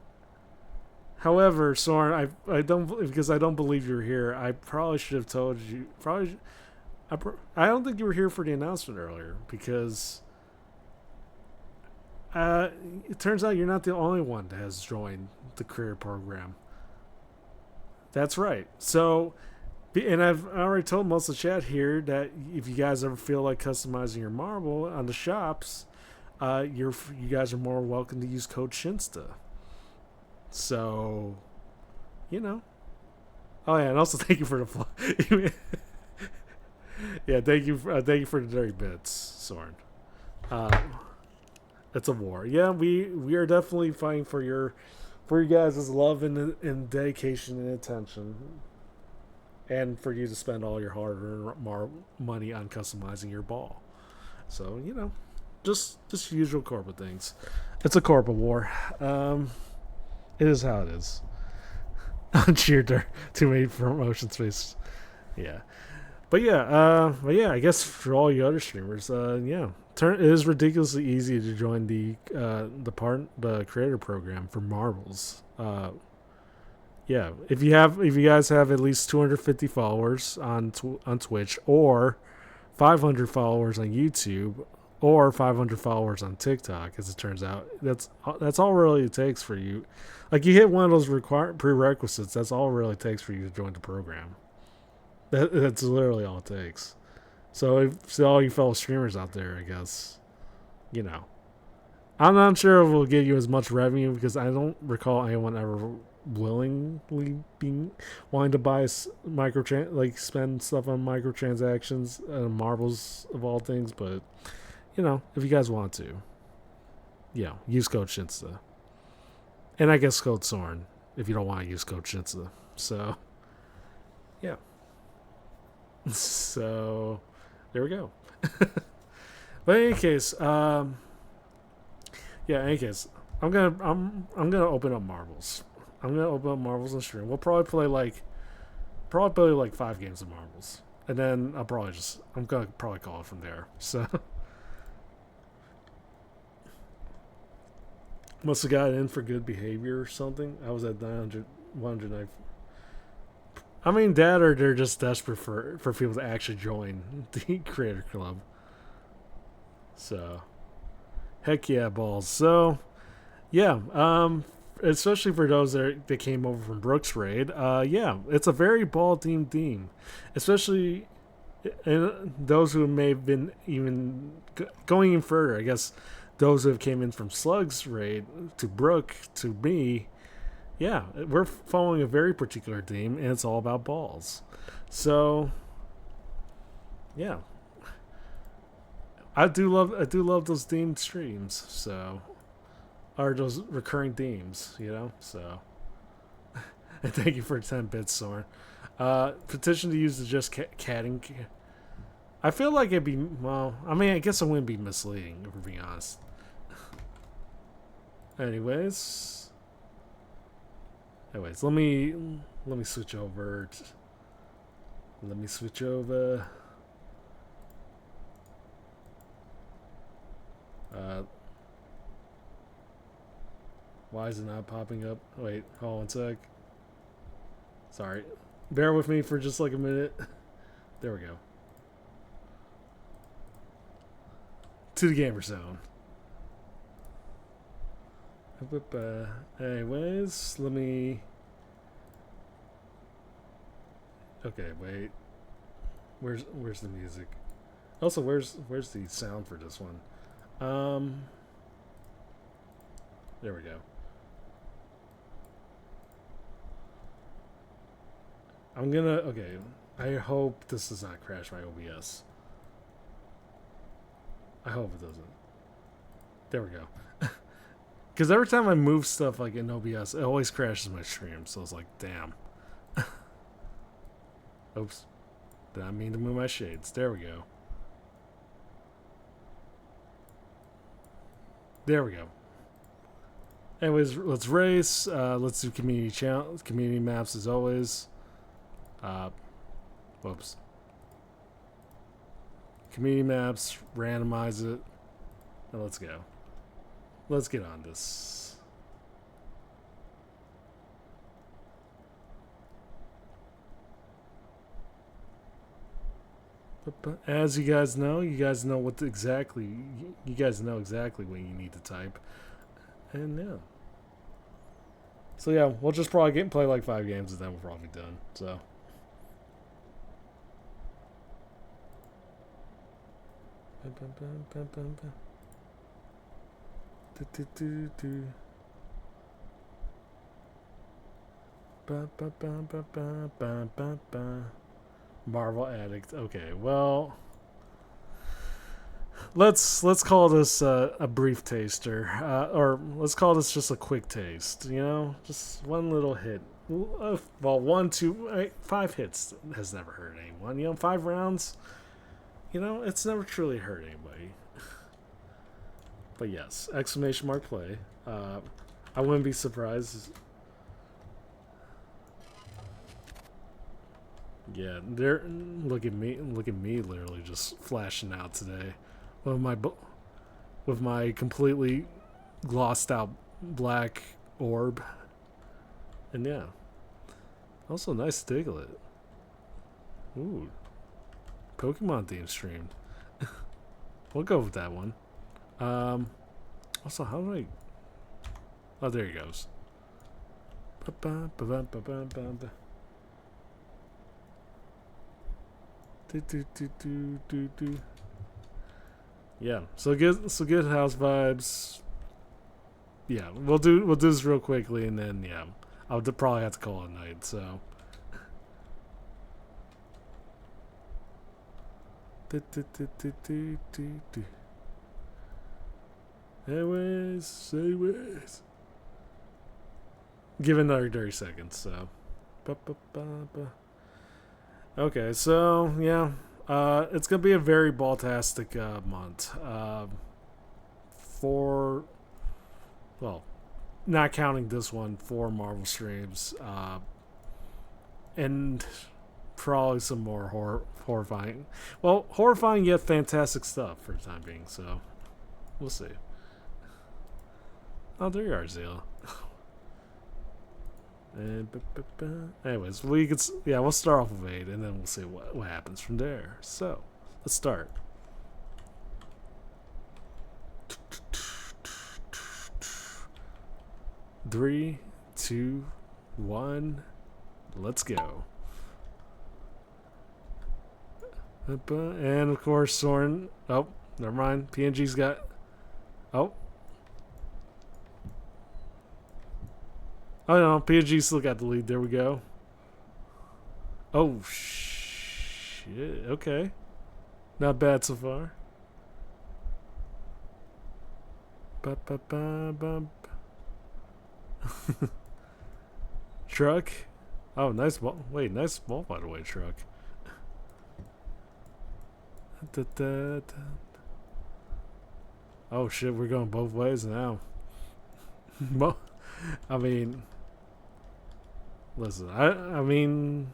Soren, I don't, because I don't believe you're here. I probably should have told you. I don't think you were here for the announcement earlier, because it turns out you're not the only one that has joined the career program. That's right. So, and I've already told most of the chat here that if you guys ever feel like customizing your marble on the shops, you guys are more welcome to use code Shinsta. So, Oh yeah, and also thank you for the yeah, thank you for the dirty bits, Soren. It's a war. Yeah, we are definitely fighting for your guys' love and dedication and attention, and for you to spend all your hard-earned money on customizing your ball. So just usual corporate things. It's a corporate war. It is how it is. Cheer too many promotion space. Yeah. But yeah, I guess for all you other streamers, it is ridiculously easy to join the creator program for marbles. If you guys have at least 250 followers on Twitch, or 500 followers on YouTube, or 500 followers on TikTok, as it turns out, that's all really it takes for you. Like, you hit one of those prerequisites, that's all it really takes for you to join the program. That's literally all it takes. So all you fellow streamers out there, I guess, I'm not sure if we'll give you as much revenue, because I don't recall anyone ever willingly wanting to buy spend stuff on microtransactions and marbles of all things. But if you guys want to, use code Shinsta, and I guess code Soren if you don't want to use code Shinsta. So yeah. So there we go. But in any case, I'm gonna open up marbles. I'm gonna open up marbles on stream. We'll probably play like 5 games of marbles, and then I'm gonna call it from there. So must have got in for good behavior or something. I was at 109. I mean, that, or they're just desperate for people to actually join the creator club. So, heck yeah, balls. So, yeah, especially for those that came over from Brooks Raid, it's a very ball themed theme, especially and those who may have been even going even further. I guess those who have came in from Slugs Raid to Brook to me. Yeah, we're following a very particular theme, and it's all about balls. So, yeah, I do love those themed streams. So, or those recurring themes, So, and thank you for 10 bits, Soren. Petition to use the just catting. I feel like it'd be I guess it wouldn't be misleading, if we're being honest. Anyways, let me switch over. Let me switch over. Why is it not popping up? Wait, hold on one sec. Sorry. Bear with me for just like a minute. There we go. To the gamer zone. Anyways, let me. Okay, wait. Where's the music? Also, where's the sound for this one? There we go. I'm gonna. Okay, I hope this does not crash my OBS. I hope it doesn't. There we go. Because every time I move stuff like in OBS, it always crashes my stream. So I was like, damn. Oops. Did I mean to move my shades? There we go. There we go. Anyways, let's race. Let's do community maps as always. Whoops. Community maps, randomize it, and let's go. Let's get on this. But as you guys know what exactly what you need to type, and yeah. So yeah, we'll just probably play like 5 games and then we'll probably be done. So. Marvel Addict. Okay, well, let's call this a brief taster, or let's call this just a quick taste. You know, just one little hit. Well, 1, 2, 5 hits has never hurt anyone. You know, 5 rounds. You know, it's never truly hurt anybody. But yes, exclamation mark play. I wouldn't be surprised. Yeah, look at me literally just flashing out today. With my completely glossed out black orb. And yeah. Also nice Diglett. Ooh. Pokemon theme streamed. We'll go with that one. Also, how do I... Oh, there he goes. Yeah, so good house vibes. Yeah, we'll do this real quickly, and then yeah, I'll probably have to call it a night. So. Anyways. Give it another 30 seconds, so. Okay, so, yeah. It's going to be a very ball-tastic month. Well, not counting this one, 4 Marvel streams. And probably some more horrifying. Well, horrifying yet fantastic stuff for the time being, so we'll see. Oh, there you are, Zayla. And anyways, we'll start off with 8, and then we'll see what happens from there. So, let's start. Three, 2, 1, let's go. And of course, Soren. Oh, never mind. PNG's got. Oh. Oh no, PNG still got the lead. There we go. Oh shit. Okay. Not bad so far. Truck. Oh, nice ball. Wait, nice ball by the way, Truck. Oh shit, we're going both ways now. I mean, Listen, I mean,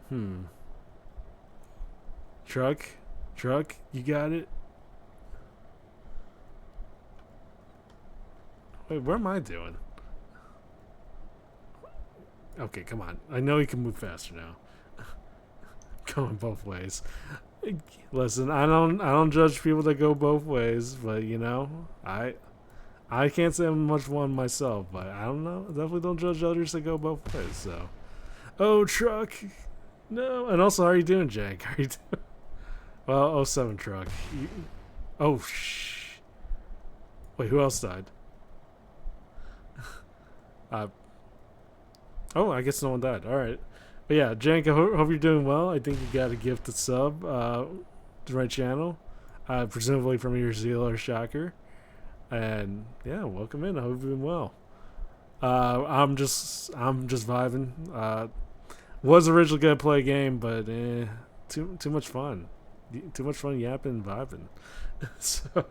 hmm, truck, you got it. Wait, what am I doing? Okay, come on. I know you can move faster now. Going both ways. Listen, I don't judge people that go both ways, but you know, I can't say I'm much one myself, but I don't know. Definitely don't judge others that go both ways. So, oh truck, no. And also, how are you doing, Jake? How are you doing? Well, oh 07 truck. Oh shh. Wait, who else died? Uh, oh, I guess no one died. All right. But yeah, Jank, I hope you're doing well. I think you got a gifted sub to my channel, presumably from your Zeal or Shocker. And yeah, welcome in. I hope you're doing well. I'm just vibing. Was originally gonna play a game, but too much fun. Too much fun yapping and vibing. So,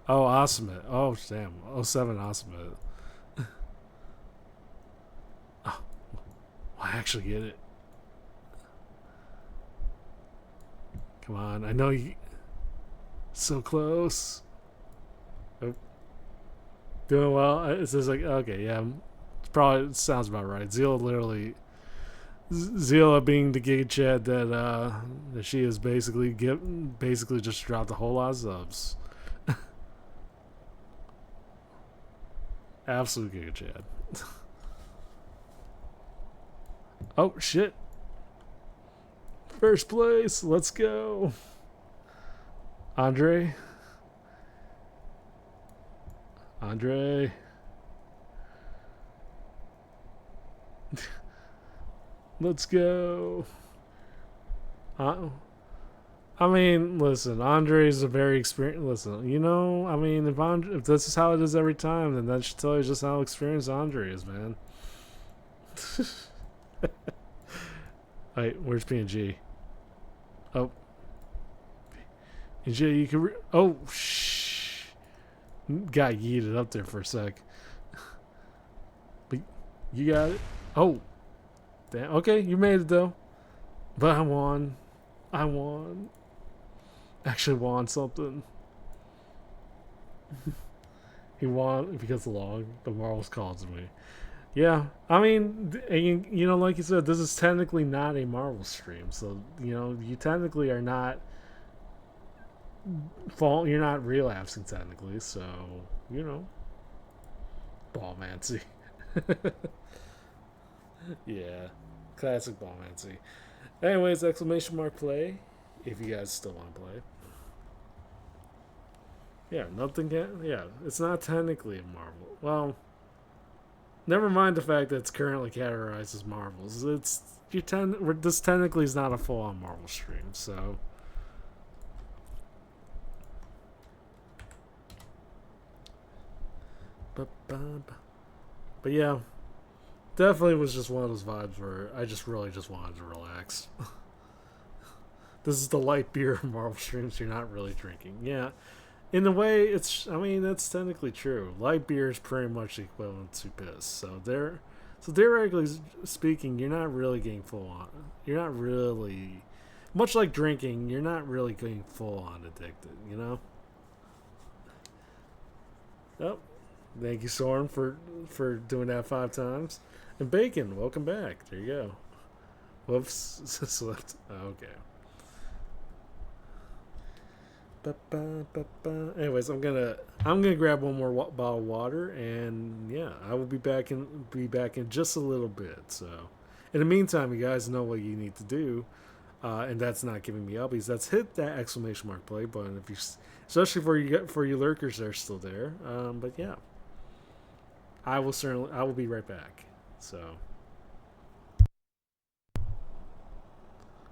oh, awesome! Oh, damn! Oh, 07 awesome! Oh, I actually get it. Come on, I know you. So close. Oh, doing well. It's just like okay, yeah. It sounds about right. Zila being the gay Chad that she is basically just dropped a whole lot of subs. Absolute gay Chad. Oh shit! First place. Let's go, Andre. Andre. Let's go. I mean, listen, Andre's a very experienced. Listen, you know, I mean, if this is how it is every time, then that should tell you just how experienced Andre is, man. Wait, where's PNG? Oh, PNG, you can. Oh, shh. Got yeeted up there for a sec. But you got it. Oh, damn. Okay, you made it though. But I won. I won. Actually won something. He won because long. The Marvel's calls me. Yeah, I mean, you know, like you said, this is technically not a Marvel stream, so you know, you technically are not you're not relapsing technically, so you know, Ballmancy. Yeah, classic Ballmancy. Anyways, exclamation mark play if you guys still want to play. Yeah, nothing can. Yeah, it's not technically a Marvel. Well, never mind the fact that it's currently categorized as Marvels. This technically is not a full-on Marvel stream, so. But yeah, definitely was just one of those vibes where I just really just wanted to relax. This is the light beer Marvel streams you're not really drinking. Yeah, in a way, I mean, that's technically true. Light beer is pretty much equivalent to piss. So theoretically speaking, you're not really getting full on. You're not really, much like drinking. You're not really getting full on addicted. You know. Oh, thank you, Soren, for doing that 5 times. And Bacon, welcome back. There you go. Whoops, slipped. Okay. Anyways, I'm gonna grab one more bottle of water, and yeah, I will be back in just a little bit. So, in the meantime, you guys know what you need to do, and that's not giving me uppies. That's hit that exclamation mark play button if you, especially for you lurkers that are still there. But yeah, I will be right back. So,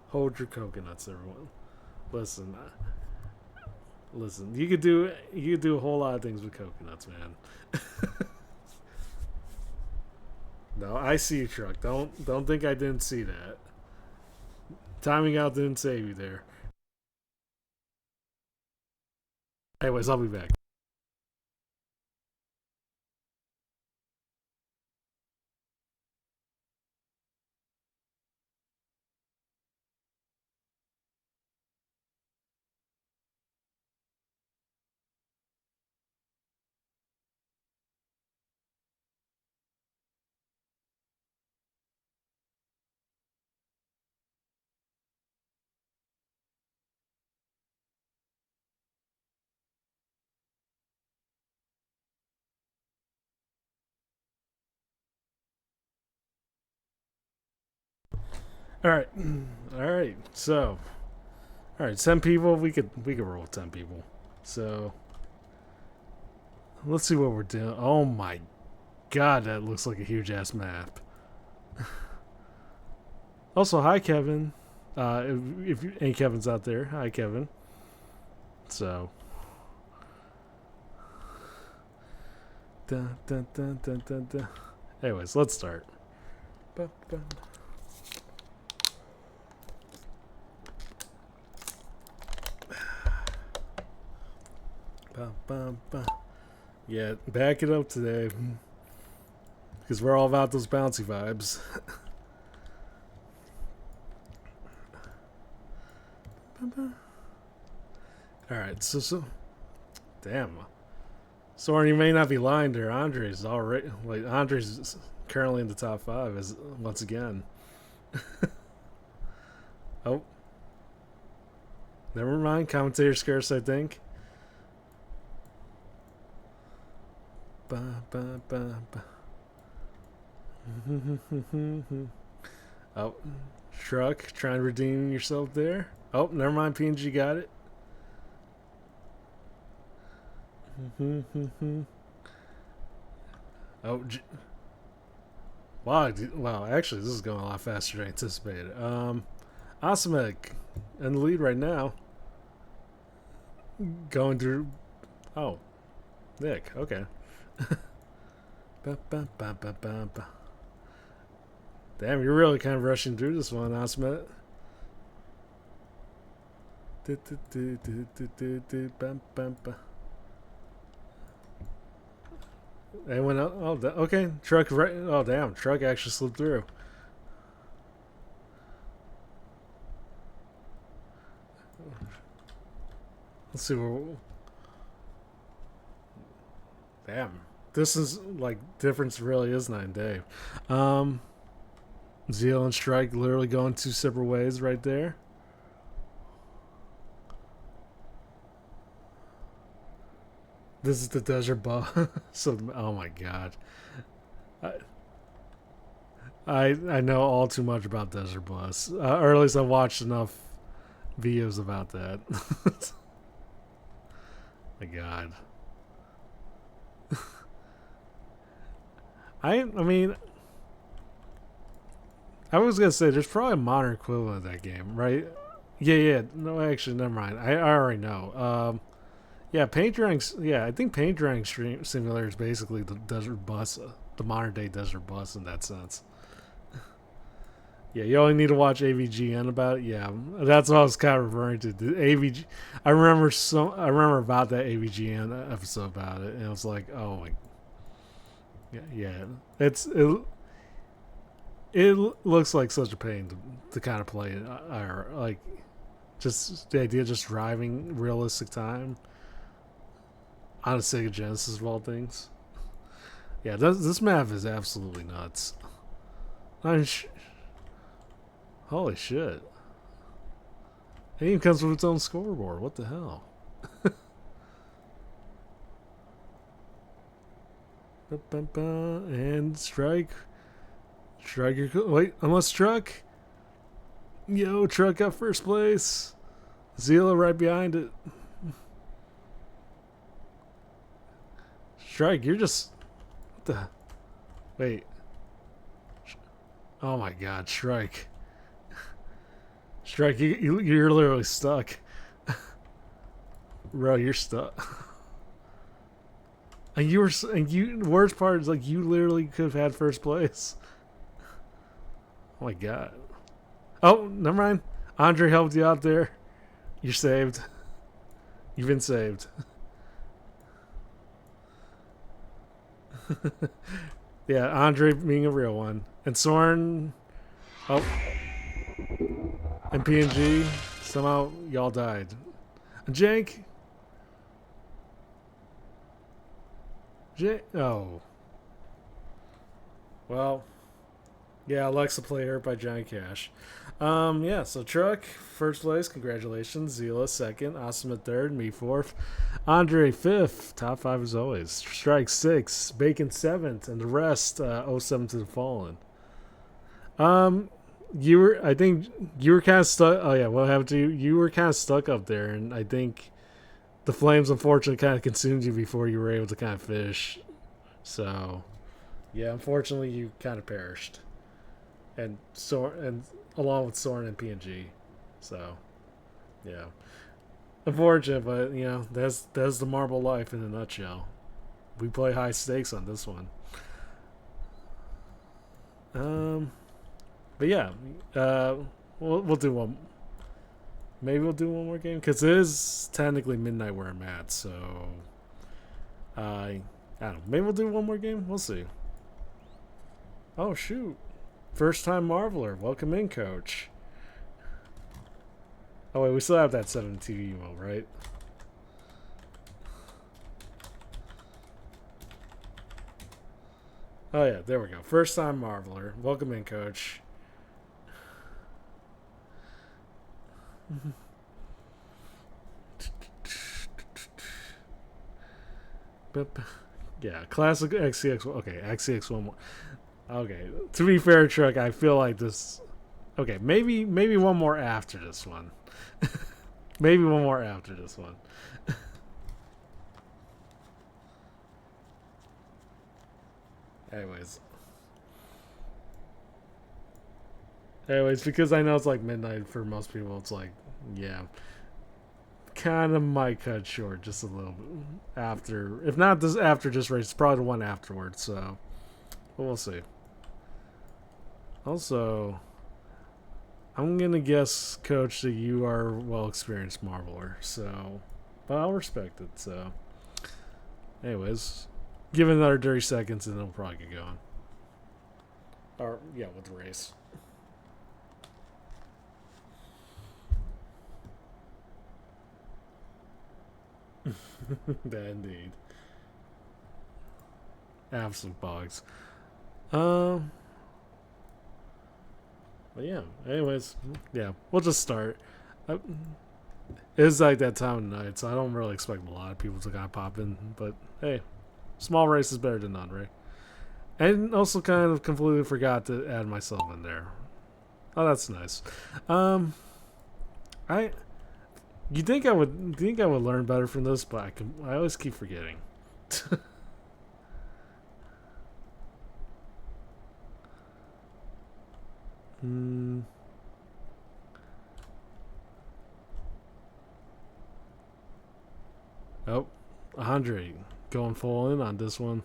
hold your coconuts, everyone. Listen. Listen, you could do a whole lot of things with coconuts, man. No, I see you, truck. Don't think I didn't see that. Timing out didn't save you there. Anyways, I'll be back. All right, all right. So, all right, 10 people. We could roll with 10 people. So let's see what we're doing. Oh my god, that looks like a huge ass map. Also, hi Kevin. If any Kevin's out there, hi Kevin. So, dun, dun, dun, dun, dun, dun. Anyways, let's start. Ba, ba. Ba, ba, ba. Yeah, back it up today because we're all about those bouncy vibes. All right, so damn. Soren, you may not be lying there. Andre's already like Andre's currently in the top 5 as once again. Oh, never mind. Commentator scarce, I think. Ba, ba, ba, ba. Oh, Truck, trying to redeem yourself there. Oh, never mind. PNG got it. Oh, wow, wow. Actually, this is going a lot faster than I anticipated. Asamek in the lead right now. Going through. Oh, Nick. Okay. Ba, ba, ba, ba, ba, ba. Damn, you're really kind of rushing through this one, Asamek. Anyone else? Oh, okay. Truck right. Oh, damn. Truck actually slipped through. Let's see where. Damn. This is like difference really is night and day. Zeal and Strike literally going 2 separate ways right there. This is the desert bus. So, oh my god, I know all too much about desert bus, or at least I watched enough videos about that. My god, I mean, I was gonna say there's probably a modern equivalent of that game, right? Yeah. No, actually, never mind. I already know. Yeah, paint drying. Yeah, I think paint drying simulator is basically the desert bus, the modern day desert bus in that sense. Yeah, you only need to watch AVGN about it. Yeah, that's what I was kind of referring to. The AVG. I remember about that AVGN episode about it, and it was like, oh my. Yeah. It looks like such a pain to kind of play it. Like, just the idea of just driving realistic time on a Sega Genesis of all things. Yeah, this map is absolutely nuts. Holy shit. It even comes with its own scoreboard. What the hell? And Strike. Wait, unless Truck. Yo, Truck got first place. Zila right behind it. Strike, you're just. What the. Wait. Oh my god, Strike. Strike, you're literally stuck. Bro, you're stuck. And worst part is like you literally could have had first place. Oh my god. Oh, never mind. Andre helped you out there. You're saved. You've been saved. Yeah, Andre being a real one. And Soren. Oh. And PNG. Somehow y'all died. And Jank. Oh. Well. Yeah, Alexa Play Hurt by Johnny Cash. Yeah, so Truck, first place, congratulations. Zila, second. Awesome at third. Me, fourth. Andre, fifth. Top 5 as always. Strike, sixth. Bacon, seventh. And the rest, 07 to the Fallen. You were, I think, you were kind of stuck. Oh yeah, what happened to you? You were kind of stuck up there, and I think the flames unfortunately kind of consumed you before you were able to kind of finish. So yeah, unfortunately, you kind of perished, and and along with Soren and PNG. So yeah, unfortunate, but that's the marble life in a nutshell. We play high stakes on this one. Um, but yeah, uh, we'll do one. Maybe we'll do one more game because it is technically midnight where I'm at. So I don't know. Maybe we'll do one more game. We'll see. Oh shoot! First time Marveler. Welcome in, Coach. Oh wait, we still have that 7 TV emo, right? Oh yeah, there we go. First time Marveler. Welcome in, Coach. Yeah, classic XCX. Okay, XCX one more. Okay, to be fair, Truck, I feel like this. Okay, maybe one more after this one. Maybe one more after this one. Anyways, because I know it's like midnight for most people, it's like, yeah, kind of might cut short just a little bit after. If not this after this race, it's probably the one afterwards. So, but we'll see. Also, I'm gonna guess, Coach, that you are well experienced Marveler. So, but I'll respect it. So, anyways, give it another 30 seconds and then we'll probably get going. Or yeah, with the race. Indeed. Absolute bugs. Um. But yeah. Anyways, yeah, we'll just start. It's like that time of night, so I don't really expect a lot of people to kind of pop in. But hey, small race is better than none, right? And also, kind of completely forgot to add myself in there. Oh, that's nice. Um, I you think I would learn better from this, but I always keep forgetting. Hmm. Oh, 100. Going full in on this one.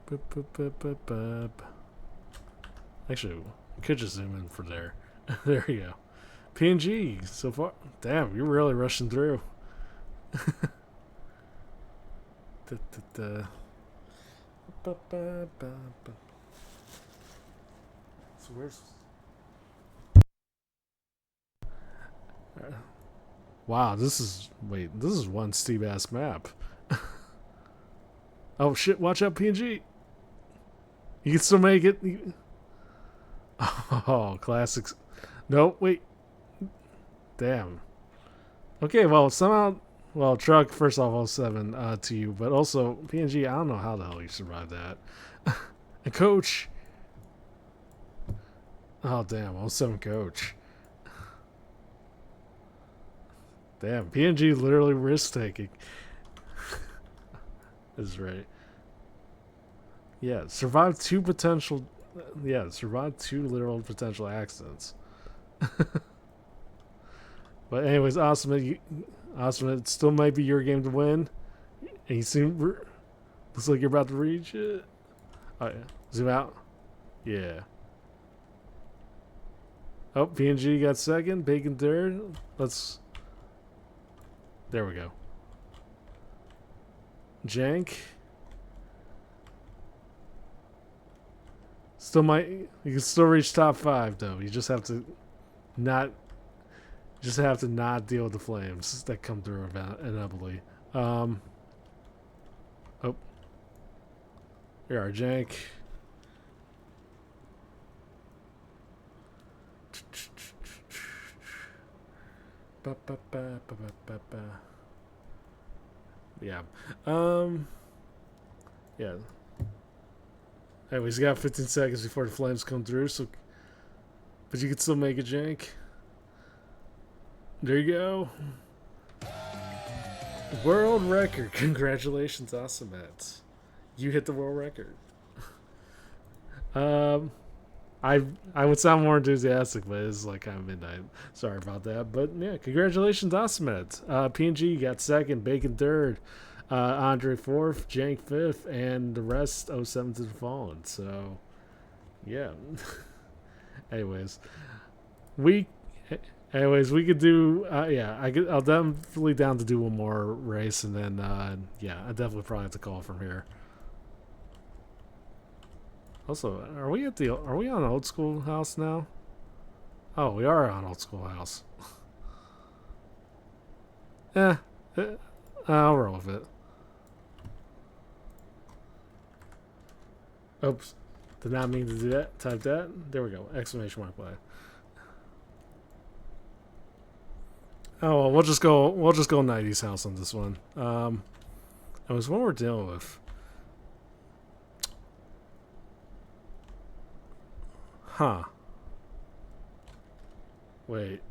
Bup, bup, bup, bup, bup. Actually, we could just zoom in for there. There you go. PNG so far. Damn, you're really rushing through. Da, da, da. Ba, ba, ba, ba. So where's? Wow, this is This is one steep ass map. Oh shit! Watch out, PNG. You can still make it. Oh, classics. No, wait. Damn. Okay, well somehow, truck first off 07 to you, but also PNG. I don't know how the hell you survived that. And coach. Oh damn, 07 coach. Damn, PNG literally risk taking. Is right. Yeah, survived two potential. Yeah, survived two literal potential accidents. But anyways, awesome. Awesome. It still might be your game to win. And you soon looks like you're about to reach it. Oh yeah, zoom out. Yeah. Oh, PNG got second, Bacon third. Let's. There we go. Jank. Still might. You can still reach top 5 though. You just have to not. Just have to not deal with the flames that come through inevitably. Oh, here are Jank. Yeah. Yeah. Anyways, you got 15 seconds before the flames come through, so but you can still make a jank. There you go. World record. Congratulations, Awesomet. You hit the world record. I would sound more enthusiastic, but it's like kind of midnight. Sorry about that. But yeah, congratulations, Awesomet. PNG got second, Bacon third, Andre fourth, Jank fifth, and the rest 07 to the Fallen. So yeah. Anyways, we could do I'll definitely down to do one more race, and then I definitely probably have to call from here. Also, are we on Old School House now? Oh, we are on Old School House. I'll roll with it. Oops, did not mean to do that. Type that. There we go. Exclamation mark play. Oh well, we'll just go 90s house on this one. It was what we're dealing with. Huh. Wait.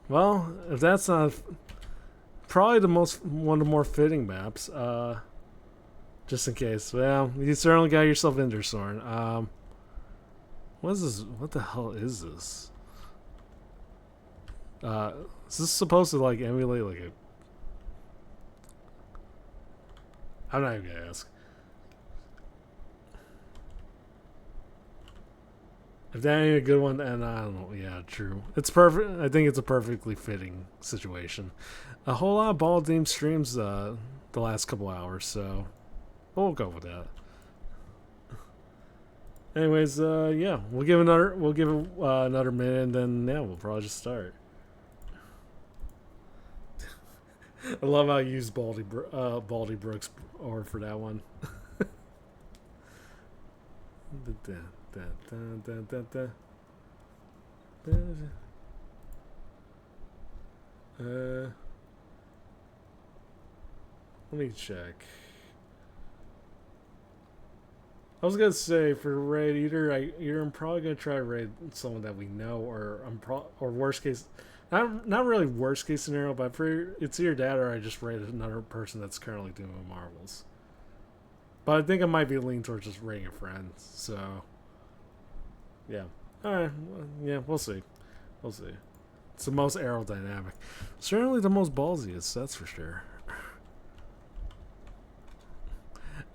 Well, if that's not probably one of the more fitting maps, just in case. Well, you certainly got yourself in there, Soren. What is this? What the hell is this? Is this supposed to like emulate like a? I'm not even gonna ask. If that ain't a good one, and I don't know. Yeah, true. It's perfect. I think it's a perfectly fitting situation. A whole lot of ball team streams the last couple hours, so we'll go with that. Anyways, we'll give another minute, and then we'll probably just start. I love how I used Baldy Brooks or for that one. Let me check. I was gonna say for raid, either I'm probably gonna try to raid someone that we know, or or worst case, not really worst case scenario, but for it's either that or I just raid another person that's currently doing marbles. But I think I might be leaning towards just raiding a friend. So yeah, all right, yeah, we'll see. We'll see. It's the most aerodynamic, certainly the most ballsiest. That's for sure.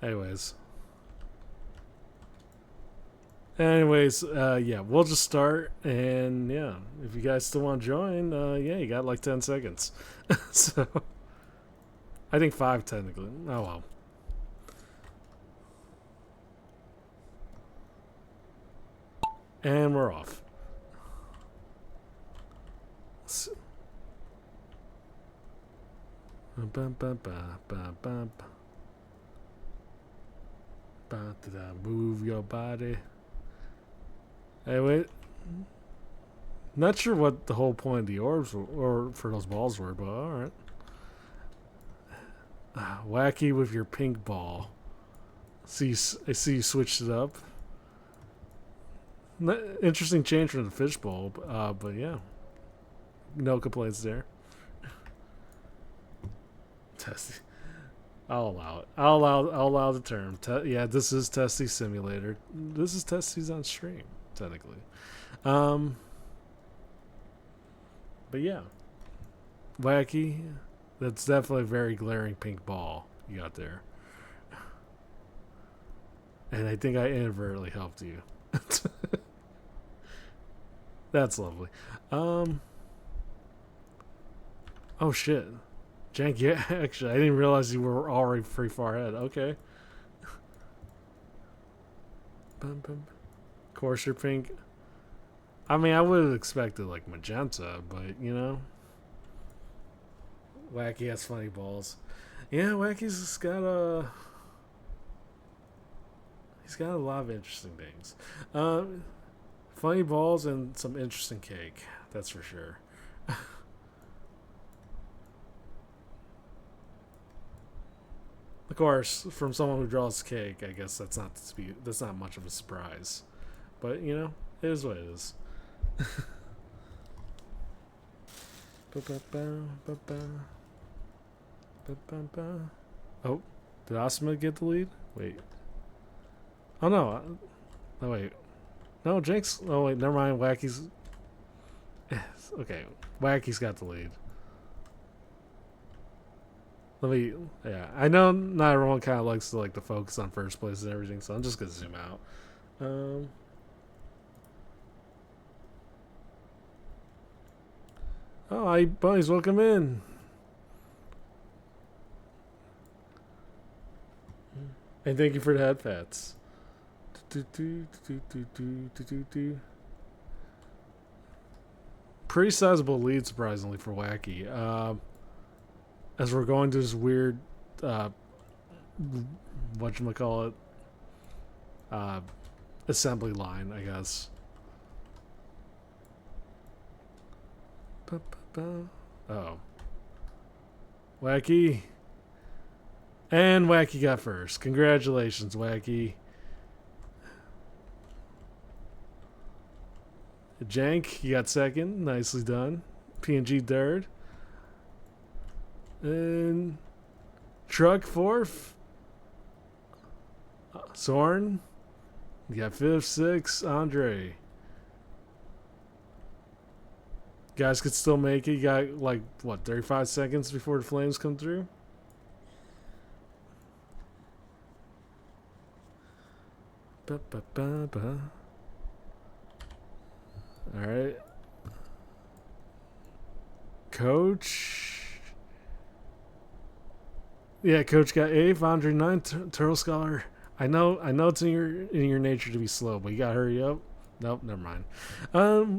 Anyways, we'll just start, and if you guys still want to join, you got like 10 seconds. So I think 5 technically. Oh well. And we're off. Move your body. Hey, wait. Not sure what the whole point of the orbs or for those balls were, but alright. Wacky with your pink ball. I see you switched it up. Interesting change from the fishbowl, but yeah. No complaints there. Testy. I'll allow it. I'll allow the term. This is Testy Simulator. This is Testy's on stream, technically. But yeah. Wacky. That's definitely a very glaring pink ball you got there. And I think I inadvertently helped you. That's lovely. Oh shit. Jank, yeah, actually, I didn't realize you were already pretty far ahead. Okay. Courser pink. I mean, I would have expected like magenta, but you know. Wacky has funny balls. Yeah, Wacky's got he's got a lot of interesting things. Funny balls and some interesting cake. That's for sure. Of course, from someone who draws cake, I guess that's not much of a surprise. But you know, it is what it is. Oh, did Asma get the lead? Wait. Oh no. Oh wait. No, Jinx. Oh wait, never mind. Wacky's. Okay, Wacky's got the lead. Let me. Yeah, I know not everyone kind of likes to to focus on first place and everything, so I'm just gonna zoom out. Oh, hi, buddies. Welcome in. And thank you for the head pats. Pretty sizable lead, surprisingly, for Wacky. As we're going to this weird, whatchamacallit, assembly line, I guess. Oh. Wacky. And Wacky got first. Congratulations, Wacky. Jank, you got second. Nicely done. PNG third. And Truck fourth. Soren. You got fifth, sixth. Andre. Guys could still make it. You got 35 seconds before the flames come through. Alright. Coach. Yeah, Coach got 8th, Andre 9th, Turtle Scholar. I know it's in your nature to be slow, but you gotta hurry up. Nope, never mind.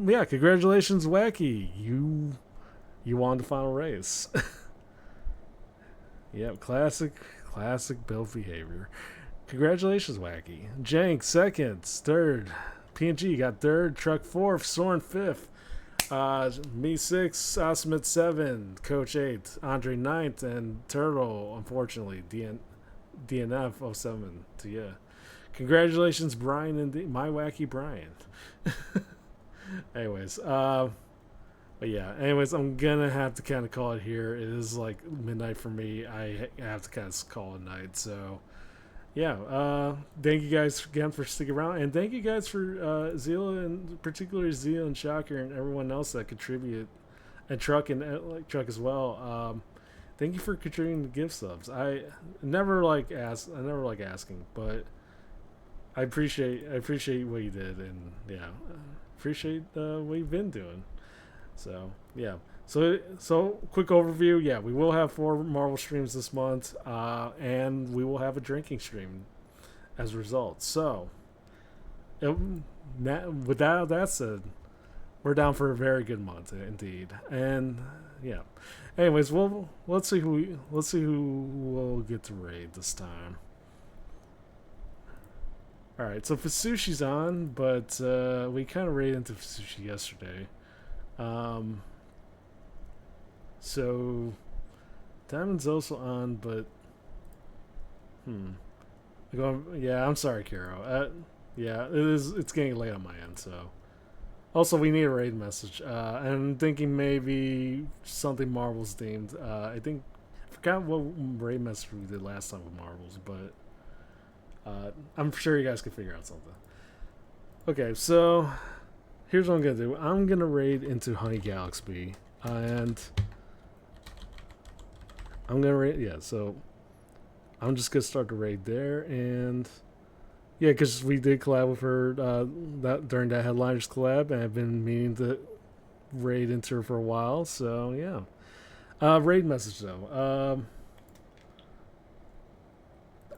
Yeah, congratulations, Wacky. You won the final race. Yep, classic build behavior. Congratulations, Wacky. Jank, second. Third. PNG got third. Truck fourth. Soren fifth. Me sixth. Osmith 7. Coach 8th. Andre 9th. And Turtle, unfortunately, DNF 07 to you. Congratulations, Brian and my wacky Brian. Anyways, but yeah. Anyways, I'm gonna have to kind of call it here. It is midnight for me. I have to kind of call it night. So yeah. Thank you guys again for sticking around, and thank you guys for Zila and particularly Zila and Shocker and everyone else that contribute, and Truck as well. Thank you for contributing to gift subs. I never like asking, but I appreciate what you did, and yeah, appreciate what you've been doing. So yeah, so quick overview. Yeah, we will have 4 Marvel streams this month, and we will have a drinking stream as a result. So, with that said, we're down for a very good month indeed, and yeah. Anyways, let's see who will get to raid this time. All right, so Fasuchi's on, but we kind of raided into Fasuchi yesterday. So Diamond's also on, but yeah, I'm sorry, Kiro. Yeah, it's getting late on my end, so. Also, we need a raid message. And I'm thinking maybe something Marvel's themed. I forgot what raid message we did last time with Marvel's, but I'm sure you guys can figure out something. Okay, so here's what I'm gonna do. I'm gonna raid into Honey Galaxy, and I'm gonna raid. Yeah, so I'm just gonna start the raid there, and yeah, because we did collab with her during that Headliners collab, and I've been meaning to raid into her for a while. So yeah, raid message though.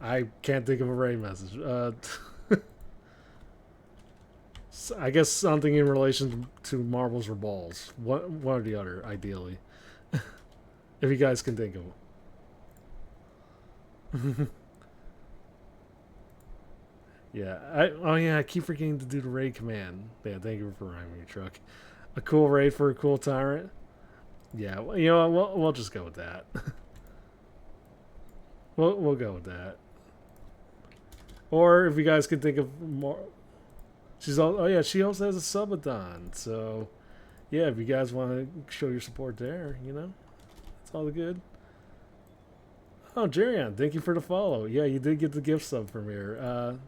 I can't think of a raid message. I guess something in relation to marbles or balls. One or the other, ideally. If you guys can think of them. Yeah. I keep forgetting to do the raid command. Yeah, thank you for reminding me, Truck. A cool raid for a cool tyrant. Yeah, you know what? We'll just go with that. We'll go with that. Or if you guys can think of more, she's all. Oh yeah, she also has a subathon. So yeah, if you guys want to show your support there, it's all good. Oh, Jerian, thank you for the follow. Yeah, you did get the gift sub from here.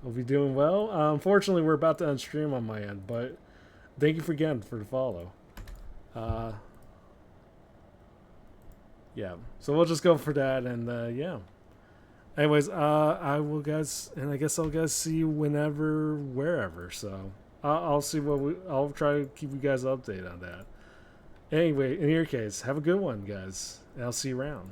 Hope you're doing well. Unfortunately, we're about to end stream on my end, but thank you again for the follow. Yeah, so we'll just go for that, and yeah. Anyways, I will guys, and I guess I'll guys see you whenever, wherever. So I'll see I'll try to keep you guys updated on that. Anyway, in your case, have a good one, guys, and I'll see you around.